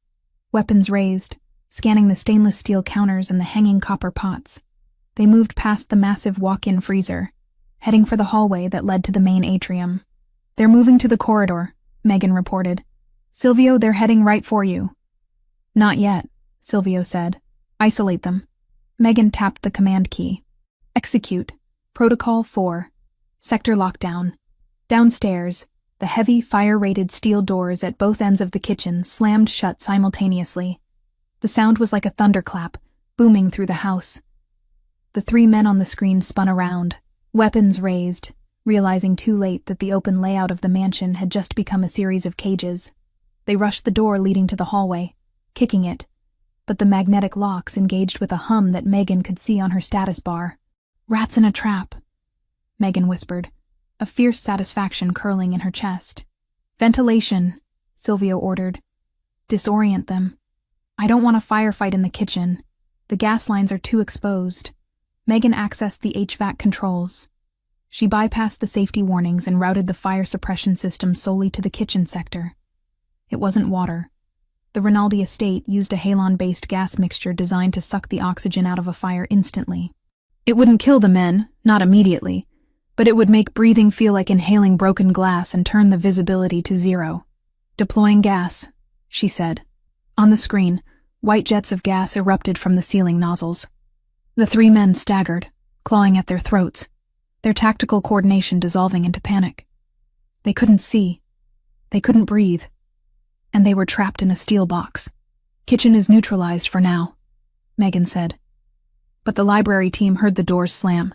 weapons raised, scanning the stainless steel counters and the hanging copper pots. They moved past the massive walk-in freezer, heading for the hallway that led to the main atrium. "They're moving to the corridor," Megan reported. "Silvio, they're heading right for you." "Not yet," Silvio said. "Isolate them." Megan tapped the command key. "Execute. Protocol 4. Sector lockdown." Downstairs, the heavy, fire-rated steel doors at both ends of the kitchen slammed shut simultaneously. The sound was like a thunderclap, booming through the house. The 3 men on the screen spun around, weapons raised, realizing too late that the open layout of the mansion had just become a series of cages. They rushed the door leading to the hallway, kicking it, but the magnetic locks engaged with a hum that Megan could see on her status bar. "Rats in a trap," Megan whispered, a fierce satisfaction curling in her chest. "Ventilation," Silvio ordered. "Disorient them. I don't want a firefight in the kitchen. The gas lines are too exposed." Megan accessed the HVAC controls. She bypassed the safety warnings and routed the fire suppression system solely to the kitchen sector. It wasn't water. The Rinaldi estate used a halon-based gas mixture designed to suck the oxygen out of a fire instantly. It wouldn't kill the men, not immediately, but it would make breathing feel like inhaling broken glass and turn the visibility to 0. "Deploying gas," she said. On the screen, white jets of gas erupted from the ceiling nozzles. The 3 men staggered, clawing at their throats, their tactical coordination dissolving into panic. They couldn't see. They couldn't breathe. And they were trapped in a steel box. "Kitchen is neutralized for now," Megan said. But the library team heard the doors slam.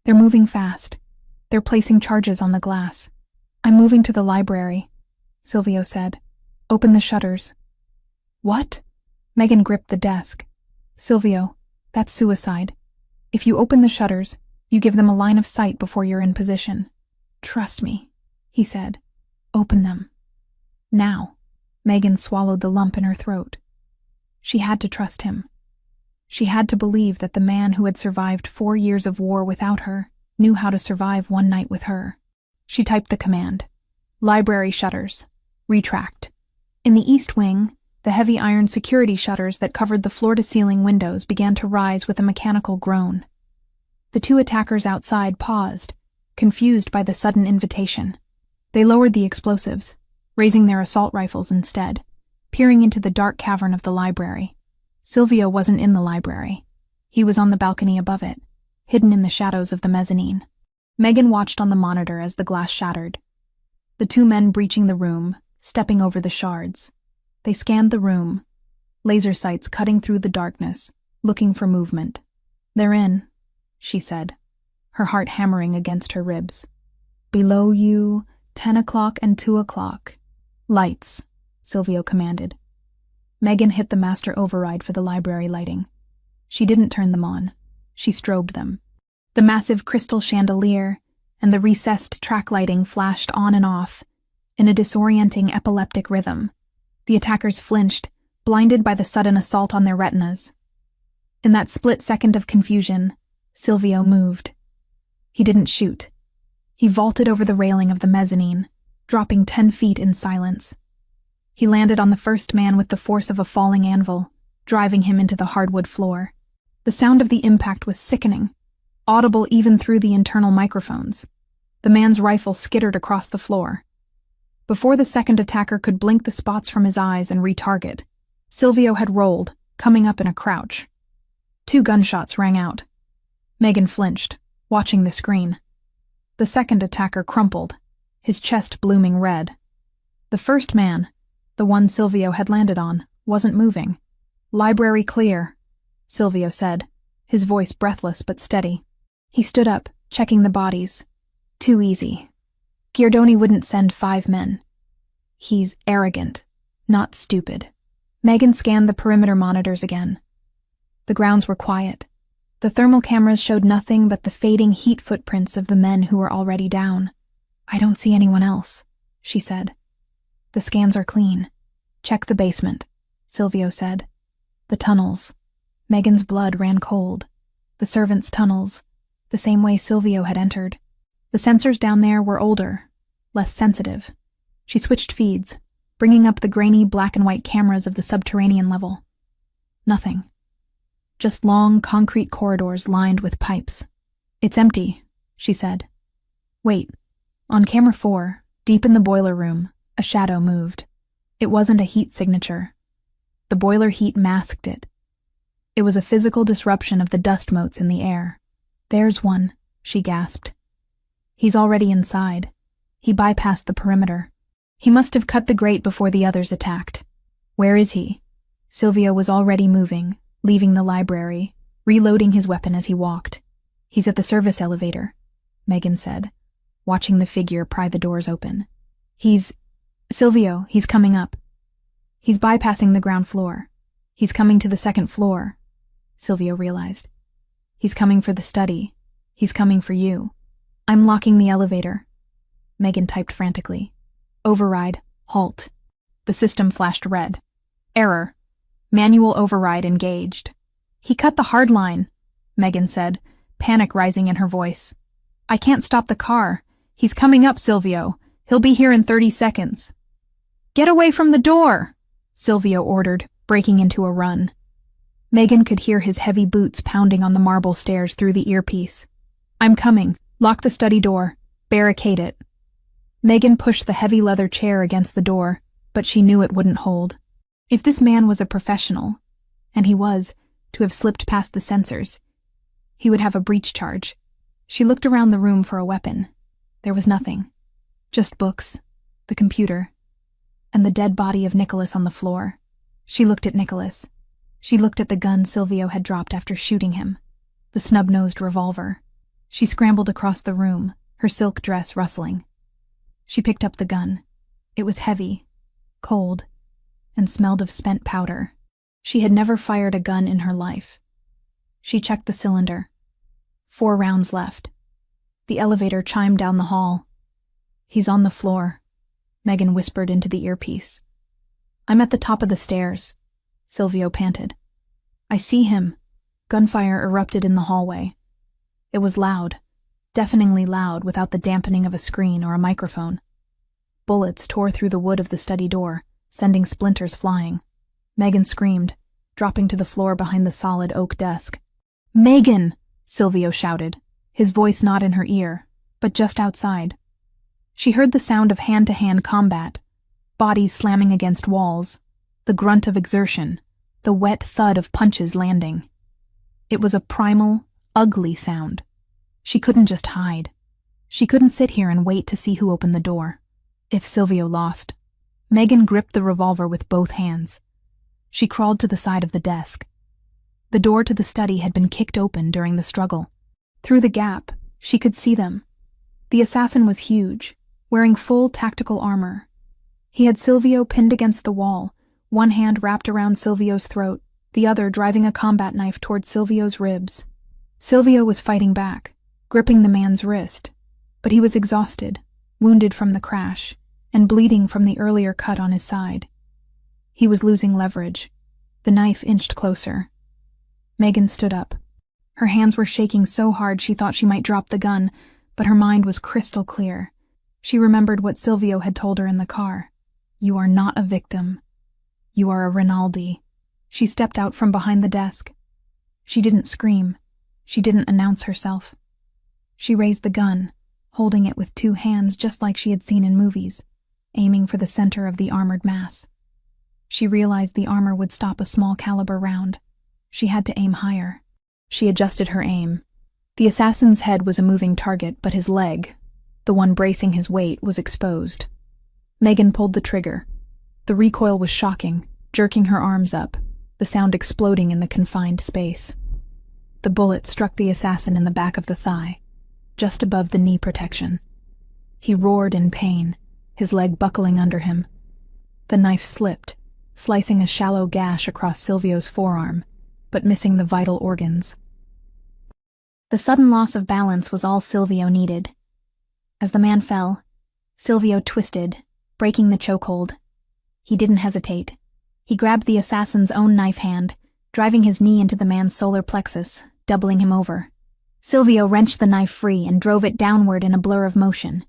"They're moving fast. They're placing charges on the glass." "I'm moving to the library," Silvio said. "Open the shutters." "What?" Megan gripped the desk. "Silvio, that's suicide. If you open the shutters, you give them a line of sight before you're in position." "Trust me," he said. "Open them. Now." Megan swallowed the lump in her throat. She had to trust him. She had to believe that the man who had survived 4 years of war without her knew how to survive one night with her. She typed the command. "Library shutters. Retract." In the east wing, the heavy iron security shutters that covered the floor-to-ceiling windows began to rise with a mechanical groan. The 2 attackers outside paused, confused by the sudden invitation. They lowered the explosives, raising their assault rifles instead, peering into the dark cavern of the library. Silvio wasn't in the library. He was on the balcony above it, hidden in the shadows of the mezzanine. Megan watched on the monitor as the glass shattered. The 2 men breaching the room, stepping over the shards. They scanned the room, laser sights cutting through the darkness, looking for movement. "They're in," she said, her heart hammering against her ribs. "Below you, 10 o'clock and 2 o'clock. Lights," Silvio commanded. Megan hit the master override for the library lighting. She didn't turn them on. She strobed them. The massive crystal chandelier and the recessed track lighting flashed on and off in a disorienting epileptic rhythm. The attackers flinched, blinded by the sudden assault on their retinas. In that split second of confusion, Silvio moved. He didn't shoot. He vaulted over the railing of the mezzanine, dropping 10 feet in silence. He landed on the first man with the force of a falling anvil, driving him into the hardwood floor. The sound of the impact was sickening, audible even through the internal microphones. The man's rifle skittered across the floor. Before the second attacker could blink the spots from his eyes and retarget, Silvio had rolled, coming up in a crouch. 2 gunshots rang out. Megan flinched, watching the screen. The second attacker crumpled, his chest blooming red. The first man, the one Silvio had landed on, wasn't moving. "Library clear," Silvio said, his voice breathless but steady. He stood up, checking the bodies. Too easy. Giordoni wouldn't send 5 men. He's arrogant, not stupid. Megan scanned the perimeter monitors again. The grounds were quiet. The thermal cameras showed nothing but the fading heat footprints of the men who were already down. "I don't see anyone else," she said. "The scans are clean. Check the basement," Silvio said. The tunnels. Megan's blood ran cold. The servants' tunnels, the same way Silvio had entered. The sensors down there were older, less sensitive. She switched feeds, bringing up the grainy black and white cameras of the subterranean level. Nothing. Just long concrete corridors lined with pipes. "It's empty," she said. "Wait." On camera 4, deep in the boiler room, a shadow moved. It wasn't a heat signature. The boiler heat masked it. It was a physical disruption of the dust motes in the air. "There's one," she gasped. "He's already inside. He bypassed the perimeter. He must have cut the grate before the others attacked." "Where is he?" Silvio was already moving, leaving the library, reloading his weapon as he walked. "He's at the service elevator," Megan said, watching the figure pry the doors open. Silvio, he's coming up. He's bypassing the ground floor. He's coming to the second floor," Silvio realized. "He's coming for the study. He's coming for you. I'm locking the elevator." Megan typed frantically. "Override. Halt." The system flashed red. "Error. Manual override engaged." "He cut the hard line," Megan said, panic rising in her voice. "I can't stop the car. He's coming up, Silvio. He'll be here in 30 seconds. "Get away from the door," Silvio ordered, breaking into a run. Megan could hear his heavy boots pounding on the marble stairs through the earpiece. "I'm coming. Lock the study door. Barricade it." Megan pushed the heavy leather chair against the door, but she knew it wouldn't hold. If this man was a professional, and he was, to have slipped past the sensors, he would have a breach charge. She looked around the room for a weapon. There was nothing. Just books, the computer, and the dead body of Nicholas on the floor. She looked at Nicholas. She looked at the gun Silvio had dropped after shooting him, the snub-nosed revolver. She scrambled across the room, her silk dress rustling. She picked up the gun. It was heavy, cold, and smelled of spent powder. She had never fired a gun in her life. She checked the cylinder. 4 rounds left. The elevator chimed down the hall. "He's on the floor," Megan whispered into the earpiece. "I'm at the top of the stairs," Silvio panted. "I see him." Gunfire erupted in the hallway. It was loud, deafeningly loud without the dampening of a screen or a microphone. Bullets tore through the wood of the study door, sending splinters flying. Megan screamed, dropping to the floor behind the solid oak desk. "Megan!" Silvio shouted, his voice not in her ear, but just outside. She heard the sound of hand-to-hand combat, bodies slamming against walls, the grunt of exertion, the wet thud of punches landing. It was a primal, ugly sound. She couldn't just hide. She couldn't sit here and wait to see who opened the door. If Silvio lost. Megan gripped the revolver with both hands. She crawled to the side of the desk. The door to the study had been kicked open during the struggle. Through the gap, she could see them. The assassin was huge, wearing full tactical armor. He had Silvio pinned against the wall, one hand wrapped around Silvio's throat, the other driving a combat knife toward Silvio's ribs. Silvio was fighting back, gripping the man's wrist, but he was exhausted, wounded from the crash, and bleeding from the earlier cut on his side. He was losing leverage. The knife inched closer. Megan stood up. Her hands were shaking so hard she thought she might drop the gun, but her mind was crystal clear. She remembered what Silvio had told her in the car. "You are not a victim. You are a Rinaldi." She stepped out from behind the desk. She didn't scream. She didn't announce herself. She raised the gun, holding it with 2 hands just like she had seen in movies, aiming for the center of the armored mass. She realized the armor would stop a small caliber round. She had to aim higher. She adjusted her aim. The assassin's head was a moving target, but his leg, the one bracing his weight, was exposed. Megan pulled the trigger. The recoil was shocking, jerking her arms up, the sound exploding in the confined space. The bullet struck the assassin in the back of the thigh, just above the knee protection. He roared in pain, his leg buckling under him. The knife slipped, slicing a shallow gash across Silvio's forearm, but missing the vital organs. The sudden loss of balance was all Silvio needed. As the man fell, Silvio twisted, breaking the chokehold. He didn't hesitate. He grabbed the assassin's own knife hand, driving his knee into the man's solar plexus, doubling him over. Silvio wrenched the knife free and drove it downward in a blur of motion.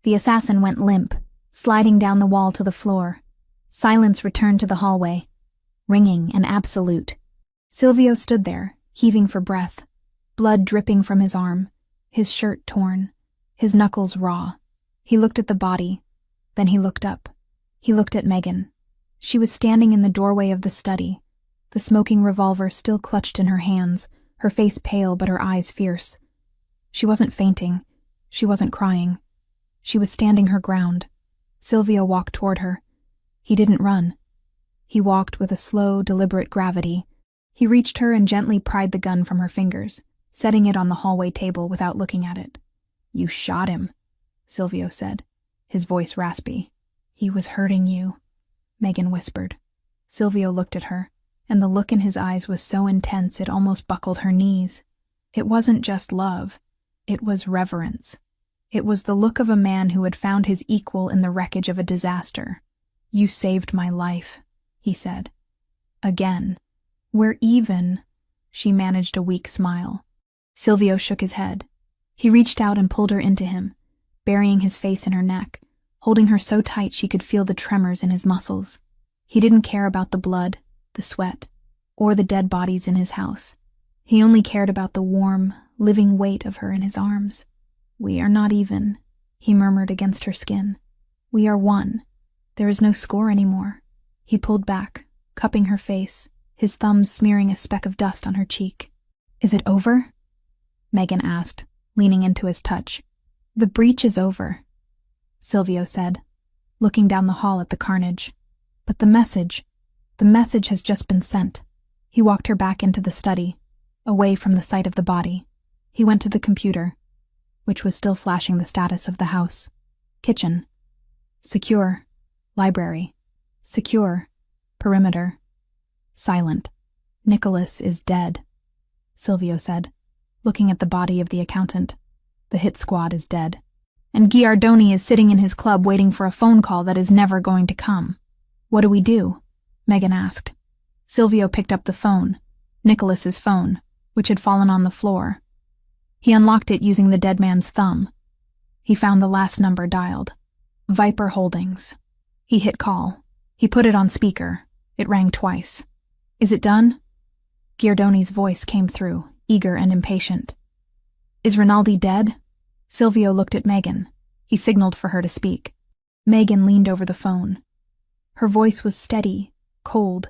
The assassin went limp, sliding down the wall to the floor. Silence returned to the hallway, ringing and absolute. Silvio stood there, heaving for breath, blood dripping from his arm, his shirt torn, his knuckles raw. He looked at the body, then he looked up. He looked at Megan. She was standing in the doorway of the study, the smoking revolver still clutched in her hands, her face pale but her eyes fierce. She wasn't fainting. She wasn't crying. She was standing her ground. Silvio walked toward her. He didn't run. He walked with a slow, deliberate gravity. He reached her and gently pried the gun from her fingers, setting it on the hallway table without looking at it. "You shot him," Silvio said, his voice raspy. "He was hurting you," Megan whispered. Silvio looked at her, and the look in his eyes was so intense it almost buckled her knees. It wasn't just love. It was reverence. It was the look of a man who had found his equal in the wreckage of a disaster. "You saved my life," he said. "Again. We're even." She managed a weak smile. Silvio shook his head. He reached out and pulled her into him, burying his face in her neck, holding her so tight she could feel the tremors in his muscles. He didn't care about the blood, the sweat, or the dead bodies in his house. He only cared about the warm, living weight of her in his arms. "We are not even," he murmured against her skin. "We are one. There is no score anymore." He pulled back, cupping her face, his thumbs smearing a speck of dust on her cheek. "Is it over?" Megan asked, leaning into his touch. "The breach is over," Silvio said, looking down the hall at the carnage. "But the message has just been sent." He walked her back into the study, away from the sight of the body. He went to the computer, which was still flashing the status of the house. Kitchen. Secure. Library. Secure. Perimeter. Silent. "Nicholas is dead," Silvio said, looking at the body of the accountant. "The hit squad is dead. And Giardoni is sitting in his club waiting for a phone call that is never going to come." "What do we do?" Megan asked. Silvio picked up the phone, Nicholas's phone, which had fallen on the floor. He unlocked it using the dead man's thumb. He found the last number dialed. Viper Holdings. He hit call. He put it on speaker. It rang twice. "Is it done?" Giardoni's voice came through, eager and impatient. "Is Rinaldi dead?" Silvio looked at Megan. He signaled for her to speak. Megan leaned over the phone. Her voice was steady, cold,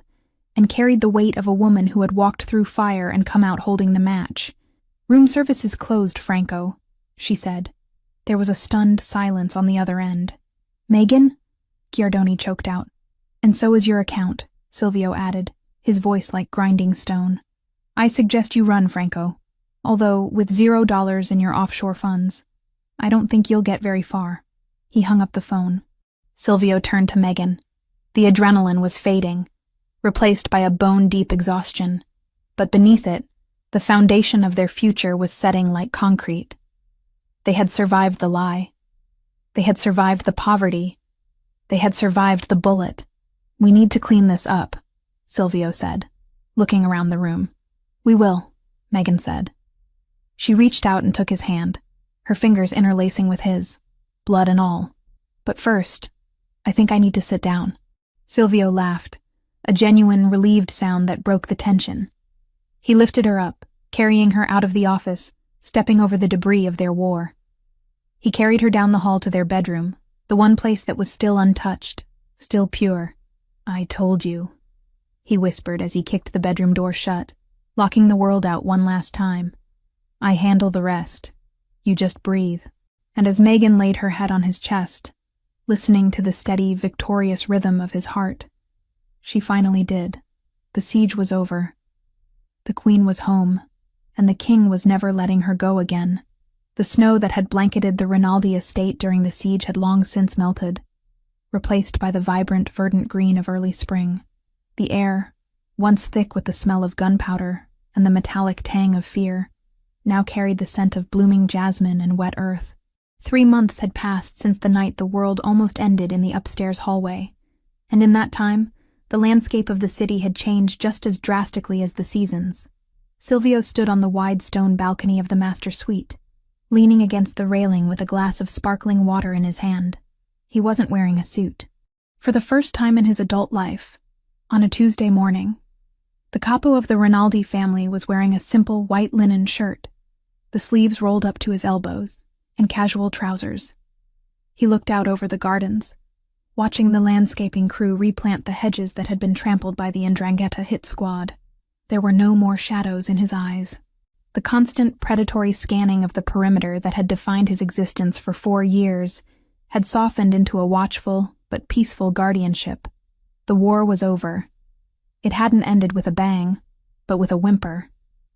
and carried the weight of a woman who had walked through fire and come out holding the match. "Room service is closed, Franco," she said. There was a stunned silence on the other end. "Megan?" Giardoni choked out. "And so is your account," Silvio added, his voice like grinding stone. "I suggest you run, Franco. Although, with $0 in your offshore funds, I don't think you'll get very far." He hung up the phone. Silvio turned to Megan. The adrenaline was fading, replaced by a bone-deep exhaustion. But beneath it, the foundation of their future was setting like concrete. They had survived the lie. They had survived the poverty. They had survived the bullet. "We need to clean this up," Silvio said, looking around the room. "We will," Megan said. She reached out and took his hand, her fingers interlacing with his, blood and all. "But first, I think I need to sit down." Silvio laughed, a genuine, relieved sound that broke the tension. He lifted her up, carrying her out of the office, stepping over the debris of their war. He carried her down the hall to their bedroom, the one place that was still untouched, still pure. "I told you," he whispered as he kicked the bedroom door shut, locking the world out one last time. "I handle the rest. You just breathe." And as Megan laid her head on his chest, listening to the steady, victorious rhythm of his heart, she finally did. The siege was over. The queen was home, and the king was never letting her go again. The snow that had blanketed the Rinaldi estate during the siege had long since melted, replaced by the vibrant, verdant green of early spring. The air, once thick with the smell of gunpowder and the metallic tang of fear, now carried the scent of blooming jasmine and wet earth. 3 months had passed since the night the world almost ended in the upstairs hallway, and in that time, the landscape of the city had changed just as drastically as the seasons. Silvio stood on the wide stone balcony of the master suite, leaning against the railing with a glass of sparkling water in his hand. He wasn't wearing a suit. For the first time in his adult life, on a Tuesday morning, the capo of the Rinaldi family was wearing a simple white linen shirt, the sleeves rolled up to his elbows, and casual trousers. He looked out over the gardens, watching the landscaping crew replant the hedges that had been trampled by the 'Ndrangheta hit squad. There were no more shadows in his eyes. The constant predatory scanning of the perimeter that had defined his existence for 4 years had softened into a watchful but peaceful guardianship. The war was over. It hadn't ended with a bang, but with a whimper.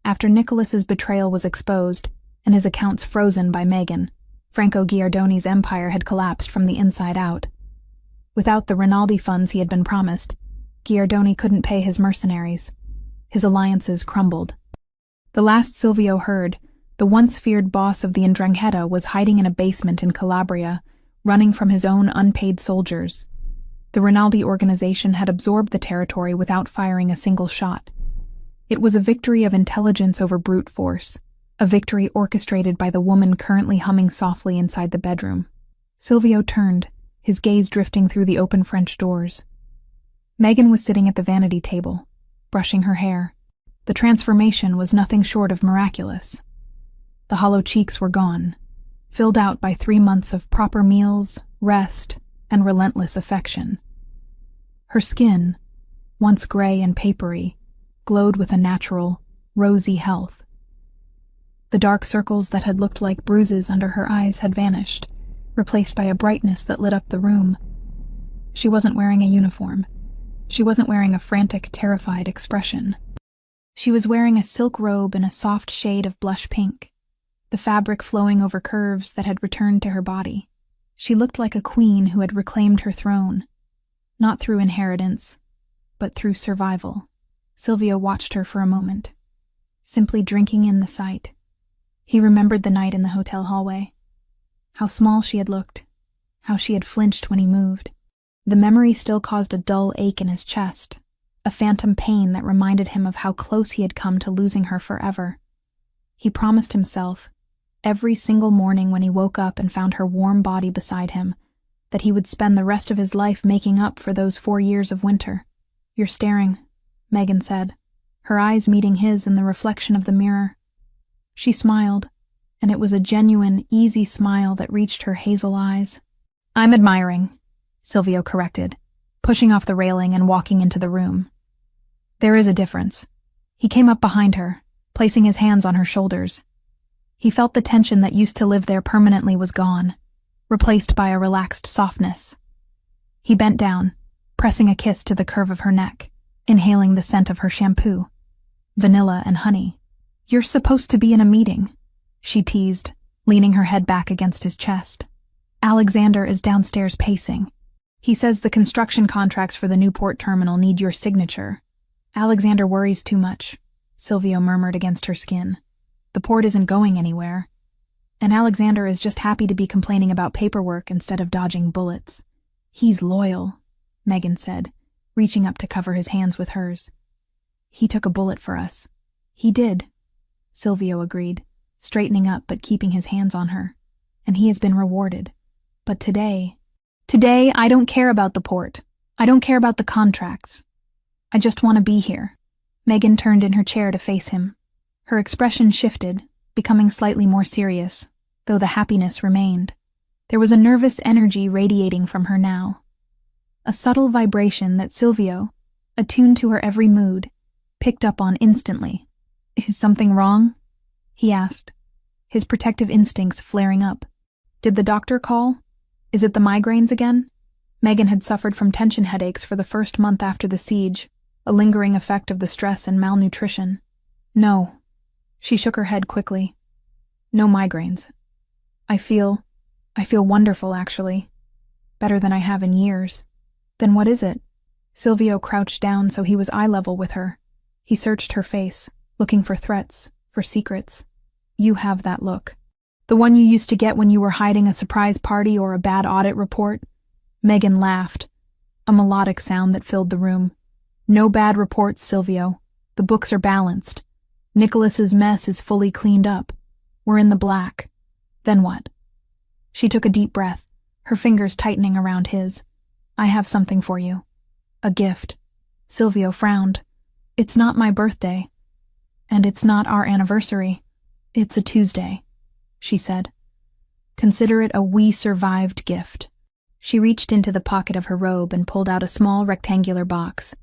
After Nicholas's betrayal was exposed and his accounts frozen by Megan, Franco Giardoni's empire had collapsed from the inside out. Without the Rinaldi funds he had been promised, Giardoni couldn't pay his mercenaries. His alliances crumbled. The last Silvio heard, the once feared boss of the 'Ndrangheta was hiding in a basement in Calabria, running from his own unpaid soldiers. The Rinaldi organization had absorbed the territory without firing a single shot. It was a victory of intelligence over brute force, a victory orchestrated by the woman currently humming softly inside the bedroom. Silvio turned, his gaze drifting through the open French doors. Megan was sitting at the vanity table, brushing her hair. The transformation was nothing short of miraculous. The hollow cheeks were gone, filled out by 3 months of proper meals, rest, and relentless affection. Her skin, once gray and papery, glowed with a natural, rosy health. The dark circles that had looked like bruises under her eyes had vanished, replaced by a brightness that lit up the room. She wasn't wearing a uniform. She wasn't wearing a frantic, terrified expression. She was wearing a silk robe in a soft shade of blush pink, the fabric flowing over curves that had returned to her body. She looked like a queen who had reclaimed her throne, not through inheritance, but through survival. Silvio watched her for a moment, simply drinking in the sight. He remembered the night in the hotel hallway, how small she had looked, how she had flinched when he moved. The memory still caused a dull ache in his chest, a phantom pain that reminded him of how close he had come to losing her forever. He promised himself, every single morning when he woke up and found her warm body beside him, that he would spend the rest of his life making up for those 4 years of winter. "You're staring," Megan said, her eyes meeting his in the reflection of the mirror. She smiled, and it was a genuine, easy smile that reached her hazel eyes. "I'm admiring," Silvio corrected, pushing off the railing and walking into the room. "There is a difference." He came up behind her, placing his hands on her shoulders. He felt the tension that used to live there permanently was gone, replaced by a relaxed softness. He bent down, pressing a kiss to the curve of her neck, inhaling the scent of her shampoo, vanilla and honey. "You're supposed to be in a meeting," she teased, leaning her head back against his chest. "Alexander is downstairs pacing. He says the construction contracts for the new port terminal need your signature." "Alexander worries too much," Silvio murmured against her skin. "The port isn't going anywhere. And Alexander is just happy to be complaining about paperwork instead of dodging bullets." "He's loyal," Megan said, reaching up to cover his hands with hers. "He took a bullet for us." "He did," Silvio agreed, straightening up but keeping his hands on her. "And he has been rewarded. But today, I don't care about the port. I don't care about the contracts. I just want to be here." Megan turned in her chair to face him. Her expression shifted, becoming slightly more serious, though the happiness remained. There was a nervous energy radiating from her now. A subtle vibration that Silvio, attuned to her every mood, picked up on instantly. "Is something wrong?" he asked, his protective instincts flaring up. "Did the doctor call? Is it the migraines again?" Megan had suffered from tension headaches for the first month after the siege, a lingering effect of the stress and malnutrition. "No." She shook her head quickly. "No migraines. I feel wonderful, actually. Better than I have in years." "Then what is it?" Silvio crouched down so he was eye level with her. He searched her face, looking for threats, for secrets. "You have that look. The one you used to get when you were hiding a surprise party or a bad audit report." Megan laughed, a melodic sound that filled the room. "No bad reports, Silvio. The books are balanced. Nicholas's mess is fully cleaned up. We're in the black. Then what? She took a deep breath, her fingers tightening around his. I have something for you. A gift. Silvio frowned. It's not my birthday. And it's not our anniversary. It's a Tuesday, she said. Consider it a we survived gift. She reached into the pocket of her robe and pulled out a small rectangular box.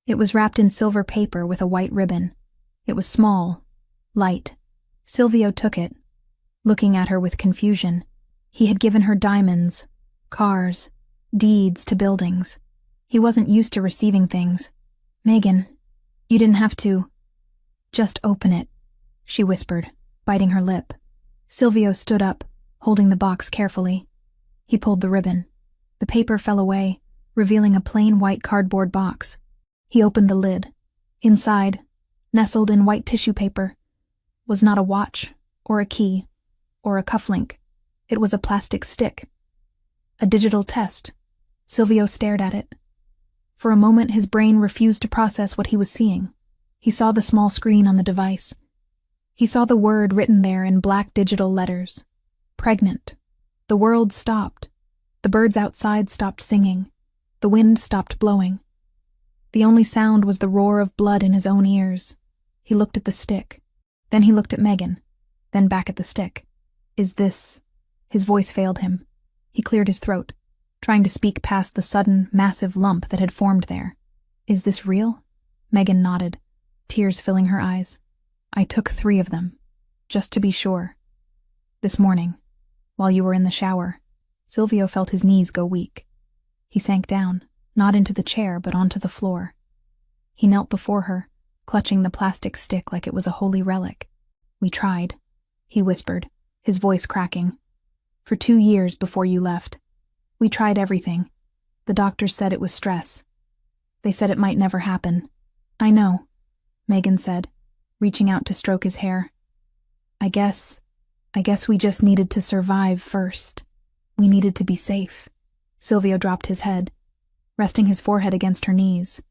It was wrapped in silver paper with a white ribbon. It was small, light. Silvio took it, looking at her with confusion. He had given her diamonds, cars, deeds to buildings. He wasn't used to receiving things. Megan, you didn't have to. Just open it, she whispered, biting her lip. Silvio stood up, holding the box carefully. He pulled the ribbon. The paper fell away, revealing a plain white cardboard box. He opened the lid. Inside, nestled in white tissue paper, was not a watch, or a key, or a cufflink. It was a plastic stick. A digital test. Silvio stared at it. For a moment his brain refused to process what he was seeing. He saw the small screen on the device. He saw the word written there in black digital letters. Pregnant. The world stopped. The birds outside stopped singing. The wind stopped blowing. The only sound was the roar of blood in his own ears. He looked at the stick. Then he looked at Megan. Then back at the stick. Is this... His voice failed him. He cleared his throat, trying to speak past the sudden, massive lump that had formed there. Is this real? Megan nodded, tears filling her eyes. I took 3 of them, just to be sure. This morning, while you were in the shower. Silvio felt his knees go weak. He sank down, not into the chair, but onto the floor. He knelt before her, clutching the plastic stick like it was a holy relic. We tried, he whispered, his voice cracking. For 2 years before you left. We tried everything. The doctors said it was stress. They said it might never happen. I know, Megan said, reaching out to stroke his hair. I guess we just needed to survive first. We needed to be safe. Silvio dropped his head, resting his forehead against her knees.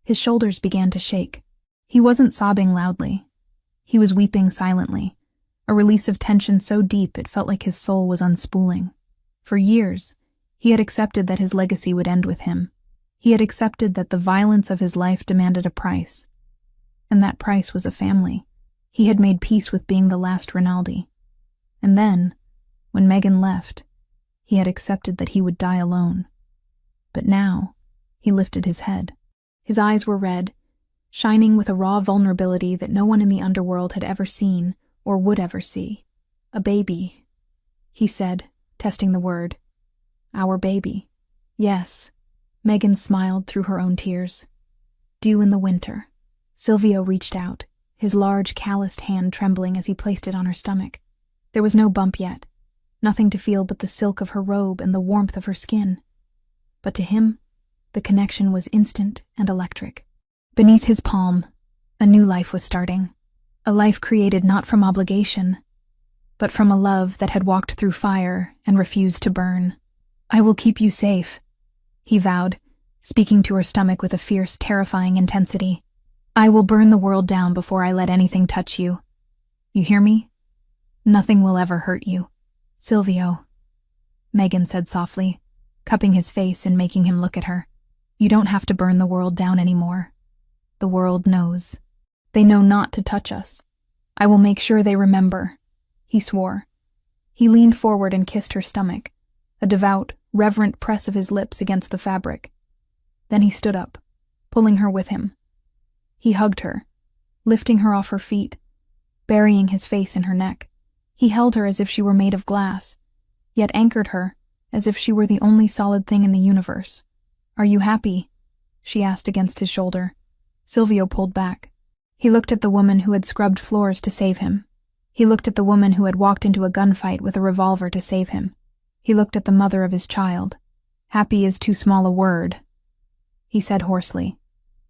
His shoulders began to shake. He wasn't sobbing loudly. He was weeping silently, a release of tension so deep it felt like his soul was unspooling. For years, he had accepted that his legacy would end with him. He had accepted that the violence of his life demanded a price. And that price was a family. He had made peace with being the last Rinaldi. And then, when Megan left, he had accepted that he would die alone. But now, he lifted his head. His eyes were red, shining with a raw vulnerability that no one in the underworld had ever seen or would ever see. A baby, he said, testing the word. Our baby. Yes. Megan smiled through her own tears. Due in the winter. Silvio reached out, his large, calloused hand trembling as he placed it on her stomach. There was no bump yet, nothing to feel but the silk of her robe and the warmth of her skin. But to him, the connection was instant and electric. Beneath his palm, a new life was starting. A life created not from obligation, but from a love that had walked through fire and refused to burn. I will keep you safe, he vowed, speaking to her stomach with a fierce, terrifying intensity. I will burn the world down before I let anything touch you. You hear me? Nothing will ever hurt you. Silvio, Megan said softly, cupping his face and making him look at her. You don't have to burn the world down anymore. The world knows. They know not to touch us. I will make sure they remember, he swore. He leaned forward and kissed her stomach, a devout, reverent press of his lips against the fabric. Then he stood up, pulling her with him. He hugged her, lifting her off her feet, burying his face in her neck. He held her as if she were made of glass, yet anchored her as if she were the only solid thing in the universe. Are you happy? She asked against his shoulder. Silvio pulled back. He looked at the woman who had scrubbed floors to save him. He looked at the woman who had walked into a gunfight with a revolver to save him. He looked at the mother of his child. Happy is too small a word, he said hoarsely.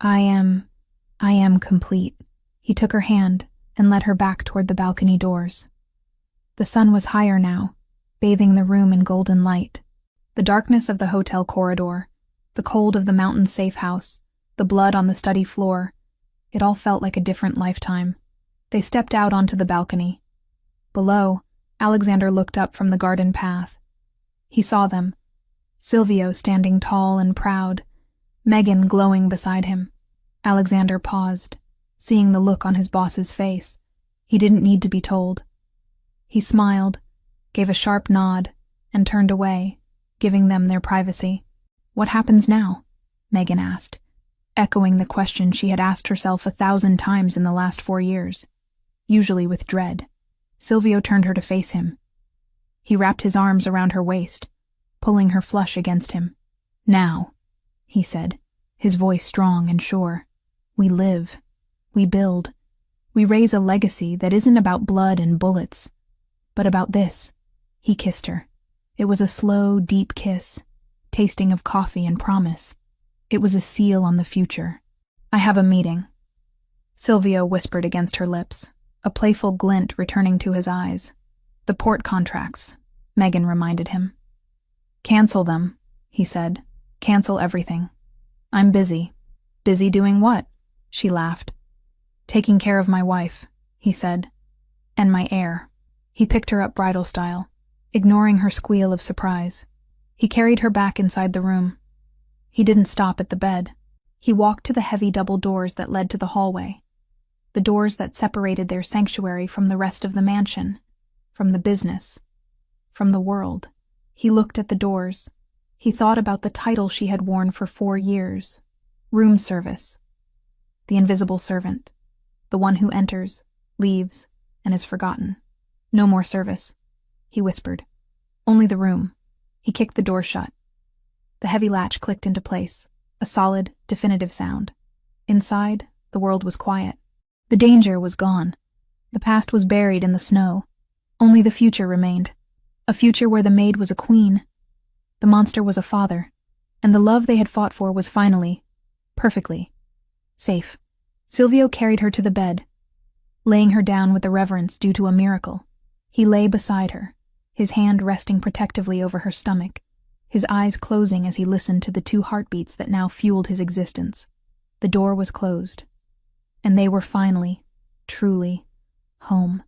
I am complete. He took her hand and led her back toward the balcony doors. The sun was higher now, bathing the room in golden light. The darkness of the hotel corridor, the cold of the mountain safe house, the blood on the study floor, it all felt like a different lifetime. They stepped out onto the balcony. Below, Alexander looked up from the garden path. He saw them, Silvio standing tall and proud, Megan glowing beside him. Alexander paused, seeing the look on his boss's face. He didn't need to be told. He smiled, gave a sharp nod, and turned away, giving them their privacy. "What happens now?" Megan asked, echoing the question she had asked herself 1,000 times in the last 4 years, usually with dread. Silvio turned her to face him. He wrapped his arms around her waist, pulling her flush against him. "Now," he said, his voice strong and sure. "We live. We build. We raise a legacy that isn't about blood and bullets, but about this." He kissed her. It was a slow, deep kiss, tasting of coffee and promise. It was a seal on the future. "I have a meeting," Silvio whispered against her lips, a playful glint returning to his eyes. "The port contracts," Megan reminded him. "Cancel them," he said. "Cancel everything. I'm busy." "Busy doing what?" She laughed. "Taking care of my wife," he said. "And my heir." He picked her up bridal style, ignoring her squeal of surprise. He carried her back inside the room. He didn't stop at the bed. He walked to the heavy double doors that led to the hallway, the doors that separated their sanctuary from the rest of the mansion, from the business, from the world. He looked at the doors. He thought about the title she had worn for 4 years. Room service. The invisible servant. The one who enters, leaves, and is forgotten. "No more service," he whispered. "Only the room." He kicked the door shut. The heavy latch clicked into place, a solid, definitive sound. Inside, the world was quiet. The danger was gone. The past was buried in the snow. Only the future remained. A future where the maid was a queen, the monster was a father, and the love they had fought for was finally, perfectly, safe. Silvio carried her to the bed, laying her down with the reverence due to a miracle. He lay beside her, his hand resting protectively over her stomach, his eyes closing as he listened to the 2 heartbeats that now fueled his existence. The door was closed, and they were finally, truly, home.